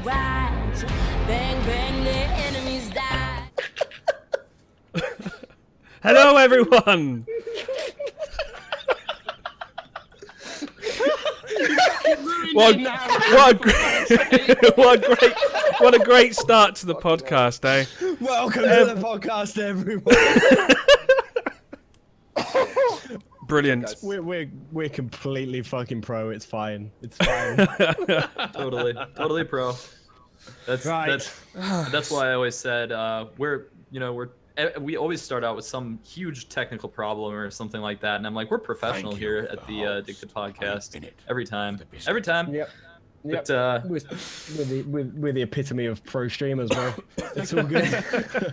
rise. Bang, bang, the enemies die. Hello, everyone. What a great start to the podcast, eh? Welcome to the podcast, everyone. Brilliant. We're completely fucking pro. It's fine. It's fine. totally pro. That's why I always said we always start out with some huge technical problem or something like that, and I'm like, we're professional here at the Addicted Podcast every time. Yep. But, we're the epitome of pro streamers, bro. It's all good.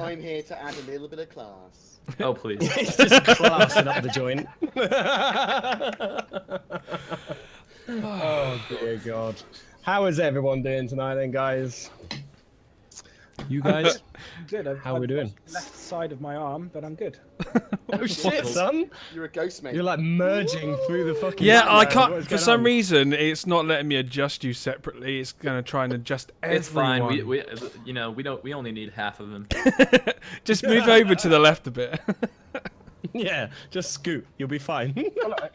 I'm here to add a little bit of class. Oh please. It's just classing up the joint. Oh dear God. How is everyone doing tonight, then, guys? You guys? Good. How are we doing? Left side of my arm, but I'm good. Oh shit, son! You're a ghost, mate. You're like merging through the fucking. Yeah, I background. can't. For some reason, it's not letting me adjust you separately. It's gonna try and adjust everyone. It's fine. We only need half of him. Just move over to the left a bit. Yeah, just scoot. You'll be fine.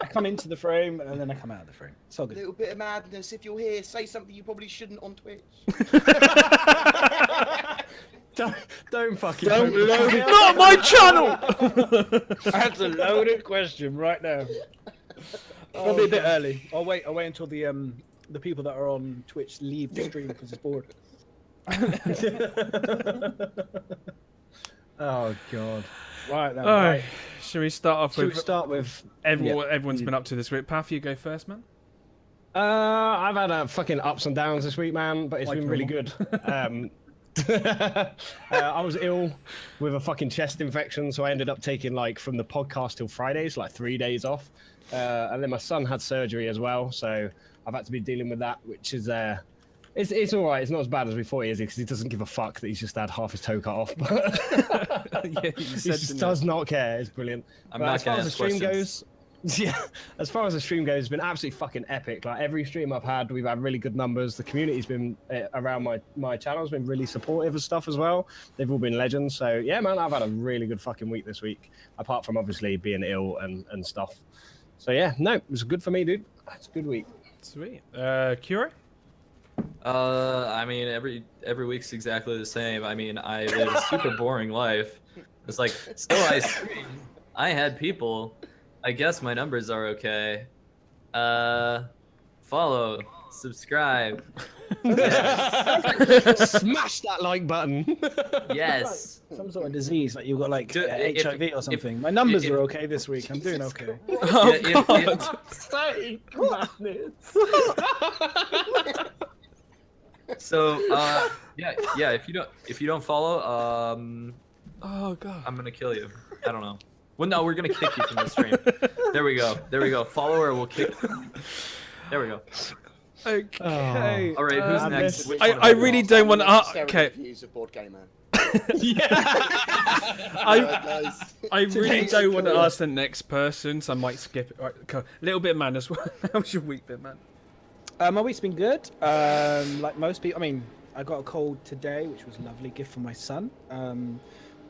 I come into the frame and then I come out of the frame. It's all A good. little bit of madness. If you're here, say something you probably shouldn't on Twitch. Don't fucking. Not my channel. That's a loaded question right now. Probably a bit early. I'll wait until the people that are on Twitch leave the stream because it's bored. Oh God. Right then. Alright, should we start off Should we with start with what everyone's been up to this week? Path, you go first, man. I've had fucking ups and downs this week, man, but it's Like been really good. I was ill with a fucking chest infection, so I ended up taking from the podcast till Fridays, 3 days off. And then my son had surgery as well, so I've had to be dealing with that, which is it's all right. It's not as bad as we thought it is, because he doesn't give a fuck that he's just had half his toe cut off. But Yeah, he just does not care. It's brilliant. I'm But not as far gonna as the ask stream questions. goes, yeah, as far as the stream goes, it's been absolutely fucking epic. Every stream I've had, we've had really good numbers. The community's been around my channel's been really supportive of stuff as well. They've all been legends. So yeah, man, I've had a really good fucking week this week. Apart from obviously being ill and stuff. So yeah, no, it was good for me, dude. It's a good week. Sweet. Cure? I mean, every week's exactly the same. I mean, I live a super boring life. It's like, so I stream. I had people. I guess my numbers are okay. Follow, subscribe. Smash that like button. Yes. Some sort of disease, like you've got If- HIV or something. My numbers are okay this week. I'm doing okay. So yeah. If you don't follow, Oh god. I'm gonna kill you. I don't know. Well, no, we're gonna kick you from the stream. There we go. Follower will kick. There we go. Okay. All right, who's next? Which one I of you? really don't want to. Okay. Reviews of BoredGamer. I really don't want to ask the next person, so I might skip it. Right, okay. Little bit, man. As well. How's your week been, man? My week's been good. Like most people, I mean, I got a cold today, which was a lovely gift from my son.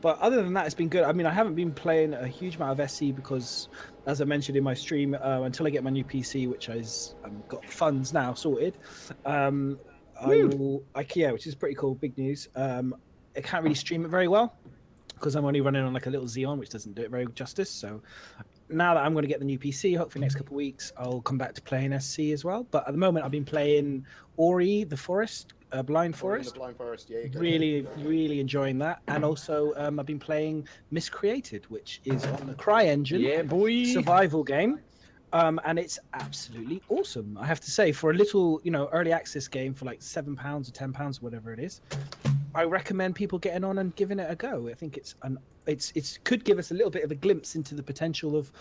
But other than that, it's been good. I mean, I haven't been playing a huge amount of SC because, as I mentioned in my stream, until I get my new PC, which I've got funds now sorted, which is pretty cool, big news. I can't really stream it very well because I'm only running on a little Xeon, which doesn't do it very justice. So now that I'm going to get the new PC, hopefully next couple of weeks, I'll come back to playing SC as well. But at the moment, I've been playing Ori, the Forest, Blind Forest. The Blind Forest, yeah. Really enjoying that. And also, I've been playing Miscreated, which is on the Cry engine. Yeah, boy. Survival game. And it's absolutely awesome. I have to say, for a little, early access game for £7 or £10, whatever it is, I recommend people getting on and giving it a go. I think it's could give us a little bit of a glimpse into the potential of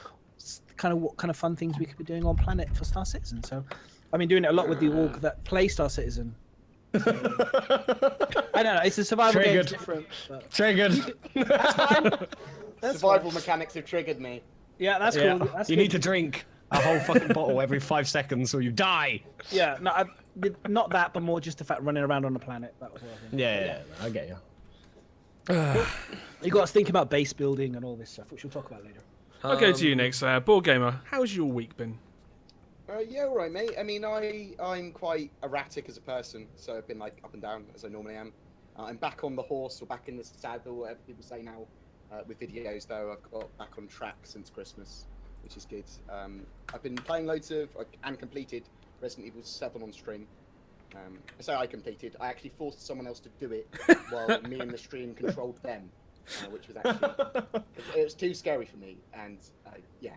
what kind of fun things we could be doing on planet for Star Citizen. So I've been doing it a lot with the org that play Star Citizen. I don't know. It's a survival game. It's different. But... Triggered. That's fine. Survival mechanics have triggered me. Yeah, that's cool. That's you good. need to drink. a whole fucking bottle every 5 seconds, or you die. Yeah, no, not that, but more just the fact running around on the planet. That was what I think. Yeah, I get you. You got us thinking about base building and all this stuff, which we'll talk about later. I'll go to you next. Board Gamer, how's your week been? Yeah, all right, mate. I mean, I'm quite erratic as a person, so I've been like up and down as I normally am. I'm back on the horse or back in the saddle, whatever people say now. With videos, though, I've got back on track since Christmas, which is good. I've been playing loads of and completed Resident Evil 7 on stream. I say I completed. I actually forced someone else to do it while me and the stream controlled them, which was actually it was too scary for me. And yeah,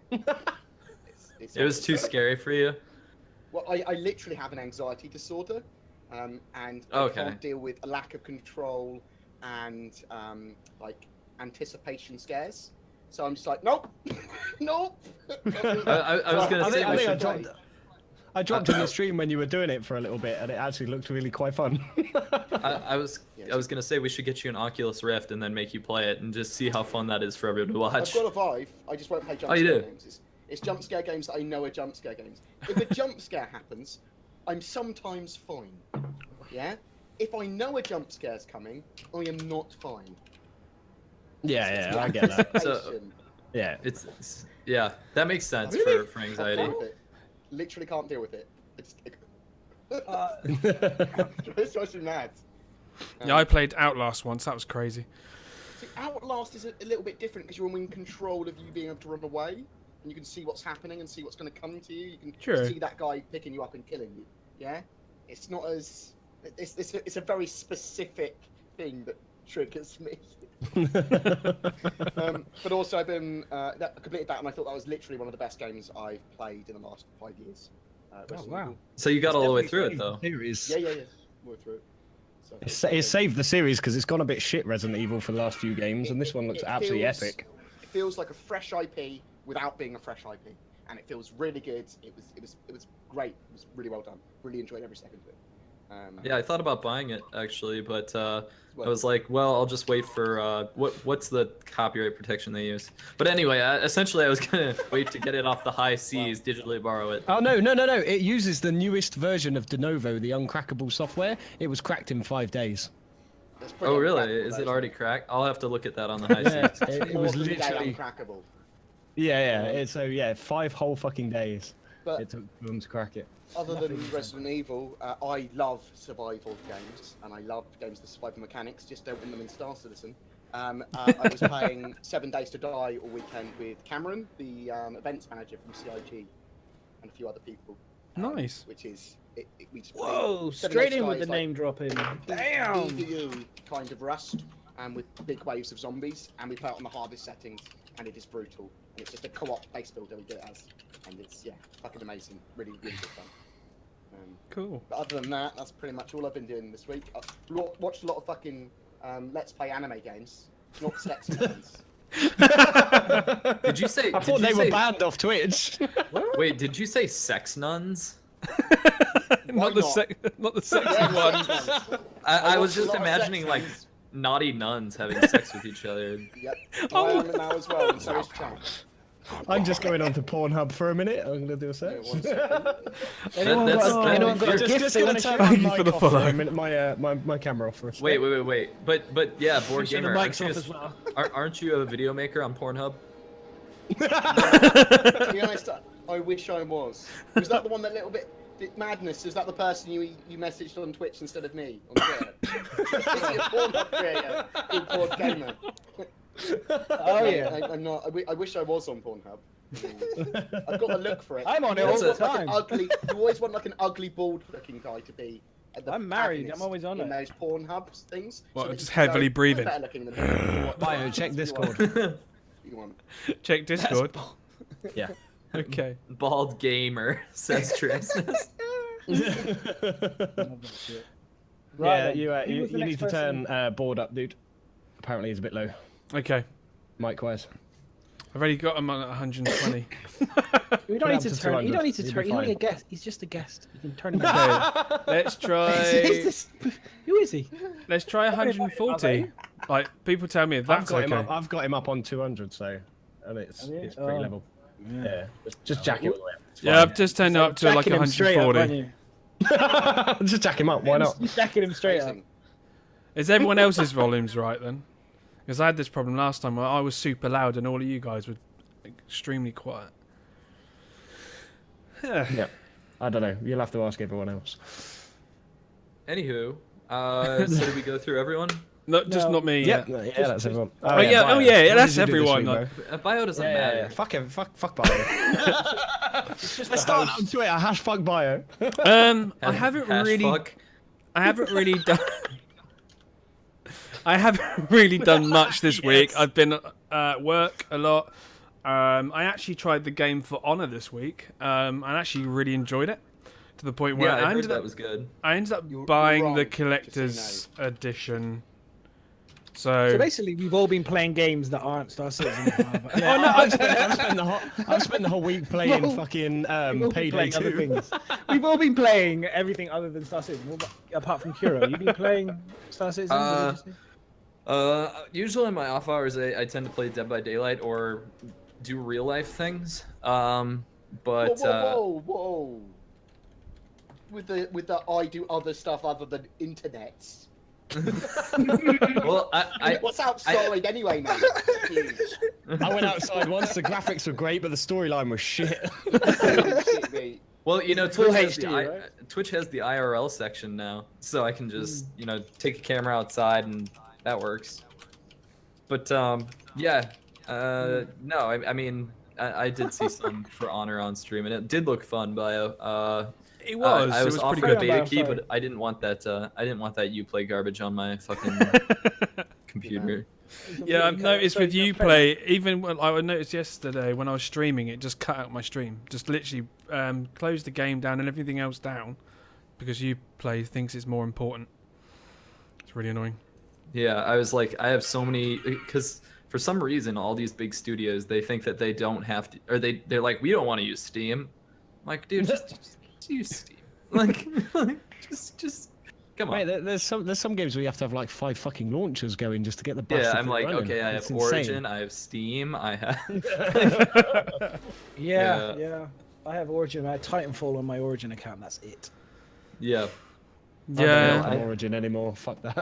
It was too scary for you. Well, I literally have an anxiety disorder, and I can't deal with a lack of control and like anticipation scares. So I'm just like, nope, nope. I was gonna say I dropped in the stream when you were doing it for a little bit, and it actually looked really quite fun. I was gonna say we should get you an Oculus Rift and then make you play it and just see how fun that is for everyone to watch. I've got a Vive. I just won't play jump scare games. It's jump scare games that I know are jump scare games. If a jump scare happens, I'm sometimes fine. Yeah? If I know a jump scare's coming, I am not fine. Yeah, I get that. So, yeah, yeah, that makes sense for anxiety. Literally can't deal with it. It's drives me mad. Yeah, I played Outlast once. That was crazy. See, Outlast is a little bit different because you're in control of you being able to run away, and you can see what's happening and see what's going to come to you. You can see that guy picking you up and killing you. Yeah, it's not as it's a very specific thing that triggers me. But also I've been completed that, and I thought that was literally one of the best games I've played in the last 5 years. Wow! So you got all the way through it though. Yeah. We're through it. So it's saved the series because it's gone a bit shit, Resident Evil, for the last few games, and this one looks absolutely epic. It feels like a fresh IP without being a fresh IP, and it feels really good. It was great. It was really well done. Really enjoyed every second of it. Yeah, I thought about buying it actually, but I was like, well, I'll just wait for what's the copyright protection they use. But anyway, essentially, I was gonna wait to get it off the high seas, digitally borrow it. Oh no! It uses the newest version of Denuvo, the uncrackable software. It was cracked in 5 days. Oh really? Is it already cracked? I'll have to look at that on the high seas. It was literally uncrackable. Yeah. 5 whole fucking days. But it took them to crack it. Other than Resident Evil, I love survival games, and I love games that survive the mechanics. Just don't win them in Star Citizen. I was playing 7 Days to Die all weekend with Cameron, the events manager from CIG, and a few other people. Nice. Which is we just Whoa! Straight in with the name dropping. Damn. PvE kind of Rust, and with big waves of zombies, and we play it on the hardest settings, and it is brutal. And it's just a co-op base builder we do it as, and it's fucking amazing. Really good fun. Cool. But other than that, that's pretty much all I've been doing this week. I've watched a lot of fucking Let's Play anime games, not sex ones. Did you say? I thought they were banned off Twitch. Wait, did you say sex nuns? not the sexy one. I was just imagining like naughty nuns having sex with each other. Yep. I am now as well, and so is Chad. I'm just going on to Pornhub for a minute. I'm going to do a search. Anyone got a gift they want to share? Thank you for the follow. My camera off for a second. Wait. But yeah, Board Share the Gamer, mics off as well. aren't you a video maker on Pornhub? To be honest, I wish I was. Was that the one that little bit madness? Is that the person you messaged on Twitch instead of me on Twitter? Is he a Pornhub creator called BoredGamer? Oh yeah. I'm not. I wish I was on Pornhub. I've got to look for it. I'm on it all the Like time. you always want like an ugly, bald-looking guy to be. I'm married. I'm always on in it. those Pornhub things. What, So they just go, heavily "I'm breathing?" better looking than him." Bio, check Discord. You want? Check Discord. Yeah. Okay. Bald Gamer says Trismus. Yeah, you need to turn board up, dude. Apparently he's a bit low, Okay. mic-wise. I've already got him on at 120. We don't need to turn. You don't need to You'll turn. be He's only a fine. guest. He's just a guest. You can turn him down. Okay. Let's try. Who is he? Let's try 140. Like people tell me if that's I've got okay. him up on 200, so and it's pretty level. Yeah, just jack him. Yeah, I've just turned it up to like Jacking him straight up, 140. aren't you? Just jack him up. Why not? Just jacking him straight up. Amazing. Is everyone else's volumes right then? Because I had this problem last time where I was super loud and all of you guys were extremely quiet. Yeah. I don't know. You'll have to ask everyone else. Anywio, so did we go through everyone? Just not me. Yeah, Yeah. yeah, that's everyone. Oh yeah, Bio. yeah, What that's did you do this everyone. week, bro? Bio doesn't Yeah, matter. yeah. Fuck bio. Let's start on Twitter. # bio. I haven't Hash really. fuck. I haven't really done. I haven't really done much this week. I've been at work a lot. I actually tried the game For Honor this week. I actually really enjoyed it to the point where Yeah, I I heard ended that up. was good. I ended up You're buying wrong, the just so you collector's edition. So So basically, we've all been playing games that aren't Star Citizen. Yeah, I've spent the whole week playing Well, fucking We've all been Payday playing other 2. things. We've all been playing everything other than Star Citizen, What about- apart from Kuro. You've been playing Star Citizen? What did you say? Usually in my off hours, I tend to play Dead by Daylight or do real life things. But Whoa. With the I do other stuff other than internets. well, What's outside anyway, mate? Huge. I went outside once. The graphics were great, but the storyline was shit. Shit, mate. well, you know, Full Twitch has, HD, right? Twitch has the IRL section now, so I can just take a camera outside and that works. But yeah, no, I mean, I did see some For Honor on stream, and it did look fun. Bio. it was. I It was was offered pretty a good. beta Bio, key, sorry. but I didn't want that. I didn't want that Uplay garbage on my fucking computer. Yeah, I've noticed with Uplay, even when I noticed yesterday when I was streaming, it just cut out my stream. Just literally closed the game down and everything else down because Uplay thinks it's more important. It's really annoying. Yeah, I was like, I have so many, because for some reason, all these big studios, they think that they don't have to, or they're like, we don't want to use Steam. I'm like, dude, just use Steam. Like, just come on. Mate, there's some games where you have to have like 5 fucking launchers going just to get the bastard Yeah, I'm thing like, running. okay, I It's have insane. Origin, I have Steam, I have. Yeah. I have Origin. I had Titanfall on my Origin account. That's it. Yeah. I don't Yeah, have Origin anymore. Fuck that.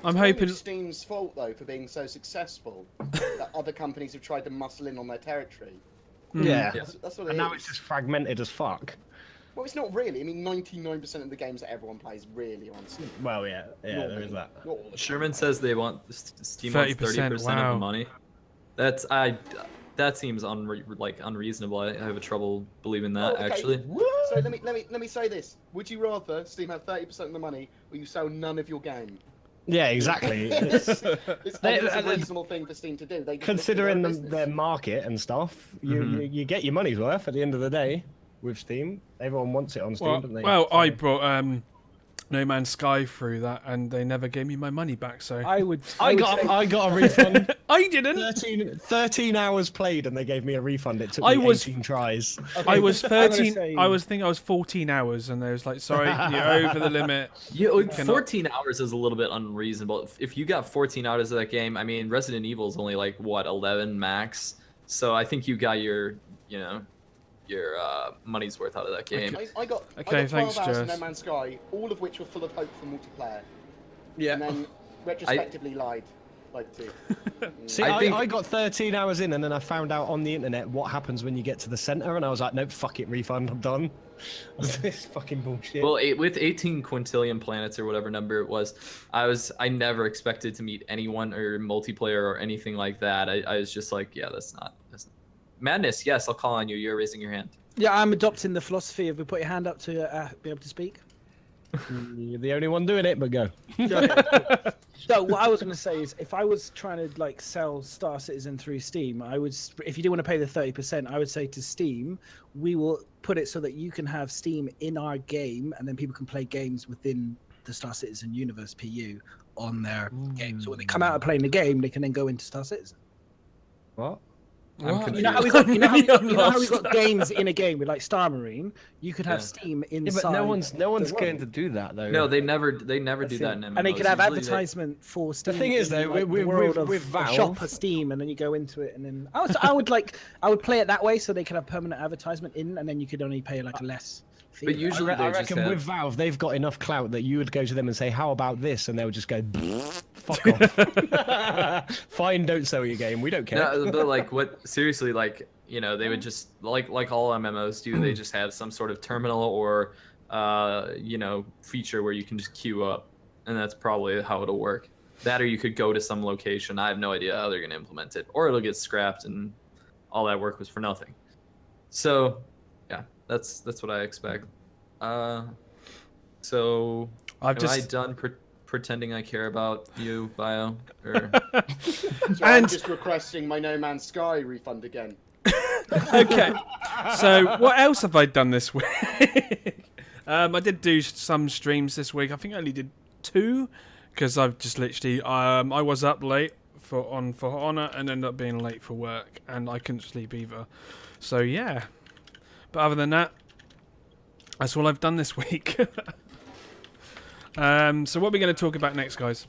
I'm It's kind hoping. of Steam's fault though for being so successful that other companies have tried to muscle in on their territory. Yeah. That's what it And is. now it's just fragmented as fuck. Well, it's not really. I mean, 99% of the games that everyone plays really are on Steam. Well, yeah, there is that. Not all the time. Sherman says they want Steam wants 30%, 30% of wow. the money. That seems unreasonable. I have a trouble believing that Oh, okay. actually. So let me say this: would you rather Steam have 30% of the money, or you sell none of your game? Yeah, exactly. It's They- a reasonable thing for Steam to do. They just Considering look at their their business. market and stuff, you get your money's worth at the end of the day with Steam. Everyone wants it on Steam, don't they? Well, So- I brought No Man's Sky through that, and they never gave me my money back. So I would. I say- got a refund. I didn't. 13 hours played and they gave me a refund. It took I me was- 18 tries. I was I'm gonna 13. say- I was 14 hours, and they was like, "Sorry, you're over the limit." Yeah, cannot- 14 hours is a little bit unreasonable. If you got 14 hours of that game, I mean, Resident Evil is only like what 11 max. So I think you got your money's worth out of that game. I got Okay, 12 thanks, hours in Jess. No Man's Sky, all of which were full of hope for multiplayer, Yeah. and then retrospectively lied to. See, I think- I got 13 hours in and then I found out on the internet what happens when you get to the center and I was like, nope, fuck it, refund, I'm done. This fucking bullshit. Well, with 18 quintillion planets or whatever number it was, I never expected to meet anyone or multiplayer or anything like that. I was just like, yeah, that's not Madness. Yes, I'll call on you. You're raising your hand. Yeah, I'm adopting the philosophy of we put your hand up to be able to speak. You're the only one doing it, but go. So what I was going to say is, if I was trying to like sell Star Citizen through Steam, I would. If you do want to pay the 30%, I would say to Steam, we will put it so that you can have Steam in our game, and then people can play games within the Star Citizen universe PU on their game. So when they come out of playing the game, they can then go into Star Citizen. What? I'm What? You know how we confused. got, you know how, I'm you know how we lost. got games in a game with like Star Marine? You could have Yeah. Steam Yeah, inside. but no one's the going world. to do that though. No, they never do That's that it. in MMOs. And they could have Usually advertisement for Steam. thing is, in, though, like, with- the world of with a shop Valve- for Steam, and then you go into it, and then I would play it that way, so they could have permanent advertisement in, and then you could only pay like a less fee. But usually I they just reckon have. with Valve, they've got enough clout that you would go to them and say, "How about this?" and they'll just go, "Fuck off." Fine, don't sell your game. We don't care. No, but like what? Seriously, like they would just like all MMOs do. They just have some sort of terminal or feature where you can just queue up, and that's probably how it'll work. That or you could go to some location. I have no idea how they're gonna implement it, or it'll get scrapped and all that work was for nothing. So, yeah, that's what I expect. So I've am I just done pretending I care about you, Bio? Or So I'm And- just requesting my No Man's Sky refund again. okay. So what else have I done this week? I did do some streams this week. I think I only did 2 because I've just literally I was up late for Honor and ended up being late for work, and I couldn't sleep either. So yeah. But other than that, that's all I've done this week. So what are we going to talk about next, guys?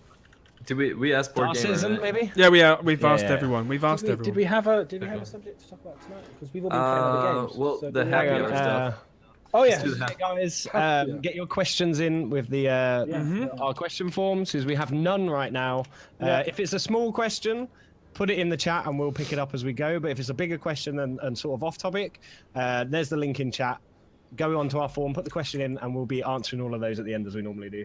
did we ask Board Gamer? Season, right? maybe. Yeah, we've asked Yeah. everyone. We've asked everyone. Did we have a subject to talk about tonight? Because we've all been playing other games. well, so the do we happy have- hour stuff. Oh yeah. do the Hey guys, Yeah. get your questions in with the our question forms, because we have none right now. Yeah. If it's a small question, put it in the chat and we'll pick it up as we go. But if it's a bigger question and sort of off topic, there's the link in chat. Go onto our form, put the question in, and we'll be answering all of those at the end as we normally do.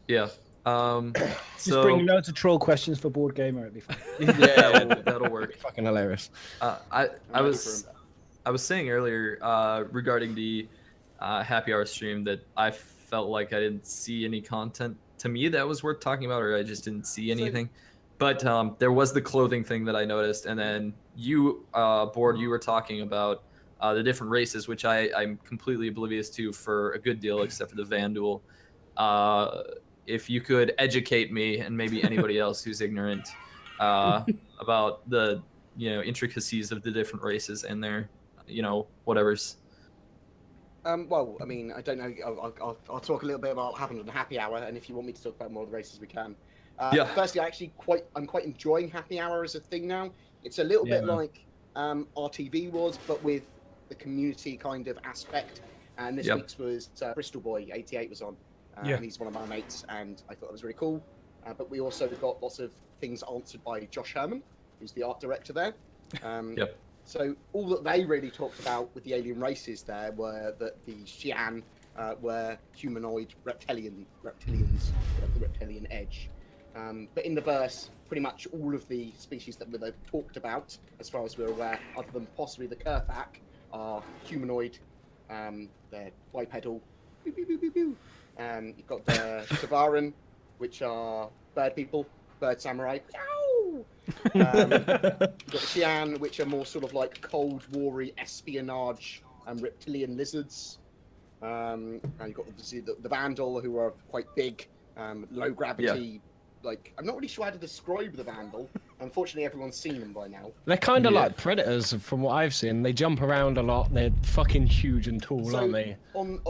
Yeah. Just So bring loads of troll questions for Board Gamer. It'd be fun. yeah, that'll work. Fucking hilarious. I was saying earlier regarding the happy hour stream that I felt like I didn't see any content to me that was worth talking about, or I just didn't see anything. But there was the clothing thing that I noticed, and then you, Board, you were talking about the different races, which I'm completely oblivious to for a good deal, except for the Vandal. If you could educate me and maybe anybody else who's ignorant about the intricacies of the different races and their whatever's. Well, I mean, I don't know. I'll talk a little bit about what happened on the happy hour, and if you want me to talk about more of the races, we can. Yeah. Firstly, I'm quite enjoying happy hour as a thing now. It's a little bit like RTV was, but with the community kind of aspect. And this week's was Bristol Boy 88 was on, and he's one of my mates, and I thought it was really cool. But we also got lots of things answered by Josh Herman, who's the art director there. So all that they really talked about with the alien races there were that the Xi'an were humanoid reptilians, the reptilian edge. But in the verse, pretty much all of the species that were talked about, as far as we're aware, other than possibly the Kerthak, are humanoid. They're bipedal. You've got the Tavaran, which are bird people, bird samurai. You've got the Xi'an, which are more sort of like Cold War-y espionage and reptilian lizards. And you've got the Vandal, who are quite big, low gravity. Like, I'm not really sure how to describe the Vandal. Unfortunately, everyone's seen them by now. They're kind of like predators, from what I've seen. They jump around a lot. They're fucking huge and tall, aren't they?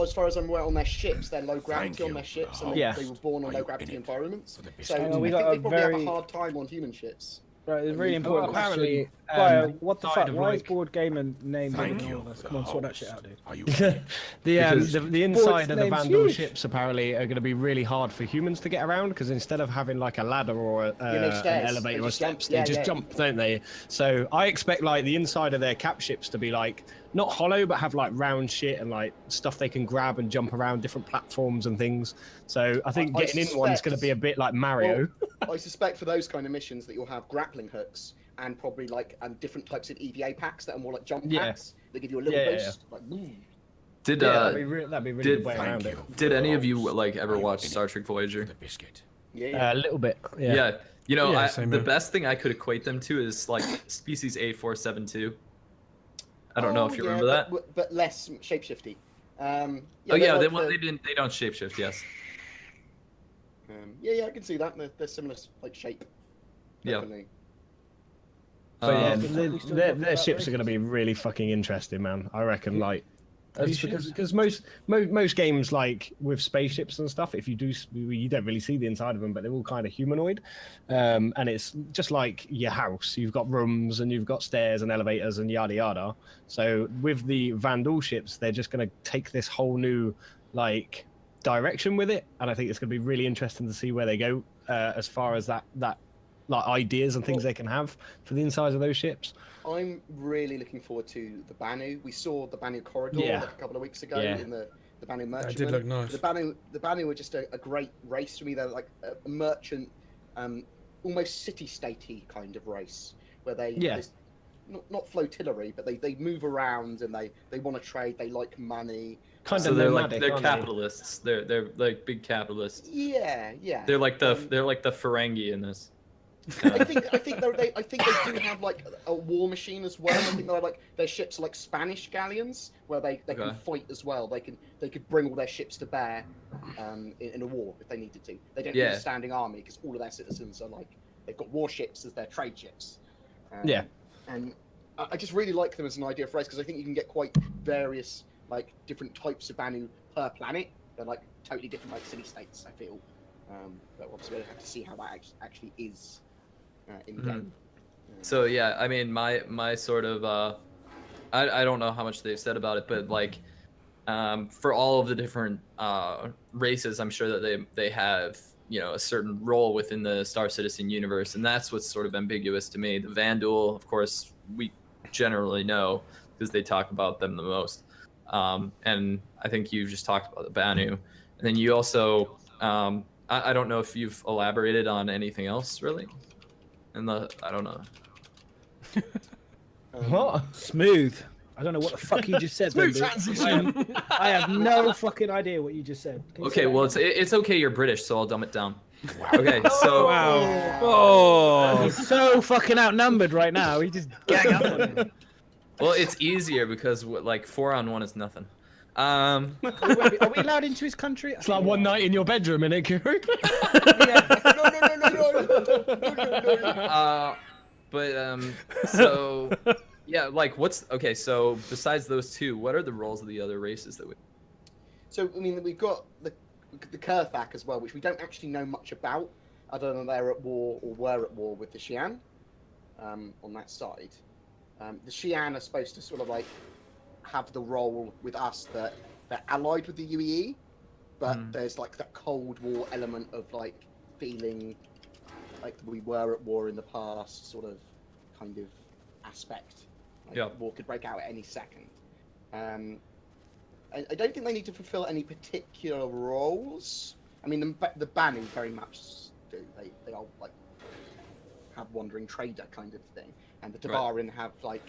As far as I'm aware, on their ships, they're low gravity on their ships, and they were born on low gravity environments. So I think they probably have a hard time on human ships. Right, it's a really important apparently, question. What the side fuck? of, Why is like- Board Gamer named all of us? Come on, sort that shit out, dude. The inside of the name's Vandal huge. ships apparently are going to be really hard for humans to get around, because instead of having like a ladder or an stairs. elevator They or just jump. steps, they just jump, don't they? So I expect like the inside of their cap ships to be like not hollow, but have like round shit and like stuff they can grab and jump around different platforms and things. So I think I getting in one's going to be a bit like Mario. I suspect for those kind of missions that you'll have grappling hooks and probably like different types of EVA packs that are more like jump packs. They give you a little boost. Like, boom. Did that'd be really good way around it. Did any of you like ever watch Star Trek Voyager? Yeah. A little bit. Yeah. You know, Yeah, same the here. best thing I could equate them to is like species A472. I don't know if you remember that. But less shapeshifty. They don't shapeshift. Yes. yeah, I can see that. They're similar like shape. Yeah. Definitely. But yeah, we still talking their about ships are going to races? be really fucking interesting, man. I reckon, like, Are you because most games, like with spaceships and stuff, if you do, you don't really see the inside of them, but they're all kind of humanoid, and it's just like your house. You've got rooms and you've got stairs and elevators and yada yada. So with the Vandal ships, they're just going to take this whole new like direction with it, and I think it's going to be really interesting to see where they go as far as that like ideas and things they can have for the insides of those ships. I'm really looking forward to the Banu. We saw the Banu corridor Yeah. like a couple of weeks ago Yeah. in the Banu merchant. did look nice. The Banu were just a great race for me. They're like a merchant, almost city-statey kind of race where they not flotillary, but they move around and they want to trade. They like money. Kind So of they're nomadic, they're aren't they? capitalists. They're like big capitalists. Yeah. They're like the Ferengi in this. I think they do have like a war machine as well. I think they're like their ships are like Spanish galleons where they can fight as well. They could bring all their ships to bear in a war if they needed to. They don't need a standing army because all of their citizens are like they've got warships as their trade ships. And I just really like them as an idea for race because I think you can get quite various like different types of Banu per planet. They're like totally different like city states. I feel, but obviously we'll have to see how that actually is. In game. So yeah, I mean, my sort of I don't know how much they've said about it, but like for all of the different races, I'm sure that they have a certain role within the Star Citizen universe, and that's what's sort of ambiguous to me. The Vandal, of course, we generally know because they talk about them the most, and I think you've just talked about the Banu, and then you also I don't know if you've elaborated on anything else really. I don't know. What? Smooth. I don't know what the fuck you just said. Smooth then, transition. I have no fucking idea what you just said. Can you say Okay, that well again? it's okay. You're British, so I'll dumb it down. Okay, so Wow. Oh. He's so fucking outnumbered right now. He just gang up on him. well, it's easier because like 4-on-1 is nothing. Are we allowed into his country? It's like one night in your bedroom, innit, Kuru? So yeah, like okay? So besides those two, what are the roles of the other races that we? So I mean, we've got the Kurthak as well, which we don't actually know much about, other than they're at war or were at war with the Xi'an, on that side. The Xi'an are supposed to sort of like have the role with us that they're allied with the UEE, but there's like that Cold War element of like feeling like we were at war in the past, sort of kind of aspect. Like war could break out at any second. I don't think they need to fulfill any particular roles. I mean, the Banu very much do. They are like have wandering trader kind of thing, and the Tavarin have like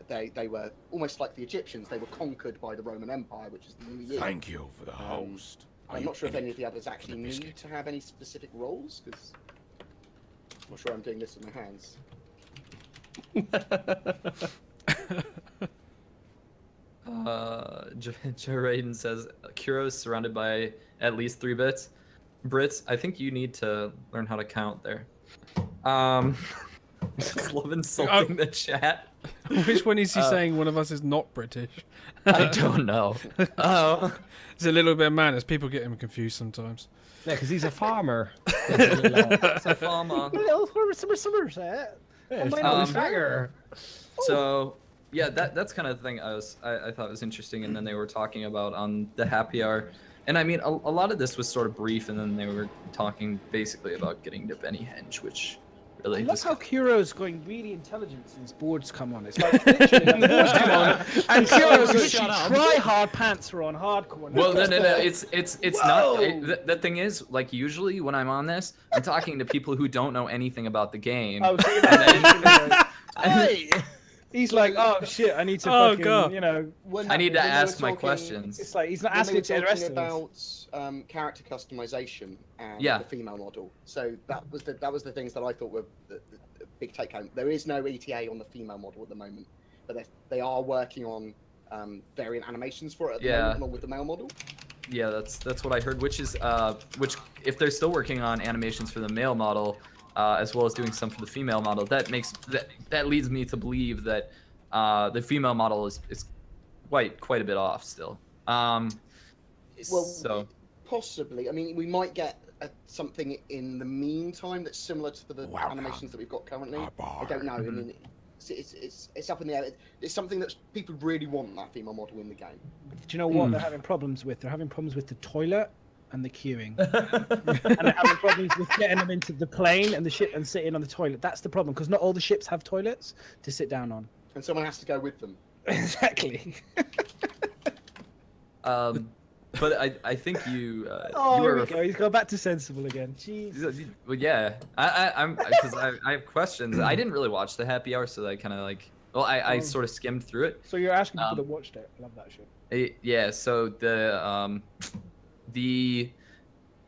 they were almost like the Egyptians. They were conquered by the Roman Empire, which is the UEE. Thank you for the host. I'm not sure if any of the others actually need to have any specific roles, because I'm not sure I'm doing this with my hands. Joe Raiden says Kuro is surrounded by at least 3 bits. Brits, I think you need to learn how to count there. Just love insulting the chat. Which one is he saying one of us is not British? I don't know. It's a little bit of madness. People get him confused sometimes. Yeah, because he's a farmer. It's a farmer. Hello, Somerset. So yeah, that's kind of the thing I thought was interesting, and then they were talking about on the happy hour, and I mean a lot of this was sort of brief, and then they were talking basically about getting to Benny Henge, which really I love was how Kuro's going really intelligent since boards come on. It's like literally like, boards come on, and Kuro's literally try hard pants are on hardcore. well, no. It's not. The thing is, like usually when I'm on this, I'm talking to people who don't know anything about the game. Oh, so he's like, oh shit, I need to fucking, God. I need to ask my questions. It's like he's not asking to the rest of us. About character customization and the female model. So that was the things that I thought were the big take home. There is no ETA on the female model at the moment, but they are working on variant animations for it at the moment, along with the male model. Yeah, that's what I heard. Which if they're still working on animations for the male model, as well as doing some for the female model, that leads me to believe that the female model is quite a bit off still. Well, So possibly. I mean, we might get something in the meantime that's similar to the animations that we've got currently. I don't know. I mean, it's up in the air. It's something that people really want, that female model in the game. Do you know what they're having problems with? They're having problems with the toilet and the queuing, and they're having problems with getting them into the plane and the ship and sitting on the toilet. That's the problem, because not all the ships have toilets to sit down on. And someone has to go with them. Exactly. but I think you. Oh, you here were we go. He's gone back to sensible again. Jeez. Well, yeah, I'm because I have questions. I didn't really watch the happy hour, so I kind of like. Well, I sort of skimmed through it. So you're asking people that watched it. I love that shit. Yeah. So the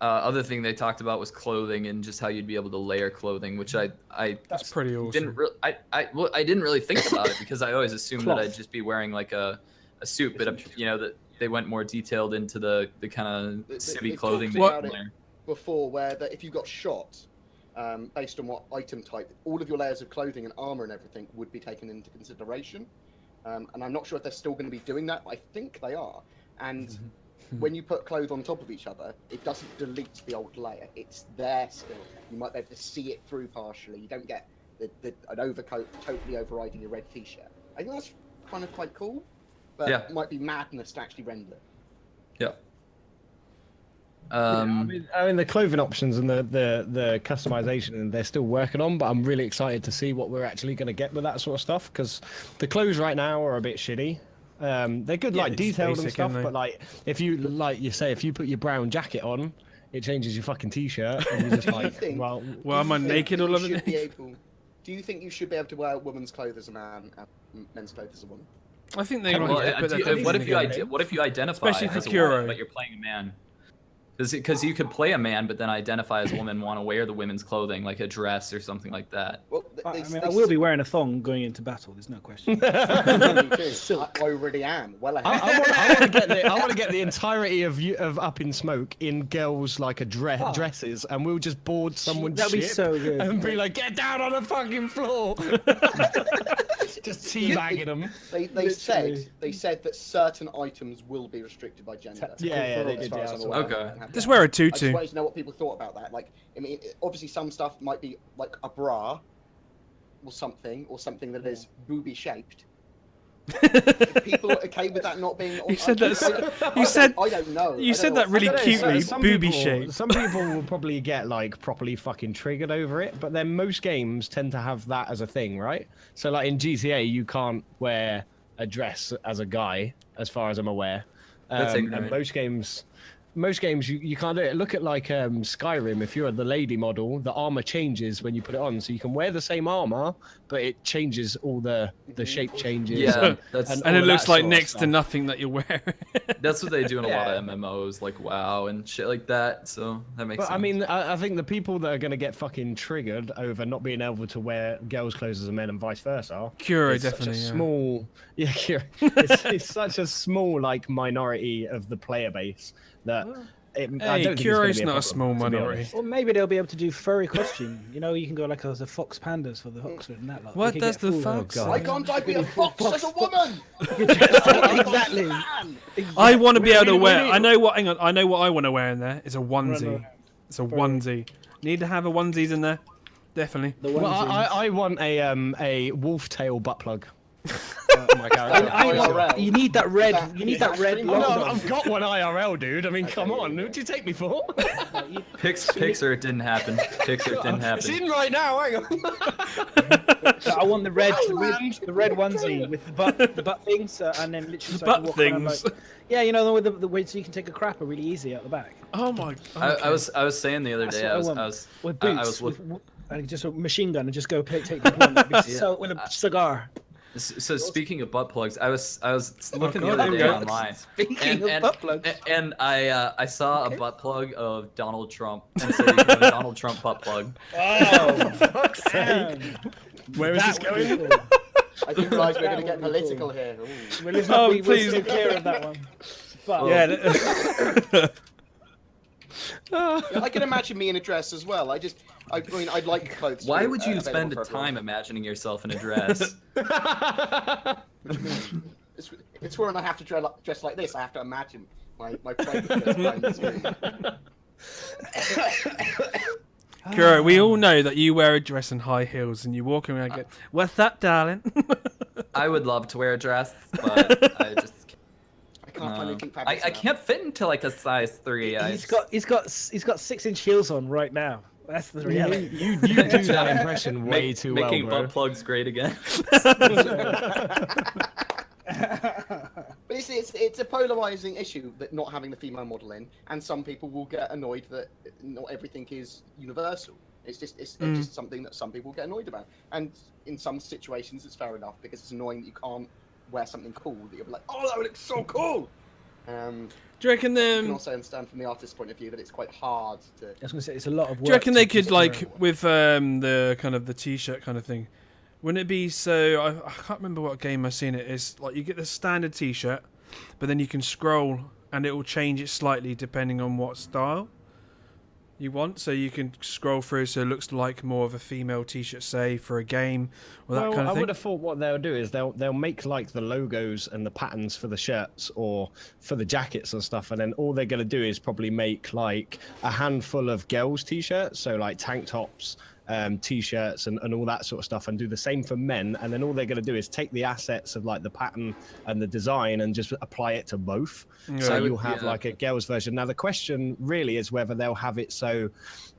other thing they talked about was clothing and just how you'd be able to layer clothing, which That's pretty awesome. I didn't really think about it because I always assumed that Cloth. I'd just be wearing like a suit, but you know that they went more detailed into the kind of civvy clothing. They talked about it before, where that if you got shot, based on what item type, all of your layers of clothing and armor and everything would be taken into consideration. And I'm not sure if they're still going to be doing that, but I think they are. And when you put clothes on top of each other, it doesn't delete the old layer. It's there still. You might be able to see it through partially. You don't get an overcoat totally overriding your red t-shirt. I think that's kind of quite cool, but Yeah. it might be madness to actually render. Yeah. I mean, the clothing options and the customization, and they're still working on, but I'm really excited to see what we're actually going to get with that sort of stuff, because the clothes right now are a bit shitty. They're good, like detailed and stuff, but like if you say, if you put your brown jacket on, it changes your fucking t-shirt, and you're just like, well, am I naked all over the Do you think you should be able to wear women's clothes as a man and men's clothes as a woman? I think they. Well, what if you identify Especially for as a Kuro. woman, but you're playing a man? Because you could play a man, but then identify as a woman, want to wear the women's clothing, like a dress or something like that. Well, I will be wearing a thong going into battle. There's no question. I already am. Well ahead. I want to get the entirety of Up in Smoke in girls like a dresses, and we'll just board someone's That'd be ship so good. and be like, get down on the fucking floor. Just teabagging them. They said that certain items will be restricted by gender. Yeah, they as did. far Yeah, as I I'm saw aware. Okay. Just wear a I just tutu. wanted to know what people thought about that. Like, I mean, obviously some stuff might be like a bra or something that is booby shaped. People are okay with that not being. You said that. I don't know. You I said don't that know. really I don't know, cutely, some booby people- shaped. Some people will probably get like properly fucking triggered over it, but then most games tend to have that as a thing, right? So like in GTA, you can't wear a dress as a guy, as far as I'm aware. That's And ignorant. most games you can't do it. Look at like Skyrim. If you're the lady model, the armor changes when you put it on, so you can wear the same armor, but it changes all the shape changes. Yeah, And all it of looks that like sort of next to stuff. nothing that you're wearing. That's what they do in a lot Yeah. of MMOs, like WoW and shit like that. So that makes But sense. I mean, I think the people that are going to get fucking triggered over not being able to wear girls' clothes as a men and vice versa. Kuro, it's such a definitely. Yeah. small, Kuro. It's such a small like minority of the player base that. I don't Hey, think it's Kuro's gonna be not a problem, small to be minority. honest. Or maybe they'll be able to do furry costume. You know, you can go like as a fox pandas for the Oxford and that lot. What They could does get the full- fox God. Why can't I be a fox as a woman? Exactly. I want to be able to we wear. need- I know what. Hang on. I know what I want to wear in there. It's a onesie. Run It's a onesie. Need to have a onesies in there. Definitely. The Well, onesies. I want a wolf tail butt plug. My character. IRL. You need that red. You need that red No, logo. I've got one IRL, dude. I mean, come on. Who'd you take me for? Pixar, it didn't happen. Pixar, it didn't It's happen. in right now. Hang on. I want the red man. onesie with the butt things, and then literally so I Butt can walk around things. like, yeah, you know the way so you can take a crapper really easy out the back. Oh my. I was saying the other That's day, what I was want. I was With I boots, was with, and just a machine gun and just go take people on. So with a cigar. So speaking of butt plugs, I was looking God, the other there we day go. online, Speaking of butt plugs. and I saw a butt plug of Donald Trump and said you can have a Donald Trump butt plug. Oh, Fuck's sake. Where is this that would be going? cool. I think guys, we're going to That get would be political cool. here. Ooh. Well, let's Oh, not be please. we'll steer clear of that one. But Yeah. I can imagine me in a dress as well. I mean, I'd like clothes. Why to be, would you available spend for everyone. time imagining yourself in a dress? It's when I have to dress like this. I have to imagine my friend behind the screen. Kuro, we all know that you wear a dress and high heels and you walk around and go, "What's up, darling?" I would love to wear a dress, but I just I can't find anything I fabulous. can't fit into like a size 3. He's got 6-inch heels on right now. That's the reality. You do that impression way too well, making bro. butt plugs great again. But it's a polarizing issue that not having the female model in, and some people will get annoyed that not everything is universal. It's just something that some people get annoyed about, and in some situations it's fair enough because it's annoying that you can't wear something cool that you're like, oh, that looks so cool. Do you reckon You can also understand from the artist's point of view that it's quite hard to. I was going to say it's a lot of work. Do you reckon to they could just like wear it. with the kind of the t-shirt kind of thing? Wouldn't it be so? I can't remember what game I've seen it. It's like you get the standard t-shirt, but then you can scroll and it will change it slightly depending on what style you want. So you can scroll through so it looks like more of a female t-shirt, say for a game or that Well, kind of I thing. would have thought what they'll do is they'll make like the logos and the patterns for the shirts or for the jackets and stuff, and then all they're gonna do is probably make like a handful of girls' t-shirts, so like tank tops, t-shirts and all that sort of stuff, and do the same for men. And then all they're going to do is take the assets of like the pattern and the design and just apply it to both. So you'll have like a girls version. Now the question really is whether they'll have it so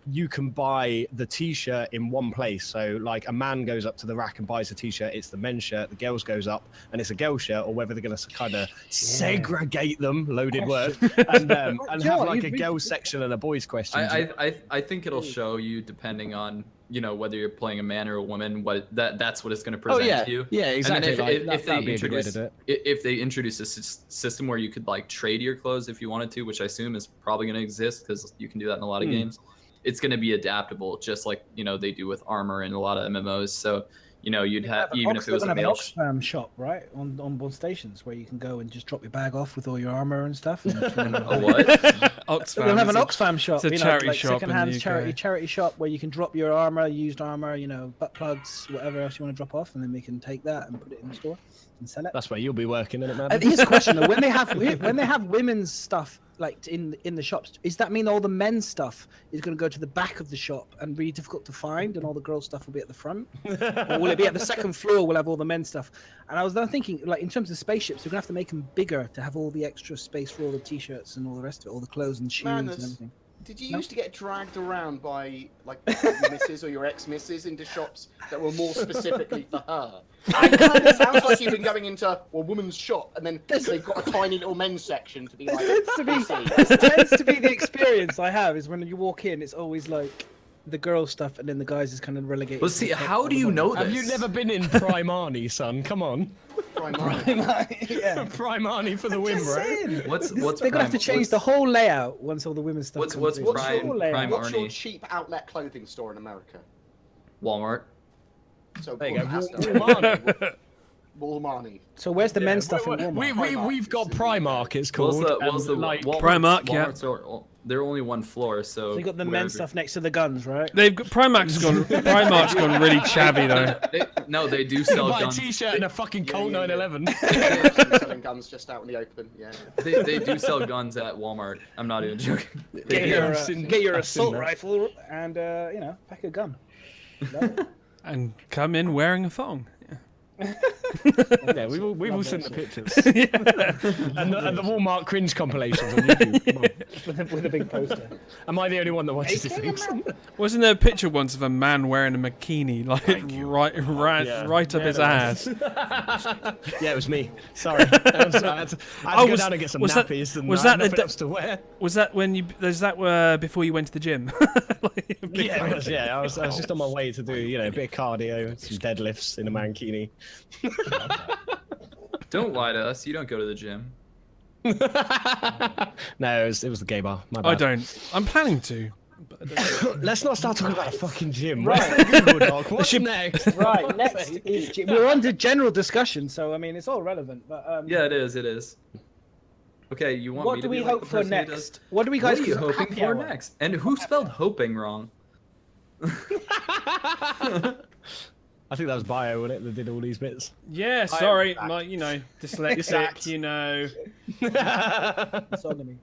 you can buy the t-shirt in one place. So like a man goes up to the rack and buys a t-shirt, it's the men's shirt, the girls goes up and it's a girl shirt, or whether they're going to kind of segregate them, loaded word, and have like a girls section and a boys question. I think it'll show you depending on whether you're playing a man or a woman, that's what it's going to present to you. Yeah, exactly. And then if they introduce a system where you could like trade your clothes if you wanted to, which I assume is probably going to exist because you can do that in a lot of games, it's going to be adaptable, just like they do with armor in a lot of MMOs. So you'd have even if it was a male Oxfam shop, right, on board stations where you can go and just drop your bag off with all your armor and stuff. And a what? Oxfam. They'll have an Oxfam shop. It's a charity like shop in the secondhand UK. charity shop where you can drop your armor, used armor, butt plugs, whatever else you want to drop off, and then we can take that and put it in the store and sell it. That's where you'll be working, isn't it, man? Here's a question though: when they have women's stuff like in the shops, does that mean all the men's stuff is going to go to the back of the shop and be difficult to find, and all the girls' stuff will be at the front, or will it be at the second floor? We'll have all the men's stuff. And I was then thinking, like in terms of spaceships, they're going to have to make them bigger to have all the extra space for all the t-shirts and all the rest of it, all the clothes and shoes and everything. Did you used to get dragged around by like your missus or your ex-missus into shops that were more specifically for her? It kind of sounds like you've been going into a woman's shop and then they've got a tiny little men's section to be like. This tends to be the experience I have is when you walk in, it's always like the girl stuff and then the guys is kind of relegated. Well, see, how do you know this? Have you never been in Primani, son? Come on. Yeah. Primani for the win, bro. What's they're gonna have to change the whole layout once all the women's stuff. What's Prime What's your Arnie? cheap outlet clothing store in America? Walmart. So There you go. Walmart. Walmart. So where's the men's stuff in Walmart? We've got Primark, it's called. Primark, They're only one floor, so. So you got the men's stuff next to the guns, right? They've got Primark's gone really chavvy though. They do sell buy guns. a t-shirt and a fucking Colt 911. Selling guns just out in the open. Yeah. They do sell guns at Walmart. I'm not even joking. Get your assault rifle and pack a gun. And come in wearing a thong. Yeah, we've all seen the pictures. and the Walmart cringe compilations on YouTube. Come on. with a big poster. Am I the only one that watches these things? Wasn't there a picture once of a man wearing a bikini, like right up his ass? Yeah, it was me. Sorry. I had to go down and get some nappies. Was that nothing else to wear? Was that when you? Was that before you went to the gym? I was just on my way to do a bit of cardio, some deadlifts in a mankini. Don't lie to us. You don't go to the gym. No, it was the gay bar. My bad. I don't. I'm planning to. But I don't. Let's not start talking about a fucking gym. Right. What's the Google Doc? What's next? Right, next is we're on to general discussion, so I mean it's all relevant. But Yeah, it is. It is. Okay, you want What me do to be we like hope the for person who does- next? What do we guys What are you do? hoping Happy for hour. next? And who spelled hoping wrong? I think that was Bio, wasn't it, that did all these bits? Yeah, I am sorry, sacked. like, you know, You're dyslexic, sacked. you know. Sodomy.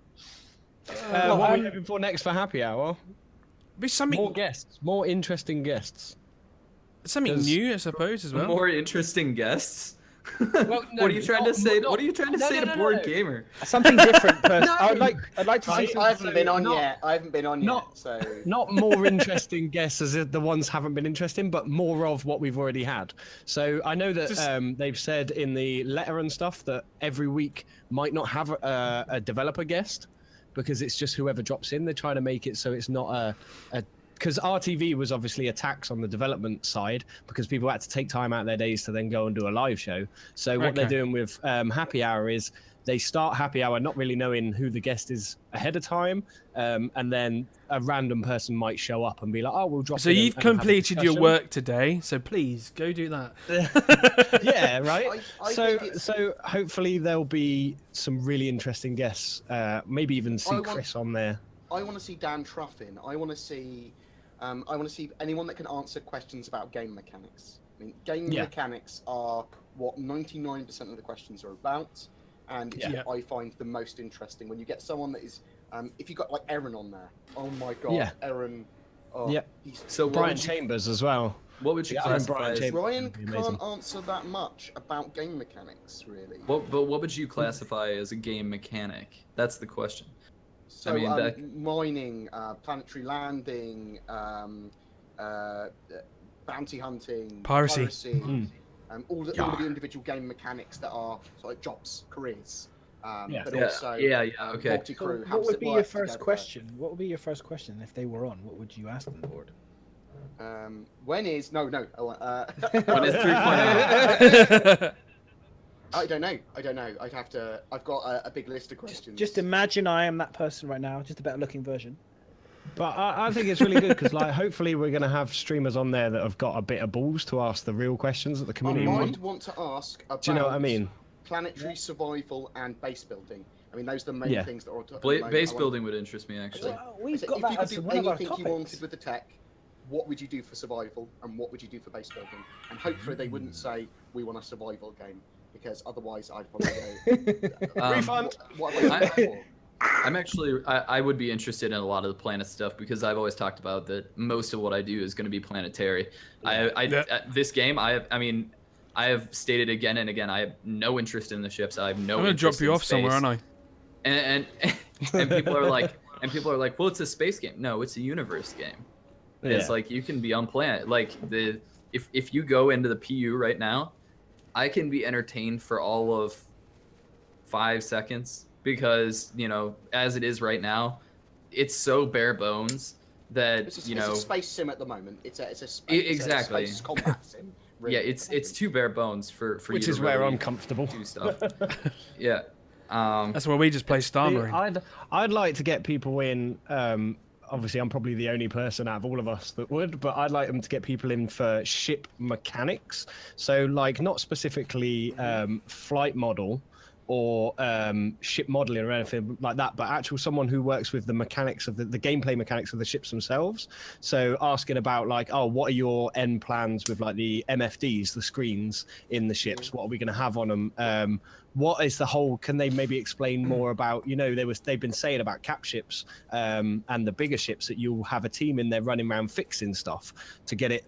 What are we hoping for next for happy hour? Be something, More guests, more interesting guests. something 'Cause- new, I suppose, as well. More interesting guests. Well, no, what are you trying to not- say? not- What are you trying to no, say no, to no, Board no. Gamer? Something different, person. No. I'd like to see. I haven't been on not- yet. I haven't been on not- yet. So Not more interesting guests as if the ones haven't been interesting, but more of what we've already had. So I know that Just- they've said in the letter and stuff that every week might not have a developer guest because it's just whoever drops in. They're trying to make it so it's not a because RTV was obviously a tax on the development side because people had to take time out of their days to then go and do a live show. So what they're Okay. doing with Happy Hour is they start Happy Hour not really knowing who the guest is ahead of time, and then a random person might show up and be like, "Oh, we'll drop." So in and- you've and have a completed your discussion." work today, so please go do that. Yeah, right. I so think it's- so hopefully there'll be some really interesting guests. Maybe even see want- Chris on there. I want to see Dan Truffin. I want to see anyone that can answer questions about game mechanics. I mean, game Yeah. mechanics are what 99% of the questions are about, and it's Yeah. what I find the most interesting. When you get someone that is, if you got like Aaron on there, oh my god, Yeah. Aaron. Oh, Yeah. he's So what Brian would you, Chambers as well. what would you Yeah, I mean, classify Brian as, Chambers. Ryan That'd be amazing. can't answer that much about game mechanics, really. what would you classify as a game mechanic? That's the question. So, mean, that- mining, planetary landing, bounty hunting, Piracy. all of the individual game mechanics that are sort of jobs, careers, Yeah. but Yeah, also okay. multi-crew. What would be your first question? What would be your first question if they were on? What would you ask them, Board? When is no? When is 3.0? I don't know. I'd have to. I've got a big list of questions. Just imagine I am that person right now, just a better looking version. But I think it's really good because, like, hopefully we're going to have streamers on there that have got a bit of balls to ask the real questions that the I community might want. want to ask about. Do you know what I mean? Planetary survival and base building. I mean, those are the main Yeah. things that are. at the moment. Base I want- building would interest me actually. Well, I we've said, got if that you could as do one of our anything you topics. wanted with the tech, what would you do for survival and what would you do for base building? And hopefully they wouldn't say we want a survival game because otherwise I'd probably go Refund. What have I signed up for? I'm actually, I would be interested in a lot of the planet stuff because I've always talked about that most of what I do is going to be planetary. This game, I have stated again and again, I have no interest in the ships. I have no. I'm gonna drop interest you in off somewhere, space. aren't I? And people are like, well, it's a space game. No, it's a universe game. It's Yeah. like you can be on planet. Like if you go into the PU right now, I can be entertained for all of 5 seconds because as it is right now, it's so bare bones that It's a space sim at the moment. It's a Exactly. space combat sim. Really. yeah, it's too bare bones for Which you is to where really I'm comfortable. do stuff. Yeah. That's why we just play Star See, Marine. I'd like to get people in. Obviously, I'm probably the only person out of all of us that would, but I'd like them to get people in for ship mechanics. So, like, not specifically flight model or ship modeling or anything like that, but actual someone who works with the mechanics of the gameplay mechanics of the ships themselves. So asking about like, oh, what are your end plans with like the MFDs, the screens in the ships? What are we going to have on them? What is the whole? Can they maybe explain more about? They've been saying about cap ships and the bigger ships that you'll have a team in there running around fixing stuff to get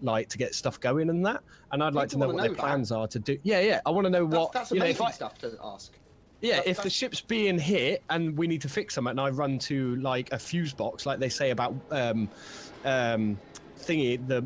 stuff going and that. And I'd like to know People what wanna their know plans are to do. Yeah. I want to know what. That's if amazing I- stuff to ask. Yeah, That's- if the ship's being hit and we need to fix them, and I run to like a fuse box, like they say about the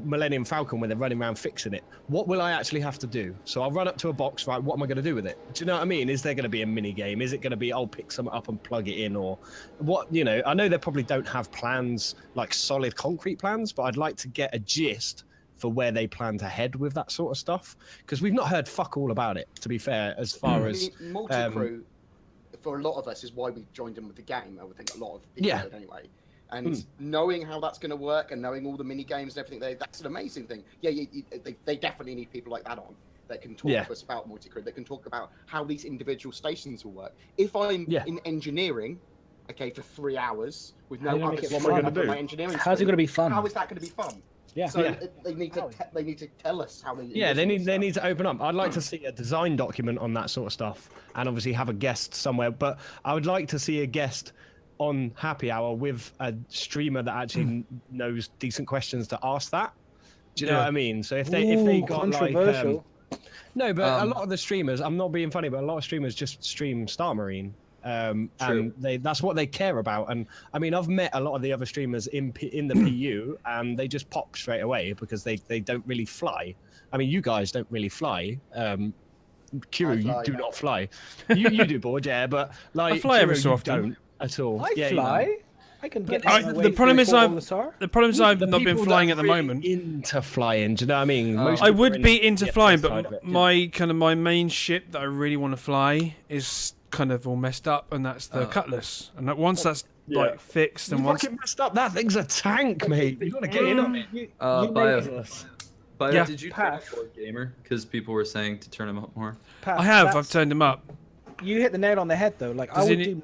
Millennium Falcon, when they're running around fixing it, what will I actually have to do? So I'll run up to a box, right? What am I going to do with it? Do you know what I mean? Is there going to be a mini game? Is it going to be I'll pick some up and plug it in, or what? I know they probably don't have plans like solid concrete plans, but I'd like to get a gist for where they plan to head with that sort of stuff, because we've not heard fuck all about it, to be fair, as far as multi-crew for a lot of us is why we joined in with the game. I would think a lot of people Yeah. did anyway. And knowing how that's going to work and knowing all the mini games and everything, that's an amazing thing. Yeah, they definitely need people like that on. that can talk to us about multi-crew, that can talk about how these individual stations will work. If I'm in engineering, okay, for 3 hours with no other my engineering, how's it going to be fun? How is that going to be fun? Yeah. So they need to tell us how they. Yeah, they need to open up. I'd like to see a design document on that sort of stuff, and obviously have a guest somewhere. But I would like to see a guest on Happy Hour with a streamer that actually knows decent questions to ask that. Do you know what I mean? So if they got controversial. no, but a lot of the streamers, I'm not being funny, but a lot of streamers just stream Star Marine. And that's what they care about. And I mean, I've met a lot of the other streamers in the PU, and they just pop straight away because they don't really fly. I mean, you guys don't really fly. Kiro, you do not fly. You do, Bored, yeah, but like I fly Kiro, every so you often. don't at all. I fly. I can get the problem is I've not been flying at the moment. Into flying, do you know what I mean? Most I people would are be into flying, side of but it. my main ship that I really want to fly is kind of all messed up, and that's the Cutlass. And once that's like fixed, and once fucking messed up, that thing's a tank, mate. You gotta get in on it. Bio, did you turn up Bored Gamer? Because people were saying to turn him up more. I've turned him up. You hit the nail on the head though. Like I would do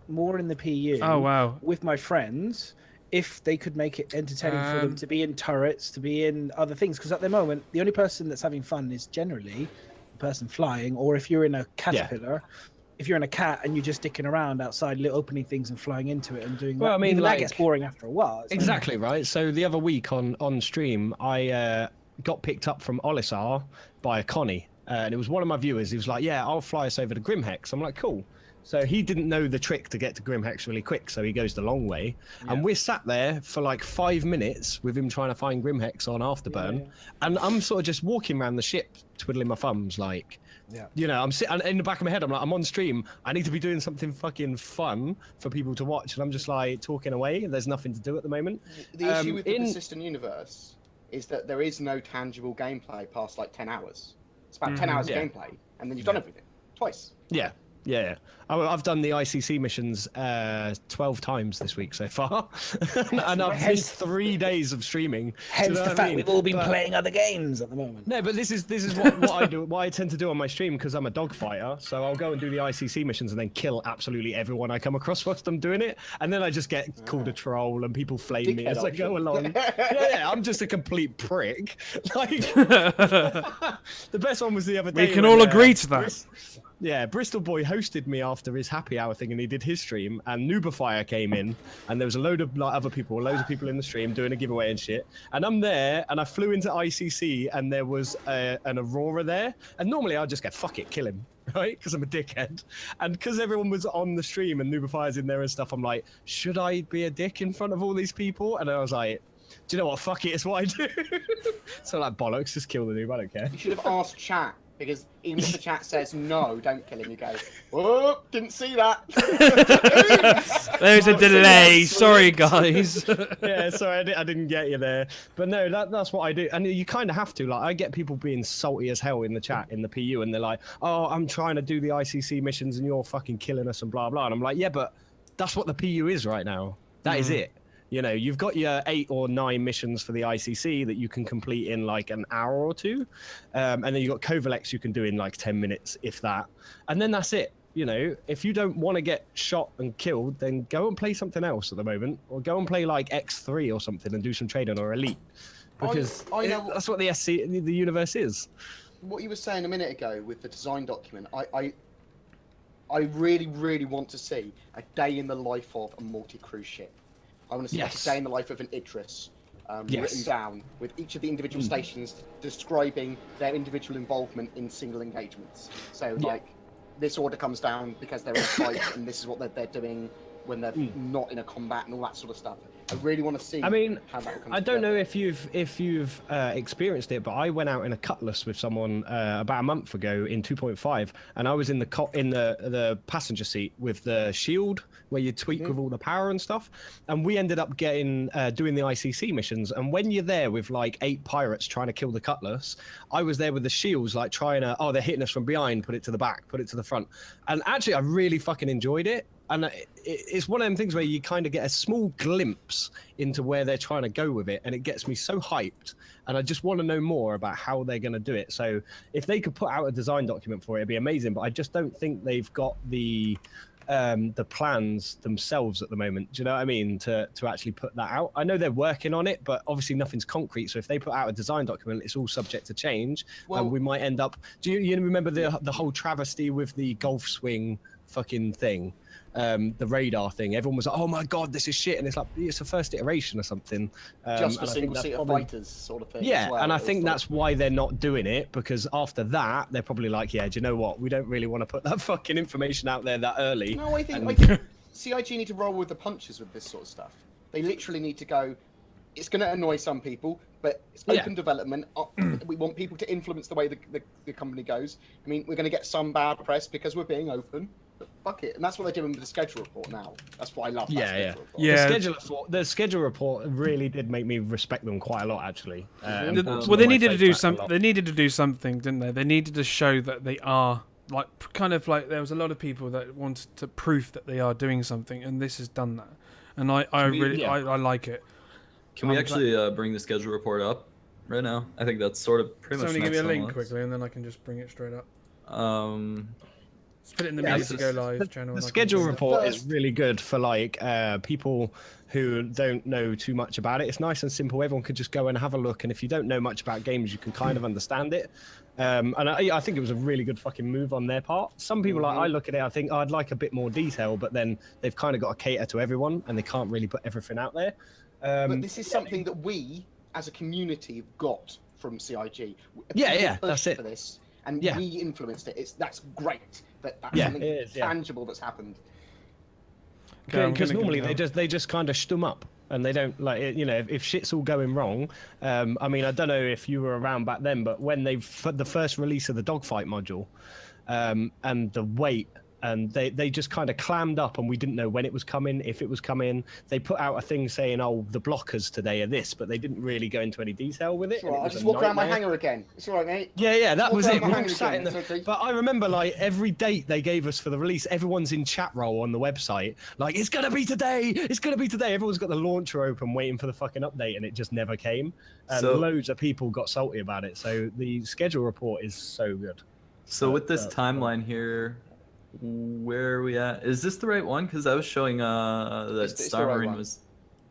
more in the PU. Oh wow! With my friends, if they could make it entertaining for them to be in turrets, to be in other things, because at the moment the only person that's having fun is generally the person flying, or if you're in a caterpillar. If you're in a cat and you're just dicking around outside, opening things and flying into it and doing that, I mean, that gets boring after a while. Exactly right. So the other week on stream, I got picked up from Olisar by Connie, and it was one of my viewers. He was like, "Yeah, I'll fly us over to Grimhex." I'm like, "Cool." So he didn't know the trick to get to Grimhex really quick, so he goes the long way. And we're sat there for like 5 minutes with him trying to find Grimhex on Afterburn, and I'm sort of just walking around the ship, twiddling my thumbs, like. You know, I'm sitting in the back of my head. I'm like, I'm on stream. I need to be doing something fucking fun for people to watch, and I'm just like talking away. There's nothing to do at the moment. The issue with the persistent universe is that there is no tangible gameplay past like 10 hours. It's about 10 hours of gameplay, and then you've done everything twice. Yeah. I've done the ICC missions 12 times this week so far, and I've missed 3 days of streaming. Hence the fact we've all been playing other games at the moment. No, but this is what I do. What I tend to do on my stream, because I'm a dogfighter. So I'll go and do the ICC missions and then kill absolutely everyone I come across whilst I'm doing it, and then I just get called a troll and people flame me as I go along. I'm just a complete prick. Like the best one was the other day. We can all agree to that. Bristol Boy hosted me after his happy hour thing, and he did his stream, and Noobifier came in, and there was a load of other people, loads of people in the stream doing a giveaway and shit, and I'm there, and I flew into ICC, and there was an Aurora there, and normally I'd just go, fuck it, kill him, right, because I'm a dickhead, and because everyone was on the stream, and Noobifier's in there and stuff, I'm like, should I be a dick in front of all these people? And I was like, do you know what, fuck it, it's what I do. So like, bollocks, just kill the noob, I don't care. You should have asked chat. Because even if the chat says no, don't kill him, you go, oh, didn't see that. There's a delay. Sorry, guys. Sorry, I didn't get you there. But no, that's what I do. And you kind of have to. Like, I get people being salty as hell in the chat, in the PU, and they're like, oh, I'm trying to do the ICC missions and you're fucking killing us and blah, blah. And I'm like, yeah, but that's what the PU is right now. That is it. You know, you've got your 8 or 9 missions for the ICC that you can complete in like an hour or two. And then you've got Kovalex you can do in like 10 minutes, if that. And then that's it. You know, if you don't want to get shot and killed, then go and play something else at the moment. Or go and play like X3 or something and do some trading or Elite. Because that's what the universe is. What you were saying a minute ago with the design document, I really, really want to see a day in the life of a multi-crew ship. I want to see like a day in the life of an Idris written down with each of the individual stations describing their individual involvement in single engagements. So like this order comes down because they're in a fight and this is what they're doing when they're not in a combat and all that sort of stuff. I really want to see. I mean, how that comes I don't know if you've experienced it, but I went out in a Cutlass with someone about a month ago in 2.5, and I was in the passenger seat with the shield where you tweak with all the power and stuff, and we ended up getting doing the ICC missions. And when you're there with like 8 pirates trying to kill the Cutlass, I was there with the shields like trying to they're hitting us from behind, put it to the back, put it to the front, and actually I really fucking enjoyed it. and it's one of them things where you kind of get a small glimpse into where they're trying to go with it, and it gets me so hyped, and I just want to know more about how they're going to do it. So if they could put out a design document for it, it'd be amazing, but I just don't think they've got the plans themselves at the moment. Do you know what I mean? To actually put that out. I know they're working on it, but obviously nothing's concrete. So if they put out a design document, it's all subject to change. Well, And we might end up. Do you remember the whole travesty with the golf swing fucking thing? The radar thing. Everyone was like, "Oh my god, this is shit," and it's like it's a first iteration or something. just for and I think single that's seater probably- fighters sort of thing. Yeah, as well. and I It was think like- that's why they're not doing it, because after that they're probably like, "Yeah, do you know what? We don't really want to put that fucking information out there that early." No, I think And- CIG need to roll with the punches with this sort of stuff. They literally need to go. It's going to annoy some people, but it's open development. We want people to influence the way the company goes. I mean, we're going to get some bad press because we're being open, but fuck it. And that's what they're doing with the schedule report now. That's what I love. That schedule report. Yeah. The schedule report really did make me respect them quite a lot, actually. Well, they needed to do something. They needed to do something, didn't they? They needed to show that they are like kind of like there was a lot of people that wanted to proof that they are doing something, and this has done that. And I like it. Can we actually bring the schedule report up right now? I think that's sort of pretty much. Somebody give me a next on link the quickly, and then I can just bring it straight up. list. Let's put it in the Yeah, minutes to go live channel. The and I can schedule do that. report is really good for like people who don't know too much about it. It's nice and simple. Everyone could just go and have a look, and if you don't know much about games, you can kind of understand it. And I think it was a really good fucking move on their part. Some people, like, I look at it, I think I'd like a bit more detail, but then they've kind of got to cater to everyone, and they can't really put everything out there. But this is something that we, as a community, have got from CIG. Yeah, People yeah, pushed that's it. For this, and Yeah. we influenced it. That's great. That's Yeah, something it is, yeah. tangible that's happened. Okay, I'm Because gonna normally go now. they just kind of stum up, and they don't like it, you know, if shit's all going wrong. I mean, I don't know if you were around back then, but when the first release of the dogfight module, and the wait, and they just kind of clammed up, and we didn't know when it was coming, if it was coming. They put out a thing saying, "Oh, the blockers today are this," but they didn't really go into any detail with it. It's and all it right. I was just a walk around my nightmare. hangar again. It's all right, mate. Yeah, that Walk was around it. my We all hangar sat again, in the... it's okay. But I remember, like, every date they gave us for the release, everyone's in chat roll on the website. Like, it's gonna be today. It's gonna be today. Everyone's got the launcher open, waiting for the fucking update, and it just never came. And So- loads of people got salty about it. So the schedule report is so good. So with this That's timeline here, where are we at? Is this the right one? Because I was showing that It's the Star right Marine one. was.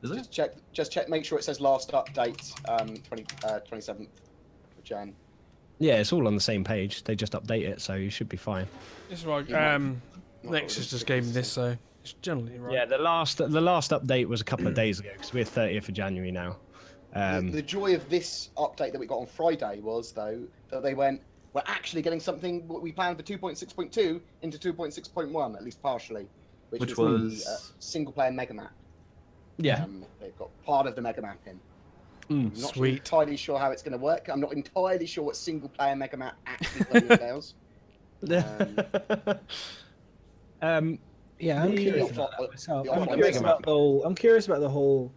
Is it? Just check. Make sure it says last update, 27th of Jan. Yeah, it's all on the same page. They just update it, so you should be fine. This is right. Not Nexus really just gave me this, so it's generally right. Yeah, the last update was a couple of days ago, because we're 30th of January now. The joy of this update that we got on Friday was, though, that they went, we're actually getting something what we planned for 2.6.2 into 2.6.1, at least partially, Which was was- the single-player mega map. Yeah. They've got part of the mega map in. I'm not Sweet. entirely sure how it's going to work. I'm not entirely sure what single-player mega map actually fully entails. Yeah, I'm The curious off- about that myself. the I'm offline curious mega about map. the whole. I'm curious about the whole,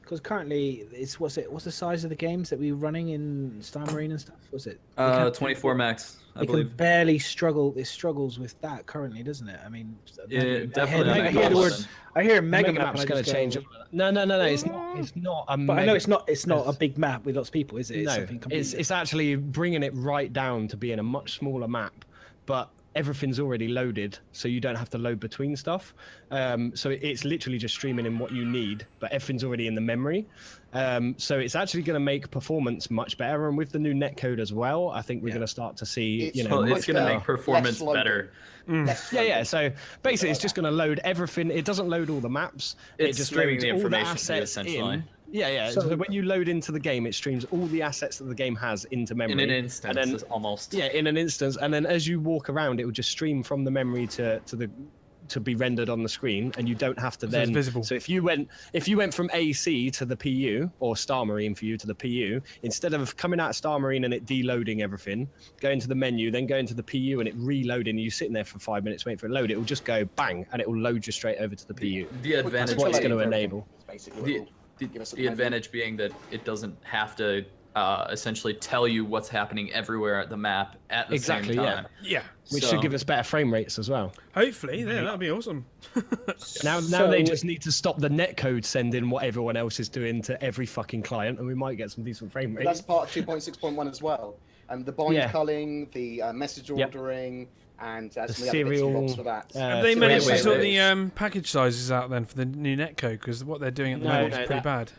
because currently it's what's the size of the games that we're running in Star Marine and stuff? Was it? They can't- 24 max, I They can believe. barely struggle. It struggles with that currently, doesn't it? I mean, definitely I on hear that the word. button. I hear mega Mega map. map's and I going just to change. go, No, it's not. It's not a. But I know it's not. It's not a It's- big map with lots of people, is it? It's No, something completely it's actually bringing it right down to being a much smaller map, but everything's already loaded, so you don't have to load between stuff. So it's literally just streaming in what you need, but everything's already in the memory. So it's actually going to make performance much better, and with the new netcode as well, I think we're going to start to see, It's- you know, Well, much it's going to better- make performance Less loading. better. Yeah. So basically, it's just going to load everything. It doesn't load all the maps. It It's just streaming loads the all the information to you, assets essentially. in. Yeah. So when you load into the game, it streams all the assets that the game has into memory. In an instance, and then, almost. Yeah, in an instance, and then as you walk around, it will just stream from the memory to be rendered on the screen, and you don't have to So then. it's visible. So if you went from AC to the PU, or Star Marine for you to the PU, instead of coming out of Star Marine and it deloading everything, go into the menu, then go into the PU and it reloading, and you sitting there for 5 minutes waiting for it to load, it will just go bang, and it will load you straight over to the PU. The advantage. what it's Quick going to loading for enable. everything is basically what The, it'll the, give us at the moment. advantage being that it doesn't have to essentially tell you what's happening everywhere at the map at the Exactly, same yeah. time. Yeah. Which So- should give us better frame rates as well. Hopefully, yeah, that'd be awesome. Now So- they just need to stop the netcode sending what everyone else is doing to every fucking client, and we might get some decent frame But rates. that's part of 2.6.1 as well. The bind Yeah. culling, the message Yep. ordering, and some The of the other bits and serial, bobs for that. Have they so managed to wait, sort wait. the package sizes out then for the new netcode? Because what they're doing at the No, moment no, is pretty that- bad.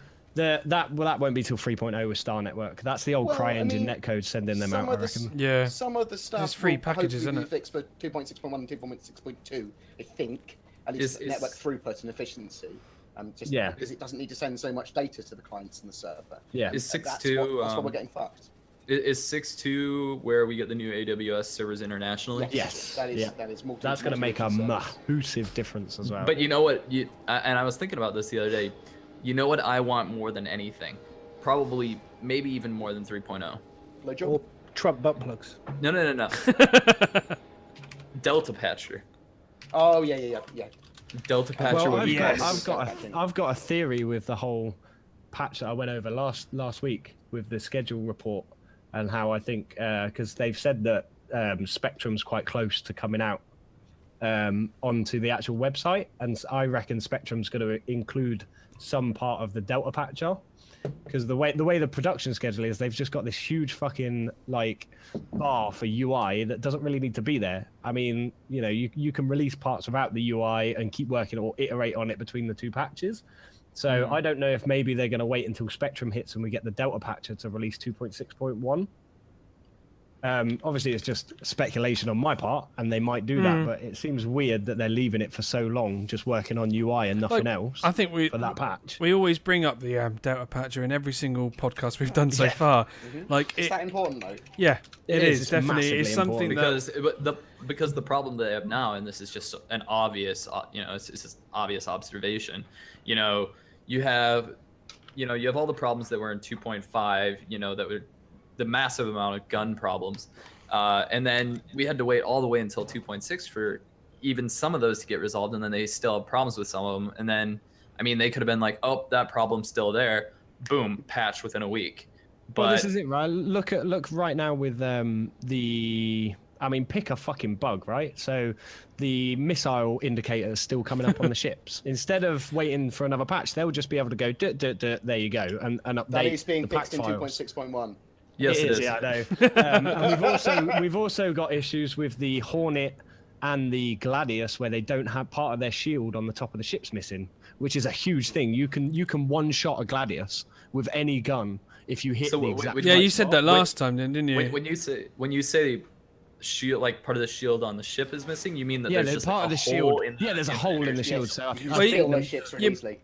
that won't be till 3.0 with Star Network. That's the old Well, CryEngine I mean, netcode sending them some out, I of the reckon. Yeah. Some of the stuff It's free will packages, hopefully isn't be it? fixed for 2.6.1 and 2.6.2, I think. At least Is- network throughput and efficiency. Just Yeah. because it doesn't need to send so much data to the clients and the server. Yeah. Is That's 6.2 that's what we're getting fucked. is 6.2 where we get the new AWS servers internationally? Yes, That is yeah. that is multi. That's going to make a multi-region service. massive difference as well. But you know what? And I was thinking about this the other day. You know what I want more than anything? Probably, maybe even more than 3.0. Blowjob? Or Trump butt plugs. No. Delta Patcher. Oh yeah. Delta Patcher well, would I've be got, nice. I've got a theory with the whole patch that I went over last week with the schedule report and how I think because they've said that Spectrum's quite close to coming out onto the actual website, and I reckon Spectrum's going to include some part of the Delta patcher. Because the way the production schedule is, they've just got this huge fucking like bar for UI that doesn't really need to be there. I mean, you know, you can release parts without the UI and keep working or iterate on it between the two patches. So I don't know if maybe they're going to wait until Spectrum hits and we get the Delta patcher to release 2.6.1. Obviously, it's just speculation on my part, and they might do that. But it seems weird that they're leaving it for so long, just working on UI and nothing else. I think for that patch. we always bring up the Delta Patcher in every single podcast we've done so far. Like, Is that important though? yeah, It is. It's definitely. massively It's something that Because the problem they have now, and this is just an obvious, it's just obvious observation. You have all the problems that were in 2.5. That were the massive amount of gun problems, and then we had to wait all the way until 2.6 for even some of those to get resolved, and then they still have problems with some of them. And then, I mean, they could have been like, "Oh, that problem's still there," boom, patch within a week. But Well, this is it, right? Look right now with pick a fucking bug, right? So the missile indicator is still coming up on the ships. Instead of waiting for another patch, they'll just be able to go, there you go, and update That is being the pack fixed in files. 2.6.1. yes, it is. Yeah, I know. And we've also got issues with the Hornet and the Gladius where they don't have part of their shield on the top of the ship's missing, which is a huge thing. You can one shot a Gladius with any gun if you hit So the wait, exact. wait, Yeah, right you said spot. that last time, didn't you? When you say shield, like part of the shield on the ship is missing, you mean that Yeah, there's they're just part like, of the a shield. hole in Yeah, there's a hole in the shield. Yes. So I You Well, can you- steal those ships really easily.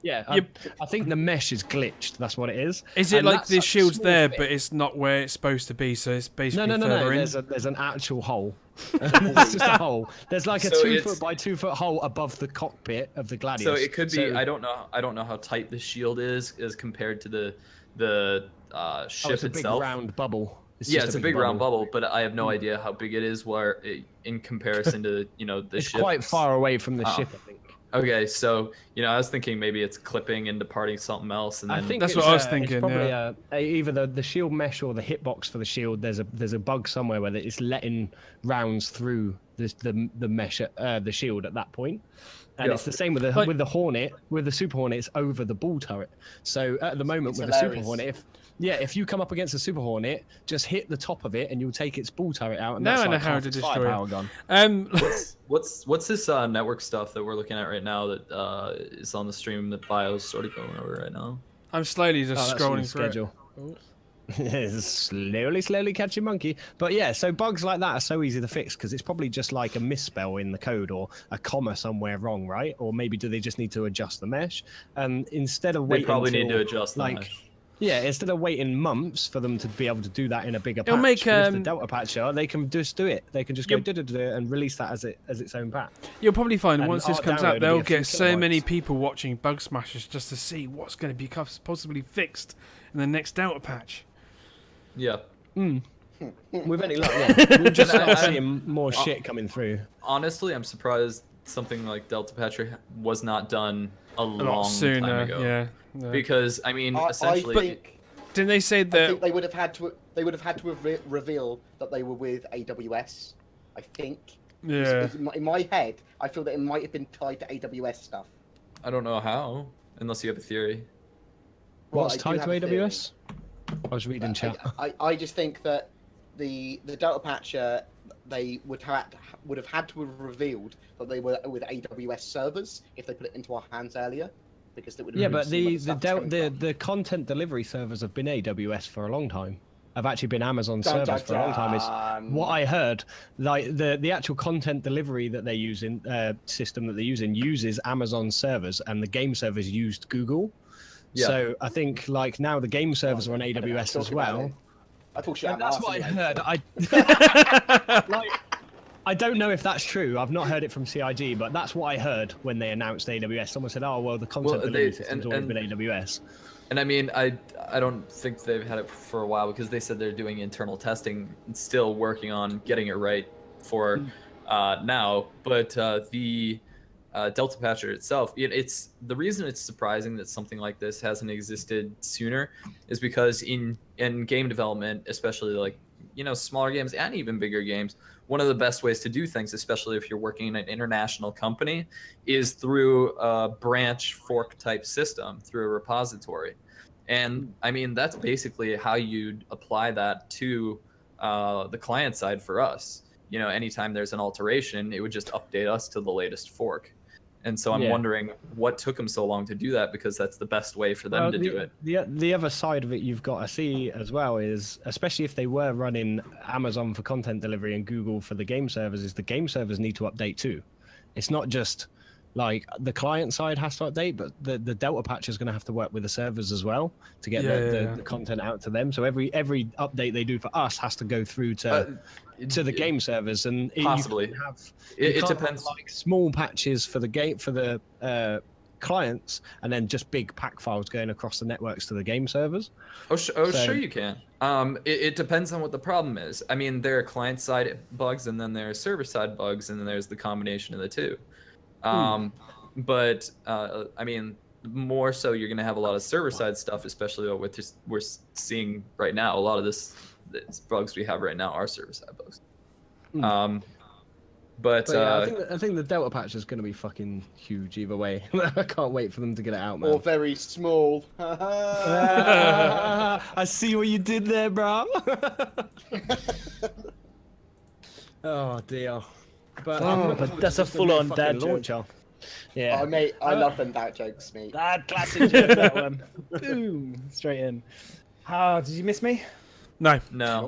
I think the mesh is glitched. That's what it is. Is it And like that's the a shield's small there, bit. but it's not where it's supposed to be? So it's basically No. further in. There's an actual hole. It's just a hole. There's like a So 2 it's- foot by 2 foot hole above the cockpit of the Gladius. So it could be. So- I don't know how tight the shield is as compared to the ship it's a big itself. round bubble. Yeah, it's a big round bubble, but I have no idea how big it is in comparison to the It's ship. quite far away from the Oh. ship, I think. Okay, so I was thinking maybe it's clipping and departing something else, and then I think That's it's, what I was it's thinking, probably yeah. either the shield mesh or the hitbox for the shield. There's a bug somewhere where it's letting rounds through the mesh the shield at that point. And Yeah. it's the same with the Hornet. With the Super Hornet, it's over the ball turret. So at the moment It's with the Super hilarious. Hornet, if you come up against a Super Hornet, just hit the top of it and you'll take its ball turret out. And Now that's I know like how half to its destroy firepower it. gun. what's this network stuff that we're looking at right now that is on the stream that Bio's sort of going over right now? I'm slowly just Oh, that's from the scrolling through it. schedule. It's slowly catching monkey. But yeah, so bugs like that are so easy to fix because it's probably just like a misspell in the code or a comma somewhere wrong, right? Or maybe do they just need to adjust the mesh? And instead of They waiting, probably need to till, adjust the like, mesh. yeah, instead of waiting months for them to be able to do that in a bigger patch, It'll make, with the Delta patcher, they can just do it. They can just go Yep. and release that as its own patch. You'll probably find And once this our comes download out, will they'll be a few get so many kilobytes. people watching Bug Smashers just to see what's going to be possibly fixed in the next Delta patch. Yeah. With any luck, yeah, we'll just start I- seeing more shit coming through. Honestly, I'm surprised something like Delta Patcher was not done a A lot long time sooner, ago. yeah. Yeah. Because I mean, I essentially, think Didn't they say I that? think they would have had to. They would have had to reveal that they were with AWS. I think. Yeah. In my head, I feel that it might have been tied to AWS stuff. I don't know how, unless you have a theory. What's I do tied to have a theory. AWS? I was reading chat. I just think that the Delta Patcher they would have had to have revealed that they were with AWS servers if they put it into our hands earlier, because it would have Yeah, been but seen where the stuff's coming from. the content delivery servers have been AWS for a long time. Have actually been Amazon Dun, servers dun, for a long time. Is dun. what I heard. Like the actual content delivery that they use in system that they use in uses Amazon servers, and the game servers used Google. Yeah. So I think like now the game servers are on I don't know, AWS as talking about well. it. I talk shit And out that's my what I arse heard. anyway. Like, I don't know if that's true. I've not heard it from CIG, but that's what I heard when they announced AWS. Someone said, "Oh, well, the content delivery system's always been AWS." And I mean, I don't think they've had it for a while because they said they're doing internal testing and still working on getting it right for now. But the Delta Patcher itself, it's the reason it's surprising that something like this hasn't existed sooner is because in game development, especially like smaller games and even bigger games, one of the best ways to do things, especially if you're working in an international company, is through a branch fork type system, through a repository. And I mean, that's basically how you'd apply that to the client side for us. Anytime there's an alteration, it would just update us to the latest fork. And so I'm wondering what took them so long to do that, because that's the best way for them to do it. The other side of it you've got to see as well is, especially if they were running Amazon for content delivery and Google for the game servers, is the game servers need to update too. It's not just like the client side has to update, but the Delta Patch is going to have to work with the servers as well to get the content out to them. So every update they do for us has to go through to the game servers, and possibly it depends. Have, like small patches for the game for the clients, and then just big pack files going across the networks to the game servers. Sure you can. It depends on what the problem is. I mean, there are client side bugs, and then there are server side bugs, and then there's the combination of the two. But I mean, more so you're going to have a lot of server side stuff, especially what we're seeing right now. A lot of this bugs we have right now are server side bugs. But yeah, I think the Delta Patch is going to be fucking huge either way. I can't wait for them to get it out, man. Or very small. I see what you did there, bro. Oh dear. But that's a full-on dad joke. launcher. Yeah. Oh, mate, I love them dad jokes, mate. That classic joke, that one. Boom, straight in. Did you miss me? No.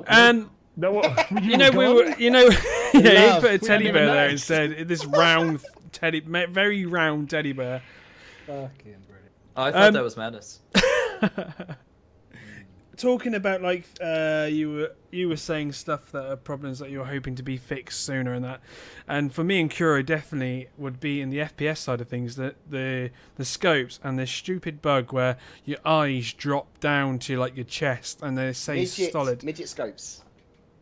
And No, what? we were, yeah, he put a teddy bear there instead. This round very round teddy bear. Fucking brilliant. I thought that was madness. Talking about like you were saying stuff that are problems that you were hoping to be fixed sooner, and for me and Kuro definitely would be in the FPS side of things, that the scopes and this stupid bug where your eyes drop down to like your chest and they say solid. Midget scopes.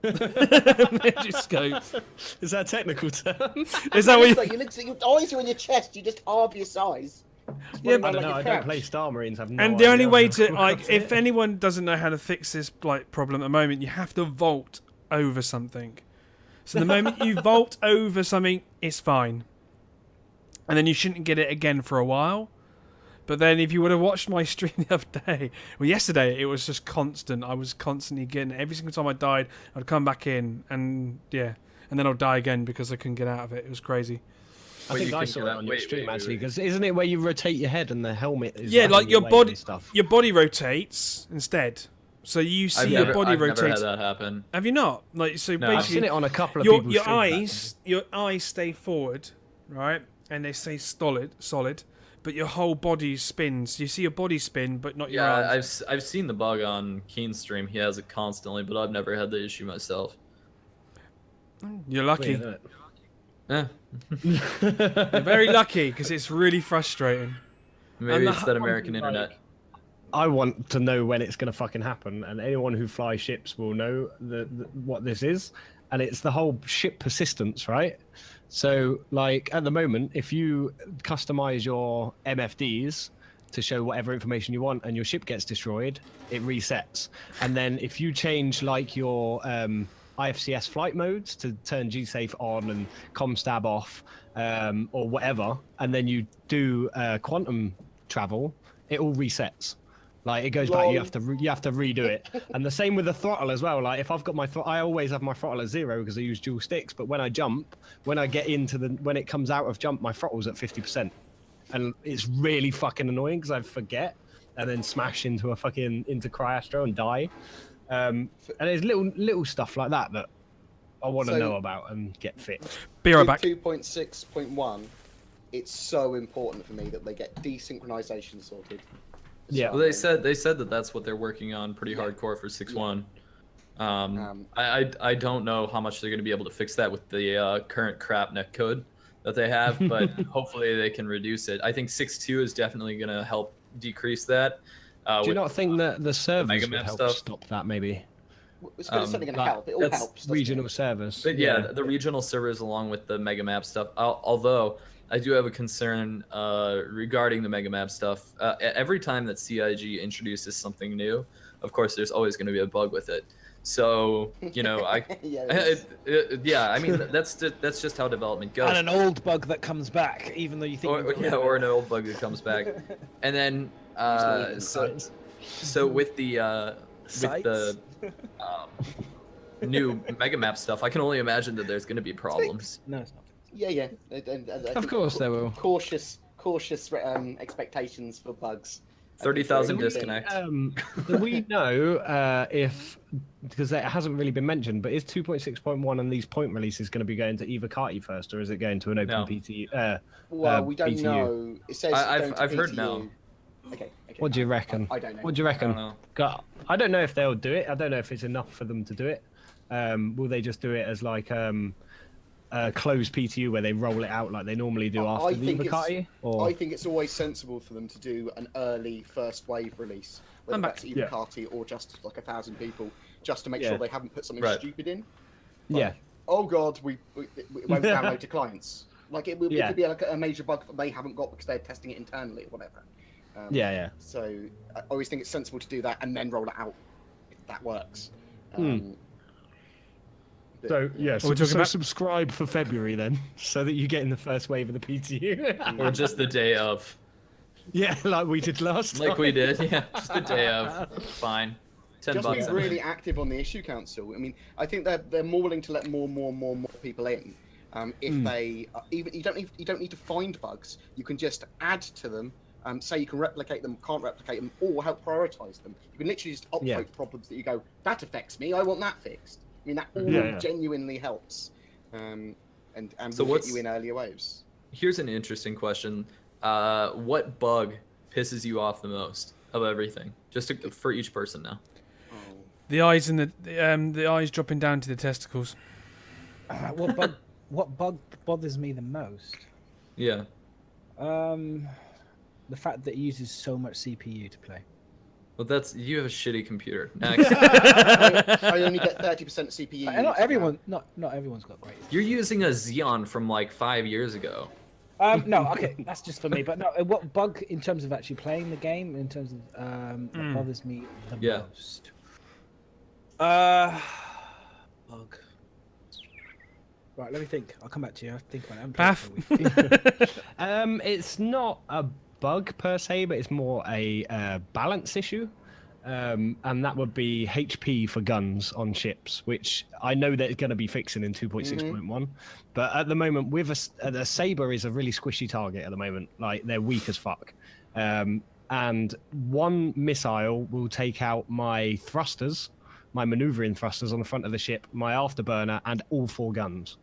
Midget scopes. Is that a technical term? Is that what you... Like, your eyes are in your chest. You just halve your size. Yeah, I don't know. I don't play Star Marines. I've no and the only idea way how to works if it. anyone doesn't know how to fix this like problem at the moment, you have to vault over something. So the moment you vault over something, it's fine, and then you shouldn't get it again for a while. But then if you would have watched my stream the other day, well, yesterday, it was just constant. I was constantly getting it. Every single time I died, I'd come back in, and yeah, and then I'd die again because I couldn't get out of it. It was crazy. I think I saw it on your stream actually, because isn't it where you rotate your head and the helmet is like your body stuff? Your body rotates instead, so you see your body rotate. I've never had that happen. Have you not? Like, so No. basically, I've seen it on a couple of people's your eyes stay forward, right, and they stay solid, but your whole body spins. You see your body spin, but not your eyes. I've seen the bug on Keen's stream. He has it constantly, but I've never had the issue myself. You're lucky. Yeah. You're very lucky, because it's really frustrating. Maybe it's that American internet. I want to know when it's going to fucking happen, and anyone who flies ships will know what this is, and it's the whole ship persistence, right? So, like, at the moment, if you customize your MFDs, to show whatever information you want, and your ship gets destroyed, it resets. And then if you change like your IFCS flight modes to turn G-Safe on and ComStab off, or whatever, and then you do quantum travel, it all resets. Like it goes back. You have to redo it. And the same with the throttle as well. Like if I've got my I always have my throttle at 0 because I use dual sticks. But when I jump, when it comes out of jump, my throttle's at 50%, and it's really fucking annoying because I forget and then smash into Cryastro and die. And there's little stuff like that that I want to know about and get fixed. Be right back. 2.6.1, it's so important for me that they get desynchronization sorted. Yeah. Well, they said that that's what they're working on pretty hardcore for 6.1. I don't know how much they're going to be able to fix that with the current crap netcode that they have, but hopefully they can reduce it. I think 6.2 is definitely going to help decrease that. Do you not think that the servers would help stuff. Stop that maybe? It's certainly going to help. It all helps. Regional servers. But yeah, the regional servers along with the mega map stuff. Although I do have a concern regarding the mega map stuff. Every time that CIG introduces something new, of course, there's always going to be a bug with it. So I mean that's just how development goes. And an old bug that comes back, even though you think. Or an old bug that comes back, and then so with the new mega map stuff, I can only imagine that there's going to be problems. No, it's not. Yeah. Of course there will. Cautious expectations for bugs. 30,000 disconnect. We know because it hasn't really been mentioned, but is 2.6.1 and these point releases going to be going to either Kati first, or is it going to an open PTU? Well, we don't PTU? know. It says I've heard no. Okay. What do you reckon? I don't know. What do you reckon? I don't know. I don't know if they'll do it. I don't know if it's enough for them to do it. Will they just do it as like a closed PTU where they roll it out like they normally do after the Ivacati? I think it's always sensible for them to do an early first wave release, whether that's Ivacati or just like 1,000 people, just to make sure they haven't put something stupid in. Like, oh god, we won't download to clients. Like it could be like a major bug that they haven't got because they're testing it internally or whatever. So I always think it's sensible to do that and then roll it out if that works. So subscribe for February then, so that you get in the first wave of the PTU. Or just the day of. Yeah, like we did last time. Like we did, yeah. Just the day of. Fine. $10. Just be really active on the issue council. I mean, I think they're more willing to let more people in. If they even you don't need to find bugs. You can just add to them. Say you can replicate them, can't replicate them, or help prioritize them. You can literally just upvote problems that you go, that affects me. I want that fixed. I mean, that all genuinely helps, and So will get you in earlier waves. Here's an interesting question. What bug pisses you off the most of everything? Just for each person now. The eyes and the eyes dropping down to the testicles. What bug bothers me the most? Yeah. The fact that it uses so much CPU to play. Well, you have a shitty computer. Next. I only get 30% CPU. Not everyone's got great. You're using a Xeon from like 5 years ago. No, okay, that's just for me. But no, what bug in terms of actually playing the game, in terms of that bothers me the most? Bug. Right, let me think. I'll come back to you. I think about it. Path. It's not a bug per se, but it's more a balance issue. And that would be HP for guns on ships, which I know they're going to be fixing in 2.6.1. But at the moment, with a Saber is a really squishy target at the moment. Like, they're weak as fuck. And one missile will take out my thrusters, my maneuvering thrusters on the front of the ship, my afterburner, and all 4 guns.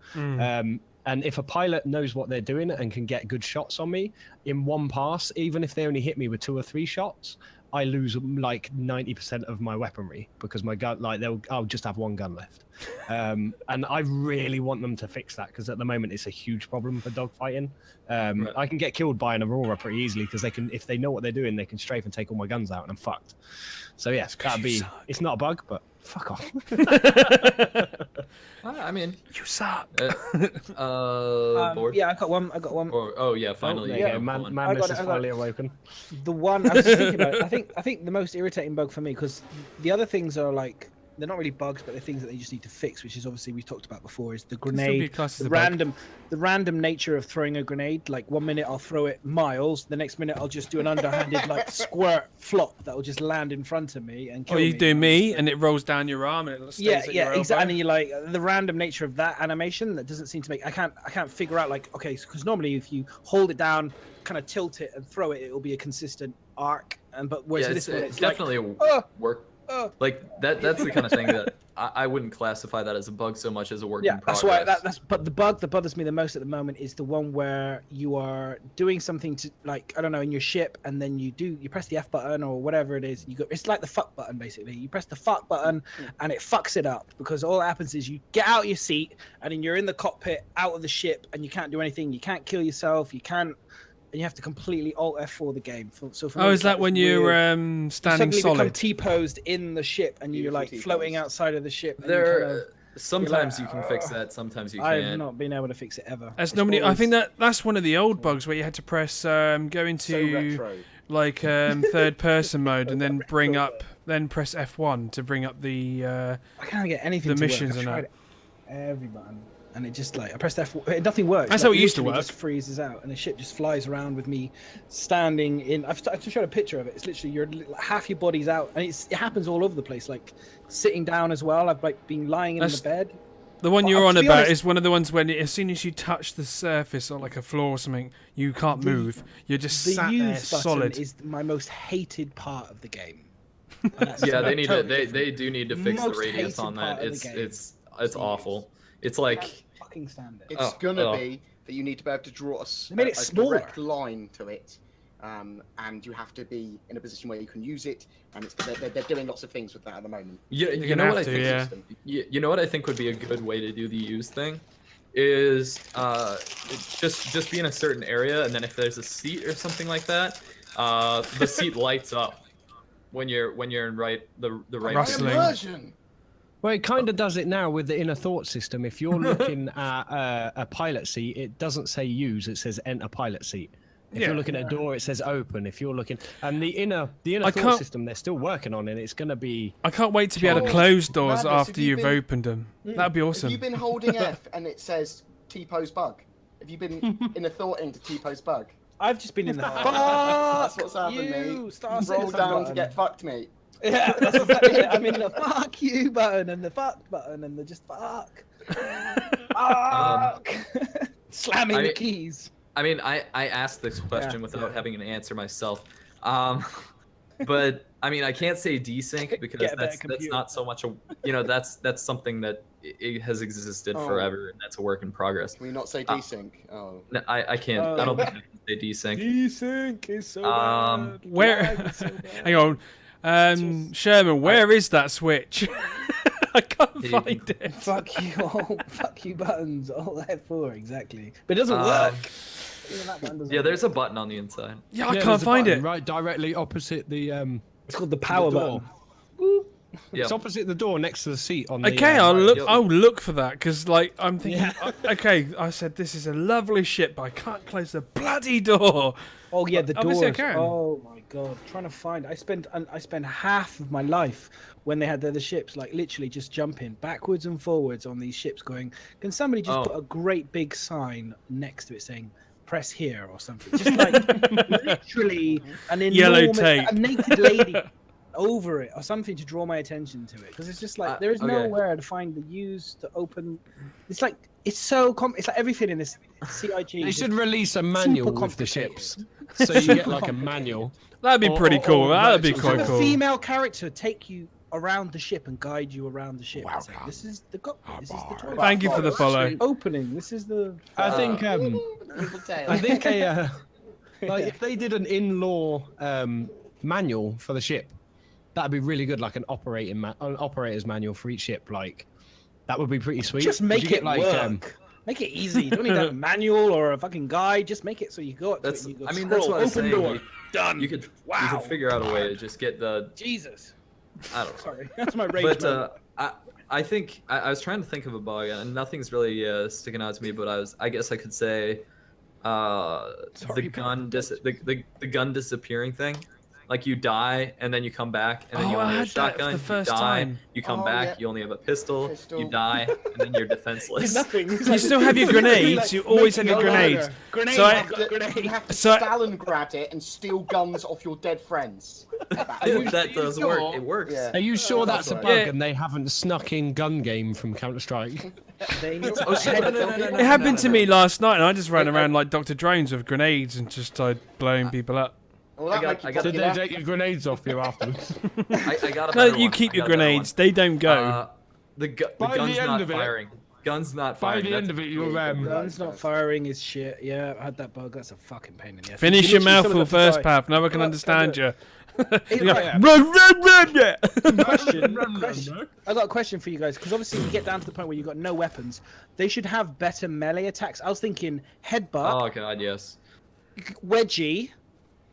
And if a pilot knows what they're doing and can get good shots on me in one pass, even if they only hit me with 2 or 3 shots, I lose like 90% of my weaponry because my gun, like I'll just have 1 gun left. And I really want them to fix that because at the moment it's a huge problem for dogfighting. I can get killed by an Aurora pretty easily because if they know what they're doing, they can strafe and take all my guns out and I'm fucked. So yeah, it's not a bug, but fuck off. I mean, You suck. Bored. Yeah, I got one. I got one. Or, oh yeah, finally There you you got go. one. Madness I is got finally it. awoken. The one I was just thinking about. I think the most irritating bug for me, because the other things are like they're not really bugs, but they're things that they just need to fix. Which is obviously we've talked about before. Is the still be grenade, classed as the a bug. random nature of throwing a grenade. Like 1 minute I'll throw it miles, the next minute I'll just do an underhanded like squirt flop that will just land in front of me and kill Or you me. do me, and it rolls down your arm, and it stays Yeah, at yeah, your exactly. elbow. And you're like the random nature of that animation that doesn't seem to make. I can't figure out like okay, because normally if you hold it down, kind of tilt it and throw it, it will be a consistent arc. And but whereas Yeah, this one, it's like, definitely "Oh, work. oh." Like that's the kind of thing that I wouldn't classify that as a bug so much as a work Yeah, in that's progress. why. That's but the bug that bothers me the most at the moment is the one where you are doing something to like I don't know in your ship, and then you press the F button or whatever it is. You go. It's like the fuck button basically. You press the fuck button, and it fucks it up because all that happens is you get out your seat, and then you're in the cockpit out of the ship, and you can't do anything. You can't kill yourself. You can't. And you have to completely Alt F4 the game. So for me, Oh, it's is like that this when you're weird- standing you suddenly become solid? T-posed in the ship, and you're Beautiful like floating T-pose. outside of the ship. And There, you kind of, sometimes like, you can fix that, sometimes you I've can't. not been able to fix it ever. That's It's normally. I always- think that's one of the old bugs where you had to press go So into retro. like third person mode and then bring retro. up, then press F1 to bring up the. I can't get anything the to missions work. I've and tried every button, and it just like I pressed F4, nothing works. That's Like, how it used to literally work. Just freezes out, and the ship just flies around with me standing in. I've just showed a picture of it. It's literally half your body's out, and it happens all over the place. Like sitting down as well. I've like been lying in That's- the bed. The one Well, you're to on be about honest- is one of the ones when as soon as you touch the surface or like a floor or something, you can't move. You're just The sat there use button solid. is my most hated part of the game. And that's Yeah, they need to. totally They different. do need to fix the Most radius hated on part that. of the game. It's awful. It's like Fucking standard. It's gonna be that you need to be able to draw They made it a smaller. direct line to it, and you have to be in a position where you can use it. And they're doing lots of things with that at the moment. you gonna know what I have to, think. yeah. You know what I think would be a good way to do the use thing, is just be in a certain area, and then if there's a seat or something like that, the seat lights up when you're in the right Rustling. Immersion. Well, it kind of does it now with the inner thought system. If you're looking at a pilot seat, it doesn't say use; it says enter pilot seat. If Yeah. you're looking at a door, it says open. If you're looking, and the inner I thought can't- system, they're still working on it. It's going to be. I can't wait to be able to Oh, close doors madness, after have you you've been- opened them. That'd be awesome. Have you been holding F and it says T-pose bug? Have you been in a thought into T-pose bug? I've just been in the That's what's happened, you, mate. Star Roll Citizen down button. to get fucked, mate. Yeah, that's exactly it. I'm in the fuck you button and the fuck button and the just fuck. Fuck. Slamming I the mean- keys. I mean, I asked this question without having an answer myself. But I mean, I can't say desync because Get a better that's computer. not so much that's something that it has existed Oh. forever, and that's a work in progress. Can we not say desync? Oh. No, I can't. I don't think I can say desync. Desync is so Um, bad. Where? Lag is so bad. Hang on, Sherman. Where is that switch? I can't Hey. find it. Fuck you all. Fuck you buttons. All F4 exactly. But it doesn't Um, work. Even that button doesn't Yeah, work. there's a button on the inside. Yeah, I Yeah, can't there's a find button it. right directly opposite the. It's called the power door. button. Yeah. It's opposite the door next to the seat on the. Okay, I'll look. Yep. I'll look for that because, like, I'm thinking. Yeah. Okay, I said this is a lovely ship, but I can't close the bloody door. Oh yeah, the doors. Obviously I can. Oh my god, trying to find. I spent half of my life when they had the ships, like literally just jumping backwards and forwards on these ships, going, "Can somebody just Oh. put a great big sign next to it saying?" Press here or something. Just like literally an Yellow enormous, tape. a naked lady over it or something to draw my attention to it. Because it's just like there is okay. nowhere to find the use to open. It's like it's so it's like everything in this CIG. They is should just release a manual with the complicated. ships, so you get like a manual. That'd be Or- pretty or- cool. or That'd be virtual quite Have a cool. female character take you around the ship and guide you around the ship. and say, Welcome. this is the cockpit. This is the toilet. Thank you for the follow. Opening. This is the. I think. Little tail. I think like if they did an in-law manual for the ship, that'd be really good. Like an operator's manual for each ship. Like that would be pretty sweet. Just Would make you it get, like, work. Make it easy. You don't need a manual or a fucking guide. Just make it so you go up to That's. it and you go. I mean, scroll, that's what I was open saying. door. Done. You could Wow. figure out a way to just get the. Jesus. I don't know. Sorry, that's my rage. But moment. I think I was trying to think of a bug, and nothing's really sticking out to me. But I guess I could say, Sorry, the gun disappearing thing. Like you die and then you come back and then you Oh, I only have a had that for shotgun. the You first die, time. you come Oh, back, yeah. you only have a pistol. Pistol. You die and then you're defenseless. Nothing. You still have your grenades. You always have your grenades. Grenade. So I- I've got grenade. You have to So- Stalingrad it and steal guns off your dead friends. That does work. It works. Yeah. Are you sure that's a right. bug Yeah. and they haven't snuck in gun game from Counter Strike? They need to Oh shit! No. It happened to me last night, and I just ran around like Dr. Drones with grenades and just started blowing people up. Well, that I got- make you I got- Did they popular. take your grenades off you afterwards? I got a No, better you one. keep I your got a better grenades. one. They don't go. The By gun's the end not of it- firing. Gun's not By firing. the end of it, you're Guns not firing is shit. Yeah, I had that bug. That's a fucking pain in the ass. Finish You your literally mouthful still have to first, die. Pav. No one can Well, understand do you. You go, Yeah. run, yeah. Question. I got a question for you guys because obviously you get down to the point where you've got no weapons. They should have better melee attacks. I was thinking headbutt, Oh god, yes. wedgie,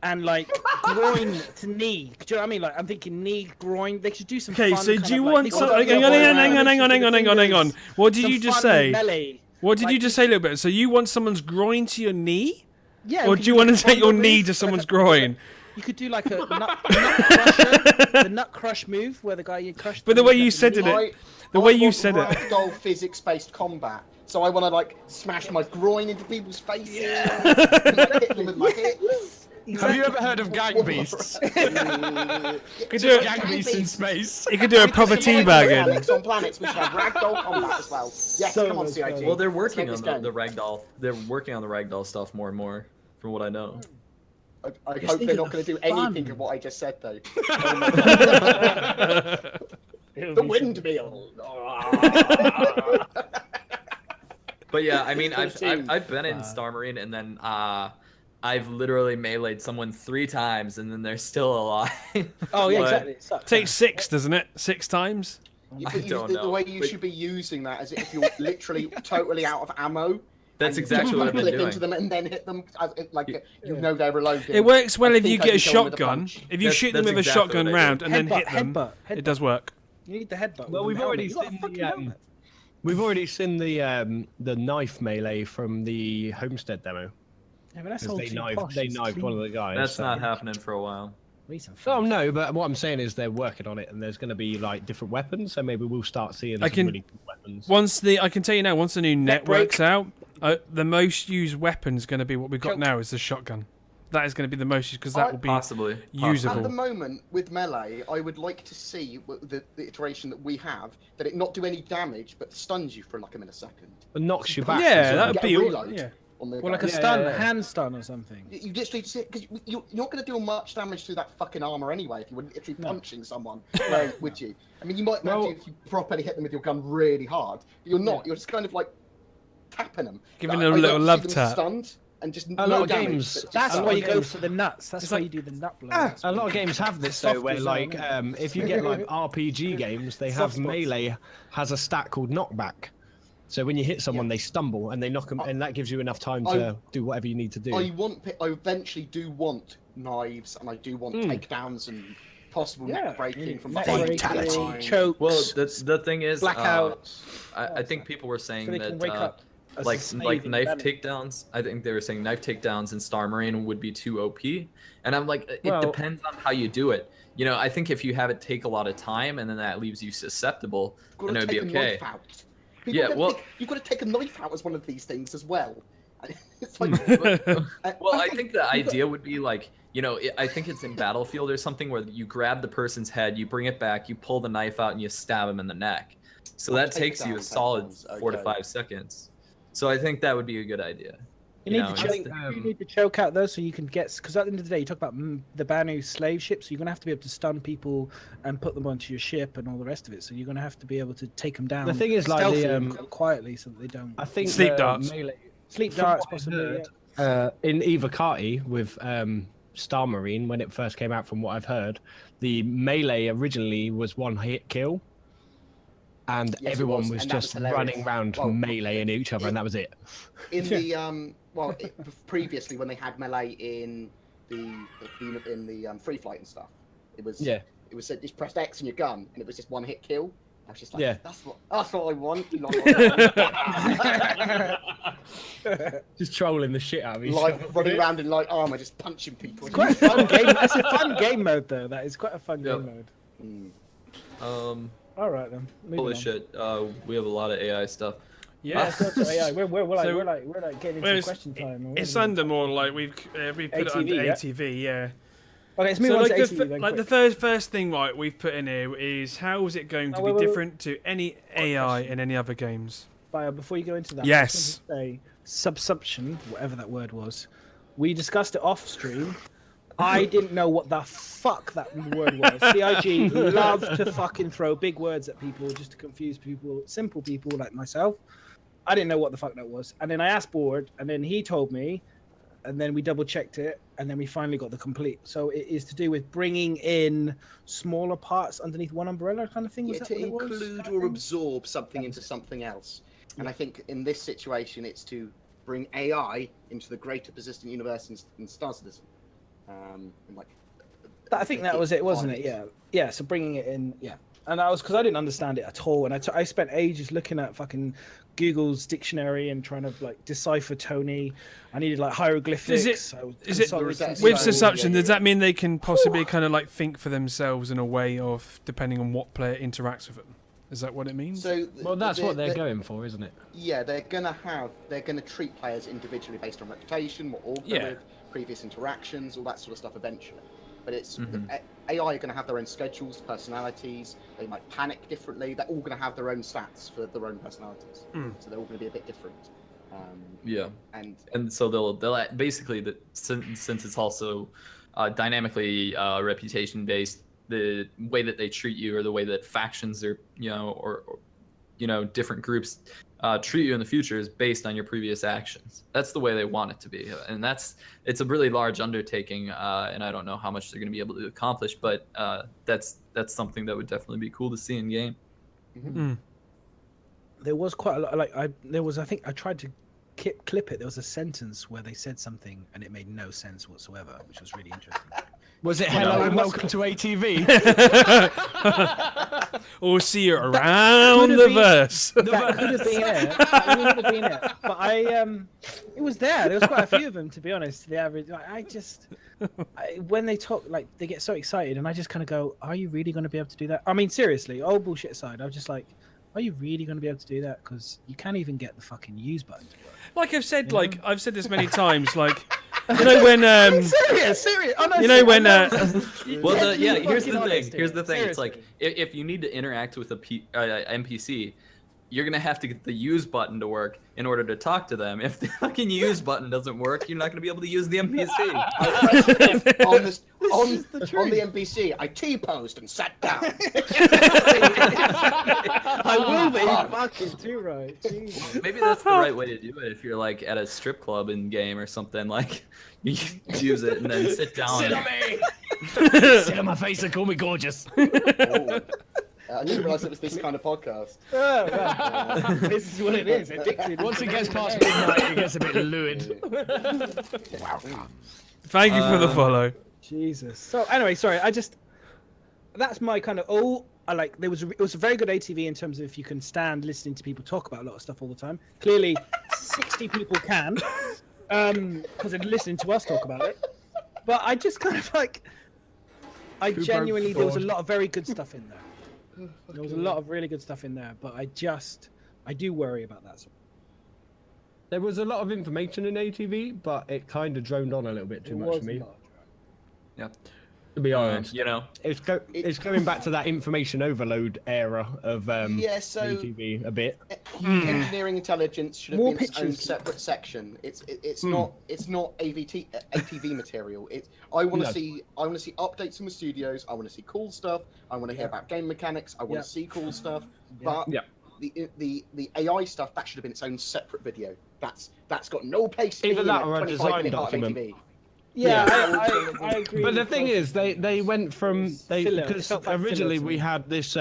and like groin to knee. Do you know what I mean? Like I'm thinking knee, groin. They should do some. Okay, fun so kind do you of, like, want they some? gotta Hang on, go hang on, around, hang on, hang on, they hang on, should hang on, hang on. fingers, What did some you just fun say? Melee. What did you Like, just say a little bit? So you want someone's groin to your knee? Yeah. Or could do you want to do take your combo knee move, to like someone's a- groin? You could do like a nut crusher, the nut crush move where the guy you crushed. But the them, way you you have to said knee- it, the way you said it. Ragdoll physics-based combat. So I want to like smash my groin into people's faces. Hit them with my hips. Have you ever heard of gang beasts? Could do Just it. gang beasts in space. You could do a proper teabagging. Mechanics on planets, we should have ragdoll combat as well. Yes, So come on, much CIG. fun. Well, they're Let's working make on this the game. ragdoll. They're working on the ragdoll stuff more and more, from what I know. I Just hope think they're of not going to do the fun. anything of what I just said, though. It'll The be windmill. But yeah, I mean, I've 14. been in Star Marine, and then I've literally meleeed someone 3 times, and then they're still alive. Oh yeah, But- exactly. It sucks. Takes 6, doesn't it? 6 times. I don't The know, way you but- should be using that is if you're literally totally out of ammo. That's and you exactly just what I've been clip doing. into them and then hit them like you know they're reloading. It works well I if you think I get a can kill them with a shotgun. punch. If you That's- shoot them that's with a exactly shotgun what I do. round and then hit them, Headbutt. it does work. You need the headbutt. Well, with we've the already helmet. You got a seen fucking helmet. we've already seen the knife melee from the Homestead demo. Yeah, but that's Because all they too knifed posh, they it's knifed clean. one of the guys. That's so- not happening for a while. Need some Oh fun. no, but what I'm saying is they're working on it, and there's going to be like different weapons. So maybe we'll start seeing I some can- really good weapons. I can tell you now, once the new Neck network's break. out, the most used weapon is going to be what we've got Choke. now is the shotgun. That is going to be the most used because that will be Possibly. usable. At the moment, with melee, I would like to see the iteration that we have that it not do any damage but stuns you for like a millisecond. It knocks you back. Yeah, as well. that would Get be a all. reload. Yeah. On the Well, like a gun. stun, yeah. hand stun or something. You literally because you're not going to do much damage to that fucking armor anyway if you were literally punching someone, would you? I mean, you might Well- if you properly hit them with your gun really hard. But you're not. You're just kind of like tapping them, Giving Like, them a I'd little like to love see them tap. stunned and just A no lot of damage, games- but just That's lot why of you go games- for the nuts. That's why you do the nut blow. That's A lot what of games have this Soft though, where design, like yeah. if you get like RPG games, they have Soft spots. melee has a stat called knockback. So when you hit someone, they stumble and they knock them, and that gives you enough time to do whatever you need to do. I eventually do want knives, and I do want takedowns and possible neck breaking from neck behind. breaking, chokes. Well, the thing is, blackouts. I think people were saying so they can that wake up. as a like saving knife element. takedowns. I think they were saying knife takedowns in Star Marine would be too OP, and I'm like, it Well- depends on how you do it. You know, I think if you have it take a lot of time and then that leaves you susceptible, then it would be okay. Yeah, well- you've got to take a knife out as one of these things as well. It's like, Well, I think the idea would be like, you know, I think it's in Battlefield or something where you grab the person's head, you bring it back, you pull the knife out, and you stab him in the neck. So that takes you a solid takedowns, 4 to okay. 5 seconds. So I think that would be a good idea. You need, know, to it's choke, the- you need to choke out those so you can get. Because at the end of the day, you talk about the Banu slave ship, so you're going to have to be able to stun people and put them onto your ship and all the rest of it. So you're going to have to be able to take them down. The thing is, like, the, stealthily and quietly so that they don't. I think Sleep the darts. melee- Sleep from darts, what I possibly. heard, in Evocati with Star Marine when it first came out, from what I've heard, the melee originally was one hit kill, and Yes, it everyone was, was and that just was hilarious. running around Well, meleeing each other, and that was it. in the previously when they had melee in the free flight and stuff, it was Yeah. it was just pressed X in your gun and it was just one hit kill. I was just like, Yeah. that's what I want. Just trolling the shit out of me. Like running around in light armor, just punching people. Quite a fun game. That's a fun game mode, though. That is quite a fun Yep. game mode. All All right then. moving holy on. shit. We have a lot of AI stuff. Yes. Let's go to AI. We're So- like getting into question time. It's under more like we've put it under ATV, yeah? ATV, yeah. Okay, let's move So on like to the ATV then. like the quick. first thing right we've put in here is how is it going to wait, be wait. different to any AI in any other games? Bio, before you go into that, Yes. I just want to say subsumption, whatever that word was. We discussed it off stream. I didn't know what the fuck that word was. CIG love to fucking throw big words at people just to confuse people, simple people like myself. I didn't know what the fuck that was. And then I asked Bored, and then he told me, and then we double checked it, and then we finally got the complete. So it is to do with bringing in smaller parts underneath one umbrella kind of thing. Was Yeah, that to what it was? include Kind or of thing? absorb something into something else. And I think in this situation, it's to bring AI into the greater persistent universe in Star Citizen. And like, I think that was it, wasn't it? parties. Yeah. So bringing it in, yeah. And that was because I didn't understand it at all, and I spent ages looking at fucking Google's dictionary and trying to like decipher Tony. I needed like hieroglyphics. Is it With with So- subsumption? yeah, Does that mean they can possibly kind of like think for themselves in a way of depending on what player interacts with them? Is that what it means? So Well, that's what they're going for, isn't it? Yeah, they're gonna treat players individually based on reputation, what org they're Yeah. with, previous interactions, all that sort of stuff eventually. But it's Mm-hmm. AI are gonna have their own schedules, personalities. They might panic differently. They're all gonna have their own stats for their own personalities. Mm. So they're all gonna be a bit different. Yeah. And So they'll basically since it's also dynamically reputation based, the way that they treat you or the way that factions or different groups treat you in the future is based on your previous actions. That's the way they want it to be, and it's a really large undertaking, and I don't know how much they're going to be able to accomplish, but that's something that would definitely be cool to see in game. Mm. There was quite a lot. I think I tried to clip it. There was a sentence where they said something and it made no sense whatsoever, which was really interesting. Was it hello and welcome to ATV? Or see you around the verse. That could have been it. That really would have been it. But it was there. There was quite a few of them, to be honest. The average, when they talk, like they get so excited, and I just kind of go, "Are you really going to be able to do that?" I mean, seriously, all bullshit aside, I was just like, "Are you really going to be able to do that?" Because you can't even get the fucking use button to work. Like I've said, I've said this many times, like you know when Serious. Honestly, you know when Well, here's fucking the thing. honest Here's the here. thing. It's like Seriously. if you need to interact with a NPC, you're gonna have to get the use button to work in order to talk to them. If the fucking use button doesn't work, you're not gonna be able to use the NPC. on the NPC, I T-posed and sat down. I will be fucking too right. Jesus. Maybe that's the right way to do it. If you're like at a strip club in game or something, like you use it and then sit down. Sit on me! Sit on my face and call me gorgeous. Oh. I didn't realise it was this kind of podcast. Oh, well, this is what it is. Addicted. Once it gets past midnight, it gets a bit lewd. thank you for the follow. Jesus. So anyway, sorry. That's my kind of it was a very good ATV in terms of if you can stand listening to people talk about a lot of stuff all the time. Clearly, 60 people can, because they're listening to us talk about it. But I just kind of genuinely, there was a lot of very good stuff in there. There was a lot of really good stuff in there, but I do worry about that. There was a lot of information in ATV, but it kind of droned on a little bit too much for me. Yeah. To be honest, it's going back to that information overload era of so ATV a bit. Engineering intelligence should have More been its own pictures. separate section. It's not ATV material. I want to see updates from the studios. I want to see cool stuff. I want to hear about game mechanics. I want to see cool stuff. But the AI stuff, that should have been its own separate video. That's got no place. Either in that a or a 25 design minute part of document. ATV. Yeah, I agree. But the with thing both. is, they went from filler. It because felt like originally filler to we me. had this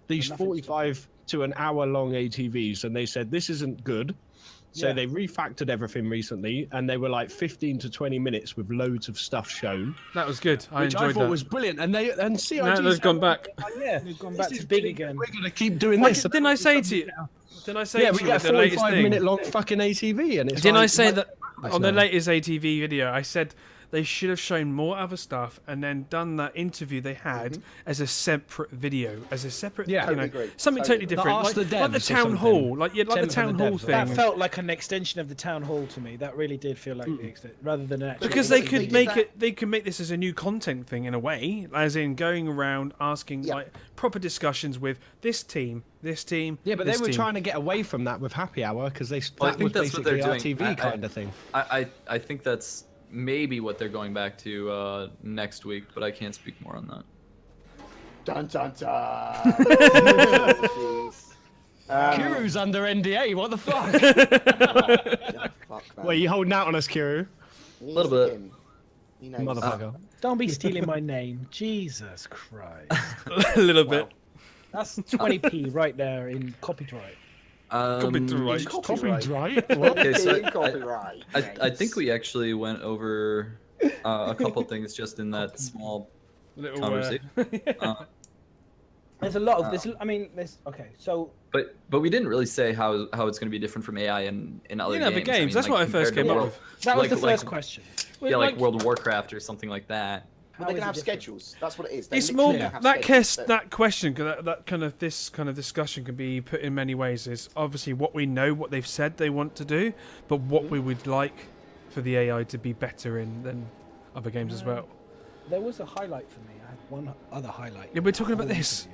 these Nothing 45 to an hour long ATVs, and they said this isn't good, So they refactored everything recently, and they were like 15 to 20 minutes with loads of stuff shown. That was good. I Which I enjoyed thought that. was brilliant. And CIG No, they've gone back. yeah, They've gone back to big again. We're gonna keep doing What this. didn't I say to you? Didn't I say Yeah, to we you get a with the latest 45-minute thing? long fucking ATV, and it's. Didn't I like, say like- that on the latest ATV video? I said they should have shown more other stuff and then done that interview they had as a separate video, as a separate, Yeah. you know, Totally agree. something Totally totally agree. different, Ask like the the devs or town something. hall, like the Send town for the hall devs, thing. That felt like an extension of the town hall to me. That really did feel like the extent, rather than an actual. Because they They could did make that- it, they could make this as a new content thing in a way, as in going around asking like proper discussions with this team. Yeah, but they this were team. trying to get away from that with Happy Hour because Well, I that think was that's what they're basically doing. RTV kind of thing. I think that's maybe what they're going back to next week, but I can't speak more on that. Dun dun dun. Jeez. Kiru's under NDA. What the fuck? Yeah, fuck, man. Wait, you holding out on us, Kiru? He little needs bit. him. He knows. Motherfucker. Don't be stealing my name, Jesus Christ! a little bit. That's 20p right there in copyright. Copyright. Copyright? What? Okay, so Copyright. I think we actually went over a couple things just in that small Little, conversation. There's a lot of this. I mean, there's okay. So But we didn't really say how it's going to be different from AI in other Yeah, games. the games. I mean, That's what I first compared to came up World- with. that was like- the first like- question. Yeah, like World of Warcraft or something like that. But they're How gonna is have it different? schedules. That's what it is. They It's literally more have that schedules that question, 'cause that kind of this kind of discussion can be put in many ways. Is obviously what we know, what they've said they want to do, but what we would like for the AI to be better in than other games as well. There was a highlight for me. I had one other highlight. Yeah, we're talking about this.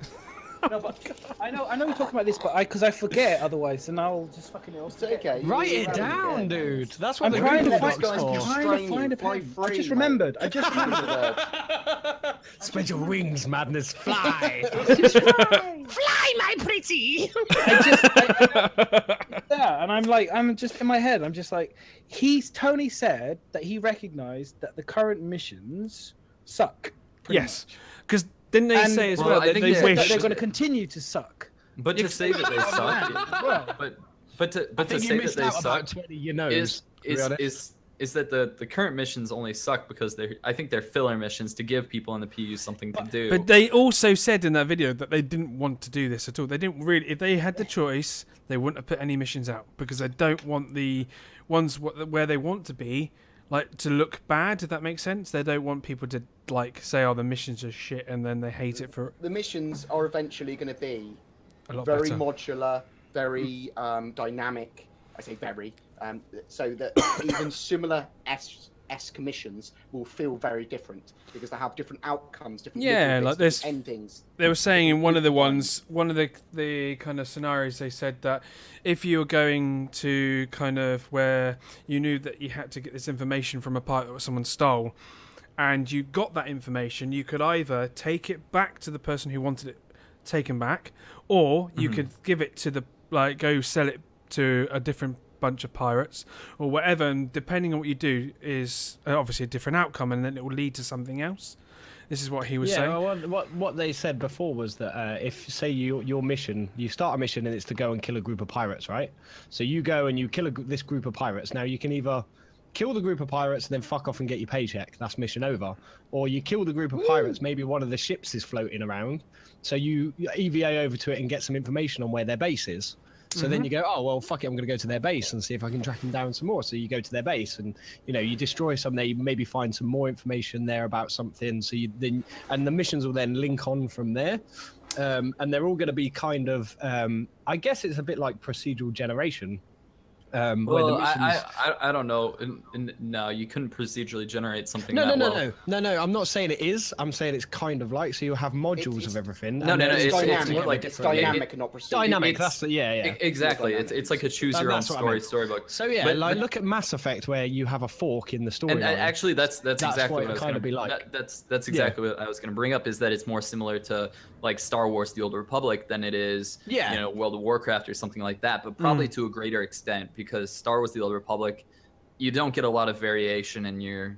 No, but I know we're talking about this, but because I forget otherwise, and I'll just fucking. It's okay. Write it You're down, around dude. again. That's what I'm the trying Google to Docs find. for. I'm trying to find a Fly pen. I free, just mate. remembered. I just Use remembered. the word. Spread your wings, madness. Fly. Fly, my pretty. Yeah, and I'm just in my head. I'm just like, Tony said that he recognised that the current missions suck. pretty Yes, much. because didn't they And- say as Well, well I that think they they- That wish? they're going to continue to suck. But to say that they suck, Well, but to I think you say that missed they out about suck 20 your nose. is to be honest. is that the current missions only suck because I think they're filler missions to give people in the PU something to do. But they also said in that video that they didn't want to do this at all. They didn't really. If they had the choice, they wouldn't have put any missions out because they don't want the ones where they want to be like to look bad. If that makes sense, they don't want people to like say, "Oh, the missions are shit," and then they hate it for The missions are eventually going to be a lot very better. modular, very dynamic. I say very, so that even similar esque missions will feel very different because they have different outcomes, different Yeah, middle like bits, this- different endings. They were saying in one of the ones, one of the kind of scenarios, they said that if you were going to kind of where you knew that you had to get this information from a pirate that someone stole, and you got that information, you could either take it back to the person who wanted it taken back, or you could give it to go sell it to a different bunch of pirates or whatever, and depending on what you do is obviously a different outcome, and then it will lead to something else. This is what he was saying. well, what they said before was that if say your mission, you start a mission and it's to go and kill a group of pirates, right? So you go and you kill this group of pirates. Now you can either kill the group of pirates and then fuck off and get your paycheck. That's mission over. Or you kill the group of pirates. Maybe one of the ships is floating around, so you EVA over to it and get some information on where their base is. So then you go, oh well, fuck it, I'm going to go to their base and see if I can track them down some more. So you go to their base and you destroy some. They maybe find some more information there about something. So and the missions will then link on from there, and they're all going to be kind of, I guess it's a bit like procedural generation. Where the Well, missions... I don't know. No, you couldn't procedurally generate something. No, that no, well. no. I'm not saying it is. I'm saying it's kind of like, so you'll have modules It's- of everything. No, and no, no, then It's it's dynamic. like- It's it- dynamic and not procedural. dynamic. it's- That's yeah. Exactly. dynamic. It's like a choose your own That's what I meant. storybook. So yeah, But- like but- look at Mass Effect where you have a fork in the story. And actually, that's exactly what what it I was kinda gonna be like. That's exactly what I was going to bring up. Is that it's more similar to like Star Wars: The Old Republic than it is, Yeah. World of Warcraft or something like that. But probably to a greater extent because Star Wars: The Old Republic, you don't get a lot of variation in your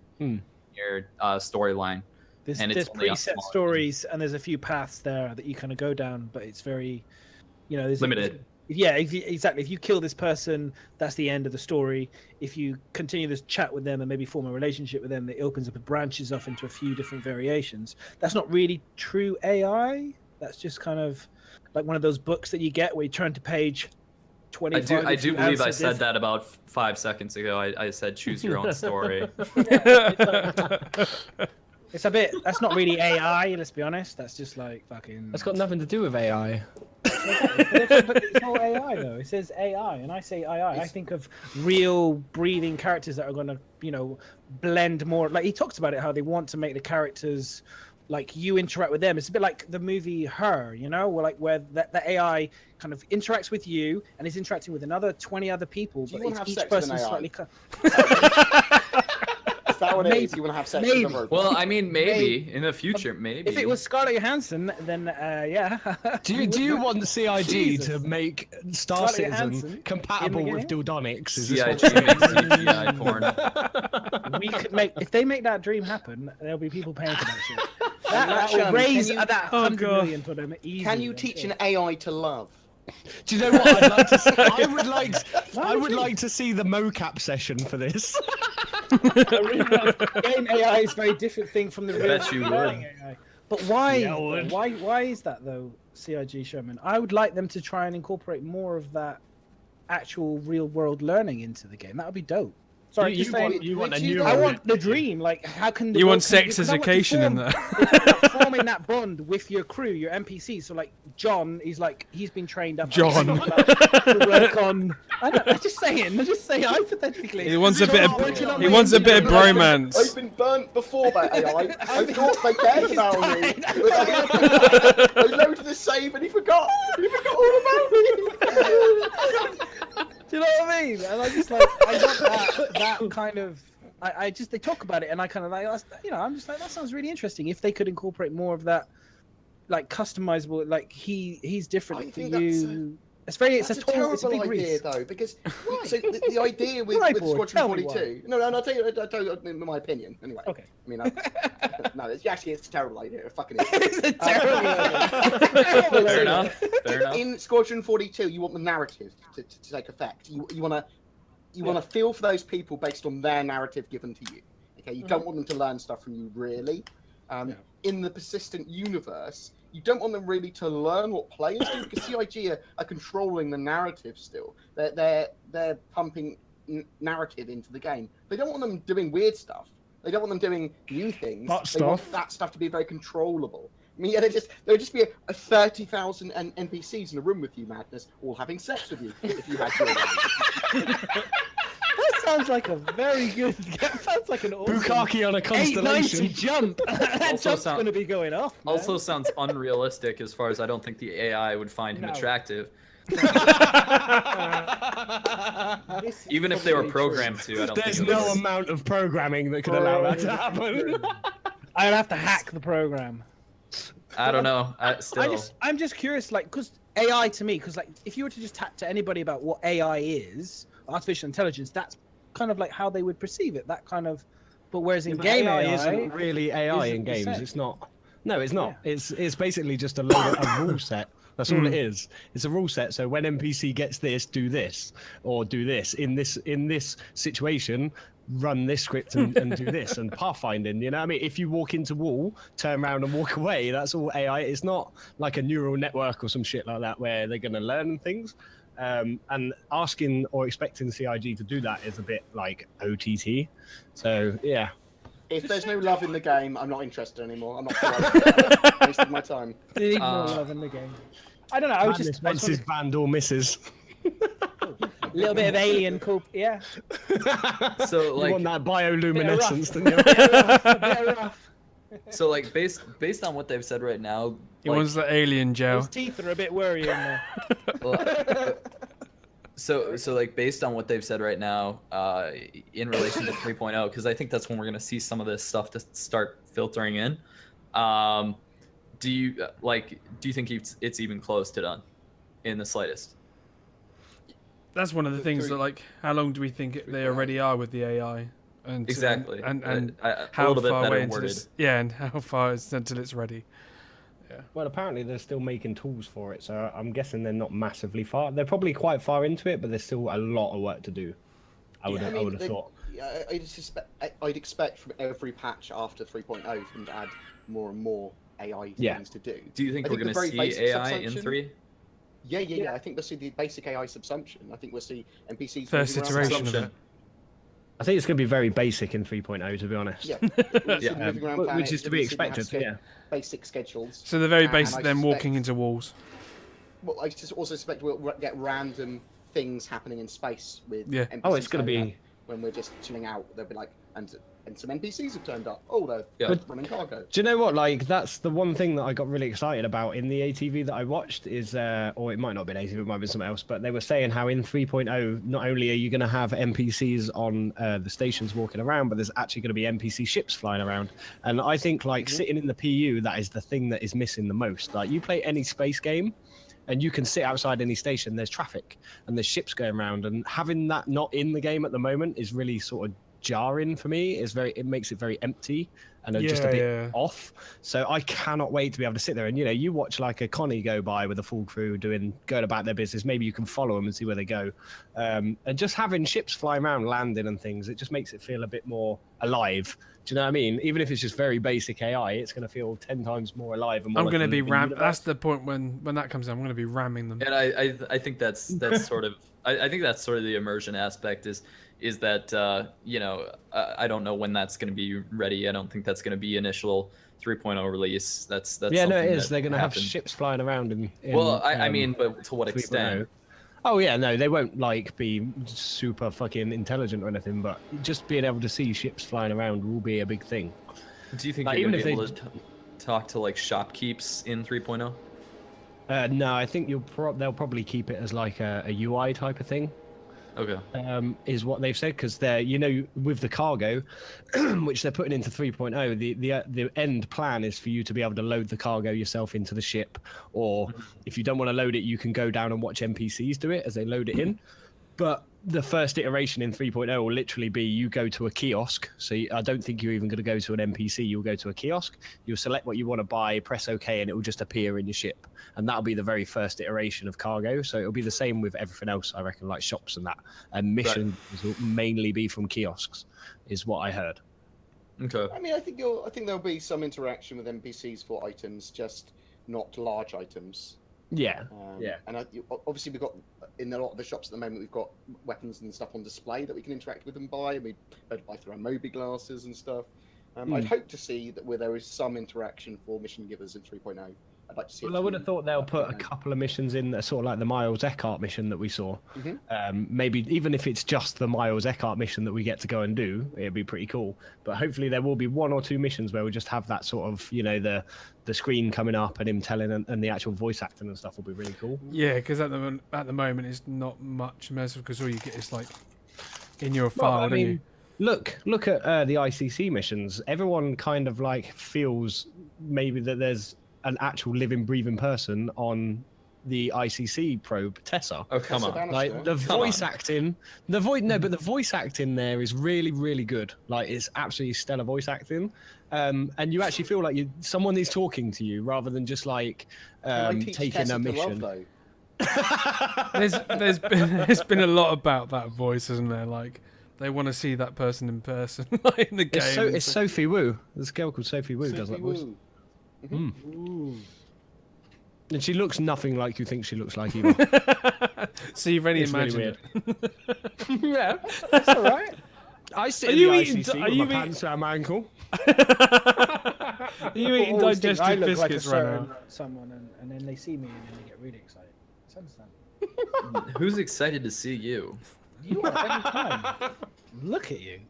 storyline. There's And it's only a preset small- stories, and there's a few paths there that you kind of go down, but it's very, there's Limited. Exactly. If you kill this person, that's the end of the story. If you continue this chat with them and maybe form a relationship with them, it opens up and branches off into a few different variations. That's not really true AI. That's just kind of like one of those books that you get where you turn to page 25. I if do you believe I answer said that about 5 seconds ago. I said choose your own story. It's a bit. That's not really AI. Let's be honest. That's just like fucking. That's got nothing to do with AI. But it's all AI though. It says AI, and I say AI. I think of real breathing characters that are going to, blend more. Like he talks about it, how they want to make the characters like you interact with them. It's a bit like the movie Her, where the AI kind of interacts with you and is interacting with another 20 other people, Do you but wanna have each sex with person an is AI? slightly. Is that what it is? You want to have sex with a robot? Well, I mean, maybe in the future, maybe. If it was Scarlett Johansson, then yeah. Do you want the CIG Jesus. to make Star Scarlett Citizen Johansson compatible in the with game? Dildonics? Is CIG this makes CGI porn. We could make if they make that dream happen, there'll be people paying for that shit. That Can will raise you- that Oh, 100 God. million for them easily. Can you I'm teach sure. an AI to love? Do you know what I'd like to see? I would like to see the mocap session for this. Game AI is a very different thing from the real bet you learning would. AI. But why? Yeah, I would. Why is that though, CIG Sherman? I would like them to try and incorporate more of that actual real world learning into the game. That would be dope. Sorry, you just saying. want a Would you neural I though? want the dream. Like, how can You want can- sex because I want to education in form- there. it's about forming that bond with your crew, your NPC. So, like, John is like he's been trained up. John. To work on. I'm just saying hypothetically. He wants a bit of Working on he my wants a bit of engineering. I've bromance. been burnt before by AI. I thought they cared about me. He's I loaded the save and he forgot. He forgot all about me. Do you know what I mean? And I just like I want that kind of. I just they talk about it and I kind of like I'm just like that sounds really interesting if they could incorporate more of that, like customizable. Like he's different I for think you. It's very it's That's a a tall, it's a terrible big idea, Reese. though, because so the idea with, Right, with Bored, Squadron tell me 42. No, I'll tell you in my opinion. Anyway. Okay. I mean, no, it's a terrible idea. It fucking is. It's a terrible idea. Fair enough. Fair enough. In Squadron 42, you want the narrative to take effect. You want to feel for those people based on their narrative given to you. Okay, you don't want them to learn stuff from you really. In the persistent universe, you don't want them really to learn what players do because CIG are controlling the narrative still. They're pumping narrative into the game. They don't want them doing weird stuff. They don't want them doing new things. They want that stuff to be very controllable. I mean, yeah, there would just be a 30,000 NPCs in a room with you, Madness, all having sex with you if you had your way. That sounds like a very good. That sounds like an awesome. Bukkake on a 890 constellation. jump. That Also jump's sound- going to be going off. Man. Also sounds unrealistic as far as I don't think the AI would find him No. attractive. This is Even if they were probably true. programmed to, I don't There's think it no would. amount of programming that could allow that to happen. I'd have to hack the program. I don't know. I'm just curious, like, because AI to me, because like, if you were to just talk to anybody about what AI is, artificial intelligence, that's kind of like how they would perceive it. That kind of, but whereas in game AI, isn't really AI isn't in the games. same. It's not. No, it's not. It's basically just a load of a rule set. That's all it is. It's a rule set. So when NPC gets this, do this, or do this in this situation. Run this script and do this and pathfinding. You know, what I mean, if you walk into wall, turn around and walk away. That's all AI. It's not like a neural network or some shit like that where they're gonna learn things. And asking or expecting CIG to do that is a bit like OTT. So yeah. If there's no love in the game, I'm not interested anymore. I'm not wasting my time. they need more love in the game. I don't know. I was Madness just once his band or misses. a little bit of alien cool. Yeah. So You like, want that bioluminescence, don't you? A bit rough. so like, based on what they've said right now, He like, wants the alien gel. His teeth are a bit worrying there. So like based on what they've said right now, in relation to 3.0, because I think that's when we're gonna see some of this stuff to start filtering in. Do you think it's even close to done, in the slightest? That's one of the things that, like, how long do we think they already are with the AI? And Exactly. and A how little bit far better away into worded. this? Yeah, and how far it's until it's ready. Well, apparently they're still making tools for it, so I'm guessing they're not massively far. They're probably quite far into it, but there's still a lot of work to do. I would have thought. Yeah, I'd expect from every patch after 3.0 for them to add more and more AI things to do. Do you think we're going to see AI in 3? Yeah. I think we'll see the basic AI subsumption. I think we'll see NPCs. First iteration of it. I think it's going to be very basic in 3.0, to be honest. Yeah, which is to be expected. Yeah. Basic schedules. So they're very basic. Then walking into walls. Well, I just also expect we'll get random things happening in space with NPCs. Oh, it's going to be when we're just chilling out. They'll be like, and some NPCs have turned up. Oh, they're running cargo. Do you know what? Like, that's the one thing that I got really excited about in the ATV that I watched is, or it might not have been ATV, it might have been something else, but they were saying how in 3.0, not only are you going to have NPCs on the stations walking around, but there's actually going to be NPC ships flying around. And I think, like, sitting in the PU, that is the thing that is missing the most. Like, you play any space game, and you can sit outside any station, there's traffic, and there's ships going around, and having that not in the game at the moment is really sort of jarring for me. It makes it very empty and just a bit off. So I cannot wait to be able to sit there and you watch like a Connie go by with a full crew going about their business. Maybe you can follow them and see where they go, and just having ships flying around, landing and things. It just makes it feel a bit more alive. Do you know what I mean? Even if it's just very basic AI, it's going to feel 10 times more alive. And more I'm going to be ramming. That's the point when that comes in. I'm going to be ramming them. And I think that's sort of I think that's sort of the immersion aspect is that I don't know when that's going to be ready. I don't think that's going to be initial 3.0 release. That's yeah, no, it is. They're going to have ships flying around in well, I mean, but to what extent? Oh yeah, no, they won't like be super fucking intelligent or anything, but just being able to see ships flying around will be a big thing. Do you think you're going to be able to talk to like shopkeeps in 3.0? No, I think they'll probably keep it as like a UI type of thing. Okay. Is what they've said, because they're with the cargo, which they're putting into 3.0, the end plan is for you to be able to load the cargo yourself into the ship, or if you don't want to load it, you can go down and watch NPCs do it as they load it in. But the first iteration in 3.0 will literally be you go to a kiosk. So I don't think you're even going to go to an NPC. You'll go to a kiosk. You'll select what you want to buy, press OK, and it will just appear in your ship. And that'll be the very first iteration of cargo. So it'll be the same with everything else, I reckon, like shops and that. And missions will mainly be from kiosks, is what I heard. Okay. I mean, I think there'll be some interaction with NPCs for items, just not large items. Yeah, And obviously we've got, in a lot of the shops at the moment, we've got weapons and stuff on display that we can interact with and buy, and we buy through our Moby glasses and stuff. I'd hope to see that where there is some interaction for mission givers in 3.0. I'd like to see. Well, I would have thought they'll put a couple of missions in there, sort of like the Miles Eckhart mission that we saw. Maybe even if it's just the Miles Eckhart mission that we get to go and do, it'd be pretty cool. But hopefully there will be one or two missions where we just have that sort of, the screen coming up and him telling, and the actual voice acting and stuff will be really cool. Yeah, because at the moment it's not much immersive, because all you get is like in your file. Don't you? Look at the ICC missions. Everyone kind of like feels maybe that there's an actual living, breathing person on the ICC probe Tessa. Oh, come on! Like the voice acting, but the voice acting there is really, really good. Like it's absolutely stellar voice acting, and you actually feel like someone is talking to you rather than just like taking a mission. There's been a lot about that voice, isn't there? Like they want to see that person in person, like in the game. It's Sophie Wu. There's a girl called Sophie Wu does that voice. And she looks nothing like you think she looks like either. So you've already imagined it. Yeah, that's all right. I sit in the ICC with my pants around my ankle. Are you eating digestive biscuits right now? Someone, and then they see me and then they get really excited. It's understandable. Who's excited to see you? You are every time. Look at you.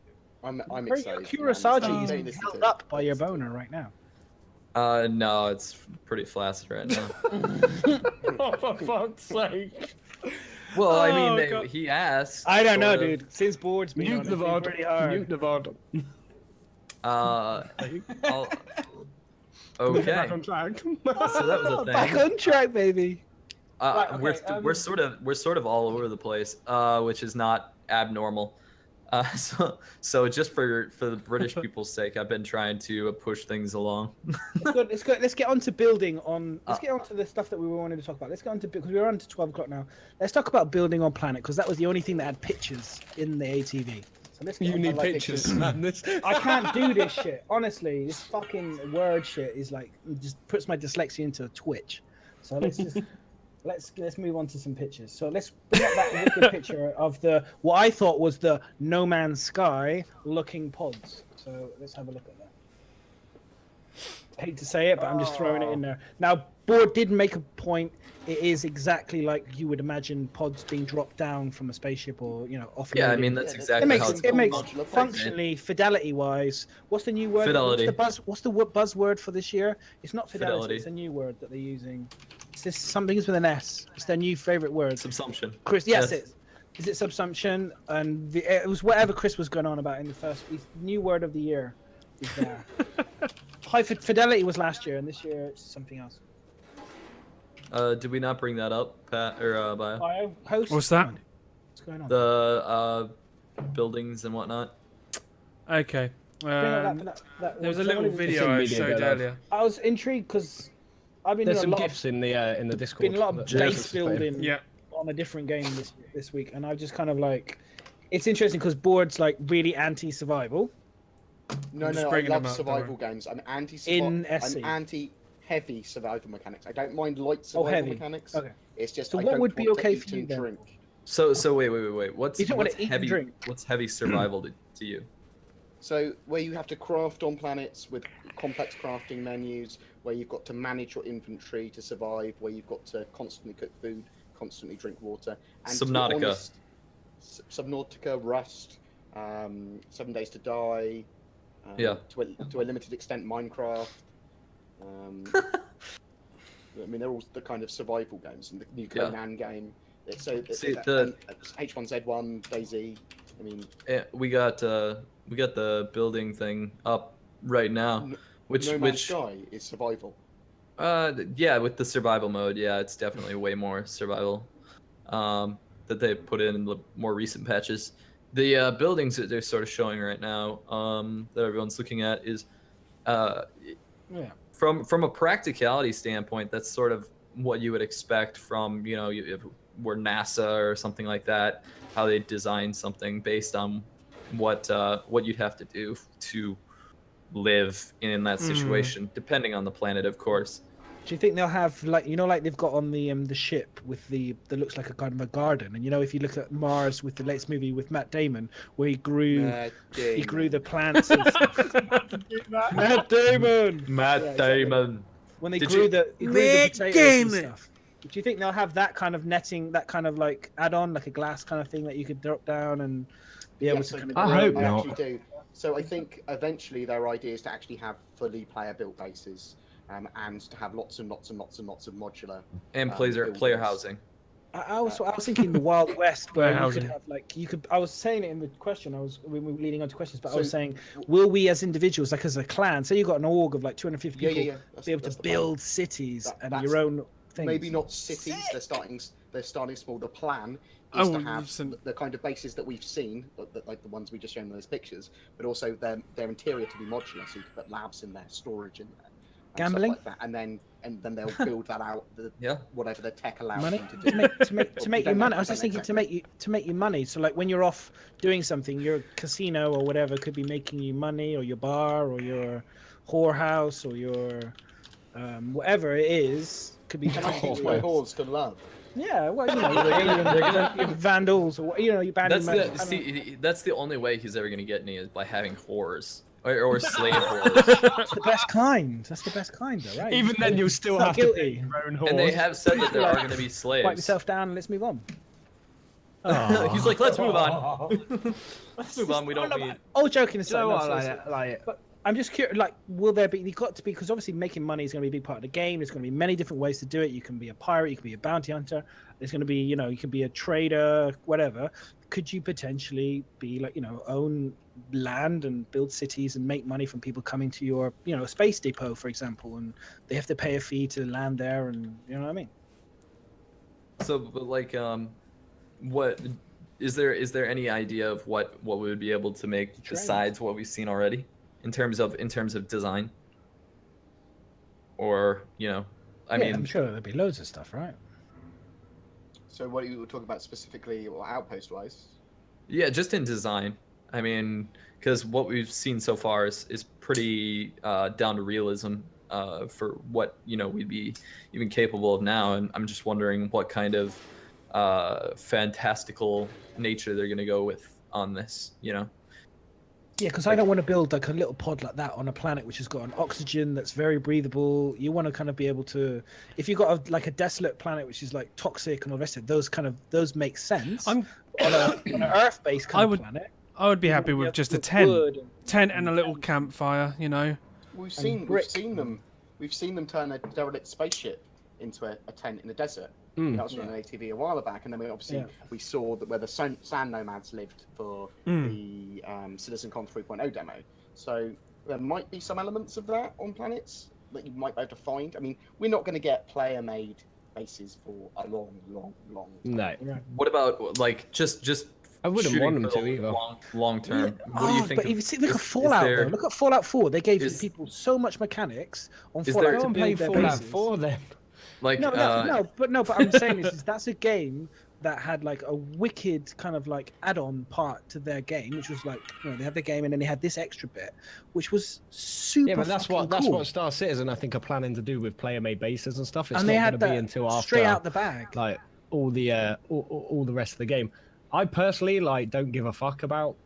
I'm excited. Kurosagi is held up by your boner right now. No, it's pretty flaccid right now. Oh, for fuck's sake. Well, I mean, he asked. I don't know, dude. Since board's been Mute the VOD. pretty hard. Mute the VOD. Okay. Back on track. So that was a thing. Back on track, baby. We're sort of all over the place, which is not abnormal. So just for the British people's sake, I've been trying to push things along. Let's get on to building on. Let's get on to the stuff that we wanted to talk about. Let's get on to because we're on to 12 o'clock now. Let's talk about building on Planet because that was the only thing that had pictures in the ATV. So let's get You on to, need like, pictures, man. This. I can't do this shit. Honestly, this fucking word shit is like just puts my dyslexia into a twitch. So let's move on to some pictures. So let's bring up that wicked picture of the what I thought was the No Man's Sky looking pods. So let's have a look at that. I hate to say it, but I'm just throwing it in there. Now, Board did make a point. It is exactly like you would imagine pods being dropped down from a spaceship or, you know, offloaded. Yeah, I mean that's It exactly how It makes modular functionally, fidelity-wise. What's the new word? Fidelity. What's the buzzword for this year? It's not fidelity. Fidelity. It's a new word that they're using. It's this something with an S. It's their new favorite word. subsumption. Chris, yes. Is it subsumption? And it was whatever Chris was going on about in the first new word of the year. Is there. High fidelity was last year, and this year it's something else. Did we not bring that up, Pat or Bio? Bio host. What's that? What's going on? The buildings and whatnot. Okay. Bring up There was a so little what is it? video I Video showed go earlier. I was intrigued because I've been There's doing some a lot gifs in the Discord. been a lot of that base Joseph put in. building Yeah. on a different game this week, and I've just kind of like, it's interesting because Board's like really anti-survival. No, I'm just no, I bringing love them up, don't survival worry. games. I'm In I'm SE. anti-heavy survival mechanics. I don't mind light Oh, survival heavy. mechanics. Okay. It's just So I what don't would be want to okay eat for you and then? drink. So wait. What's You don't wanna what's eat and heavy? drink. What's heavy survival to you? So where you have to craft on planets with complex crafting menus, where you've got to manage your inventory to survive, where you've got to constantly cook food, constantly drink water. And to be Subnautica. honest, Subnautica, Rust, 7 Days to Die. Yeah. To a limited extent, Minecraft. I mean, they're all the kind of survival games, and the new Conan game. See, H1Z1, DayZ. I mean, We got the building thing up right now, No Man's Sky is survival. yeah, with the survival mode, yeah, it's definitely way more survival that they put in the more recent patches. The buildings that they're sort of showing right now that everyone's looking at is Yeah. from a practicality standpoint, that's sort of what you would expect from, you know, where NASA or something like that, how they design something based on what you'd have to do to live in that situation, depending on the planet, of course. Do you think they'll have like, you know, like they've got on the ship with that looks like a kind of a garden, and you know, if you look at Mars with the latest movie with Matt Damon, where he grew the plants and stuff. Matt Damon. Matt Damon. When they Did grew you- the potatoes and stuff. Do you think they'll have that kind of netting, that kind of like add-on, like a glass kind of thing that you could drop down and be able to kind of? I hope I not. actually do. So I think eventually their idea is to actually have fully player-built bases, and to have lots and lots of modular. And player buildings. housing. I was thinking the Wild West where you Warehousing. could have like I was saying it in the question. We were leading on to questions, but I was So- saying, will we as individuals, like as a clan, say you got an org of like 250 Yeah, people, yeah, yeah. be able to That's the plan. build cities and That's- your own things? Maybe not cities. They're starting small. The plan is Oh, to you've have seen- the kind of bases that we've seen, like the ones we just shown in those pictures, but also their interior to be modular, so you can put labs in there, storage in there, and stuff Gambling? like that, and then they'll build that out. Yeah. Whatever the tech allows Money them to to do. make you don't money. know- I was just don't thinking know to make you money. So like when you're off doing something, your casino or whatever could be making you money, or your bar, or your whorehouse, or your whatever it is could be. Teach my whores to love. Yeah, well, you know, your vandals, or you know, you That's bandit. that's the only way he's ever gonna get me is by having whores or slave whores. That's the best kind. That's the best kind, though, right? Even then, you'll still Not have guilty. to pay your own And they horse. have said that there are gonna be slaves. Wipe yourself down and let's move on. He's like, let's move on. Let's move on. We don't need. All joking aside, So no, what, seriously. like, I'm just curious, like, will there be, you've got to be, because obviously making money is going to be a big part of the game. There's going to be many different ways to do it. You can be a pirate, you can be a bounty hunter. There's going to be, you know, you can be a trader, whatever. Could you potentially be like, you know, own land and build cities and make money from people coming to your, you know, space depot, for example, and they have to pay a fee to land there, and you know what I mean? So, but like, what is there any idea of what we would be able to make besides what we've seen already in terms of design? Or, you know, I mean, I'm sure there'll be loads of stuff, right? So what are you talking about specifically, or outpost-wise? yeah, just in design. I mean, because what we've seen so far is pretty down to realism for what, you know, we'd be even capable of now. And I'm just wondering what kind of fantastical nature they're going to go with on this, you know? Yeah, because I don't want to build like a little pod like that on a planet which has got an oxygen that's very breathable. You want to kind of be able to, if you've got like a desolate planet which is like toxic and all the rest of it, those make sense. I'm on an Earth-based kind of planet. I would be you happy wanna be with able just to a build tent and and a little campfire, you know. We've seen them turn a derelict spaceship into a tent in the desert. That was from an ATV a while back, and then we saw that where the sand nomads lived for the CitizenCon 3.0 demo. So there might be some elements of that on planets that you might be able to find. I mean, we're not going to get player-made bases for a long time. No. What about like just I wouldn't want them to either. Long term. What do you think? But if you see, look at Fallout though. Look at Fallout 4. They gave people so much mechanics on Fallout to build their Fallout bases. 4 then. Like but I'm saying is that's a game that had like a wicked kind of like add-on part to their game, which was like, you know, they had the game and then they had this extra bit, which was super. Yeah, but that's what cool. Star Citizen I think are planning to do with player-made bases and stuff. It's and not they going had to be until after straight out the bag, like all the rest of the game. I personally like don't give a fuck about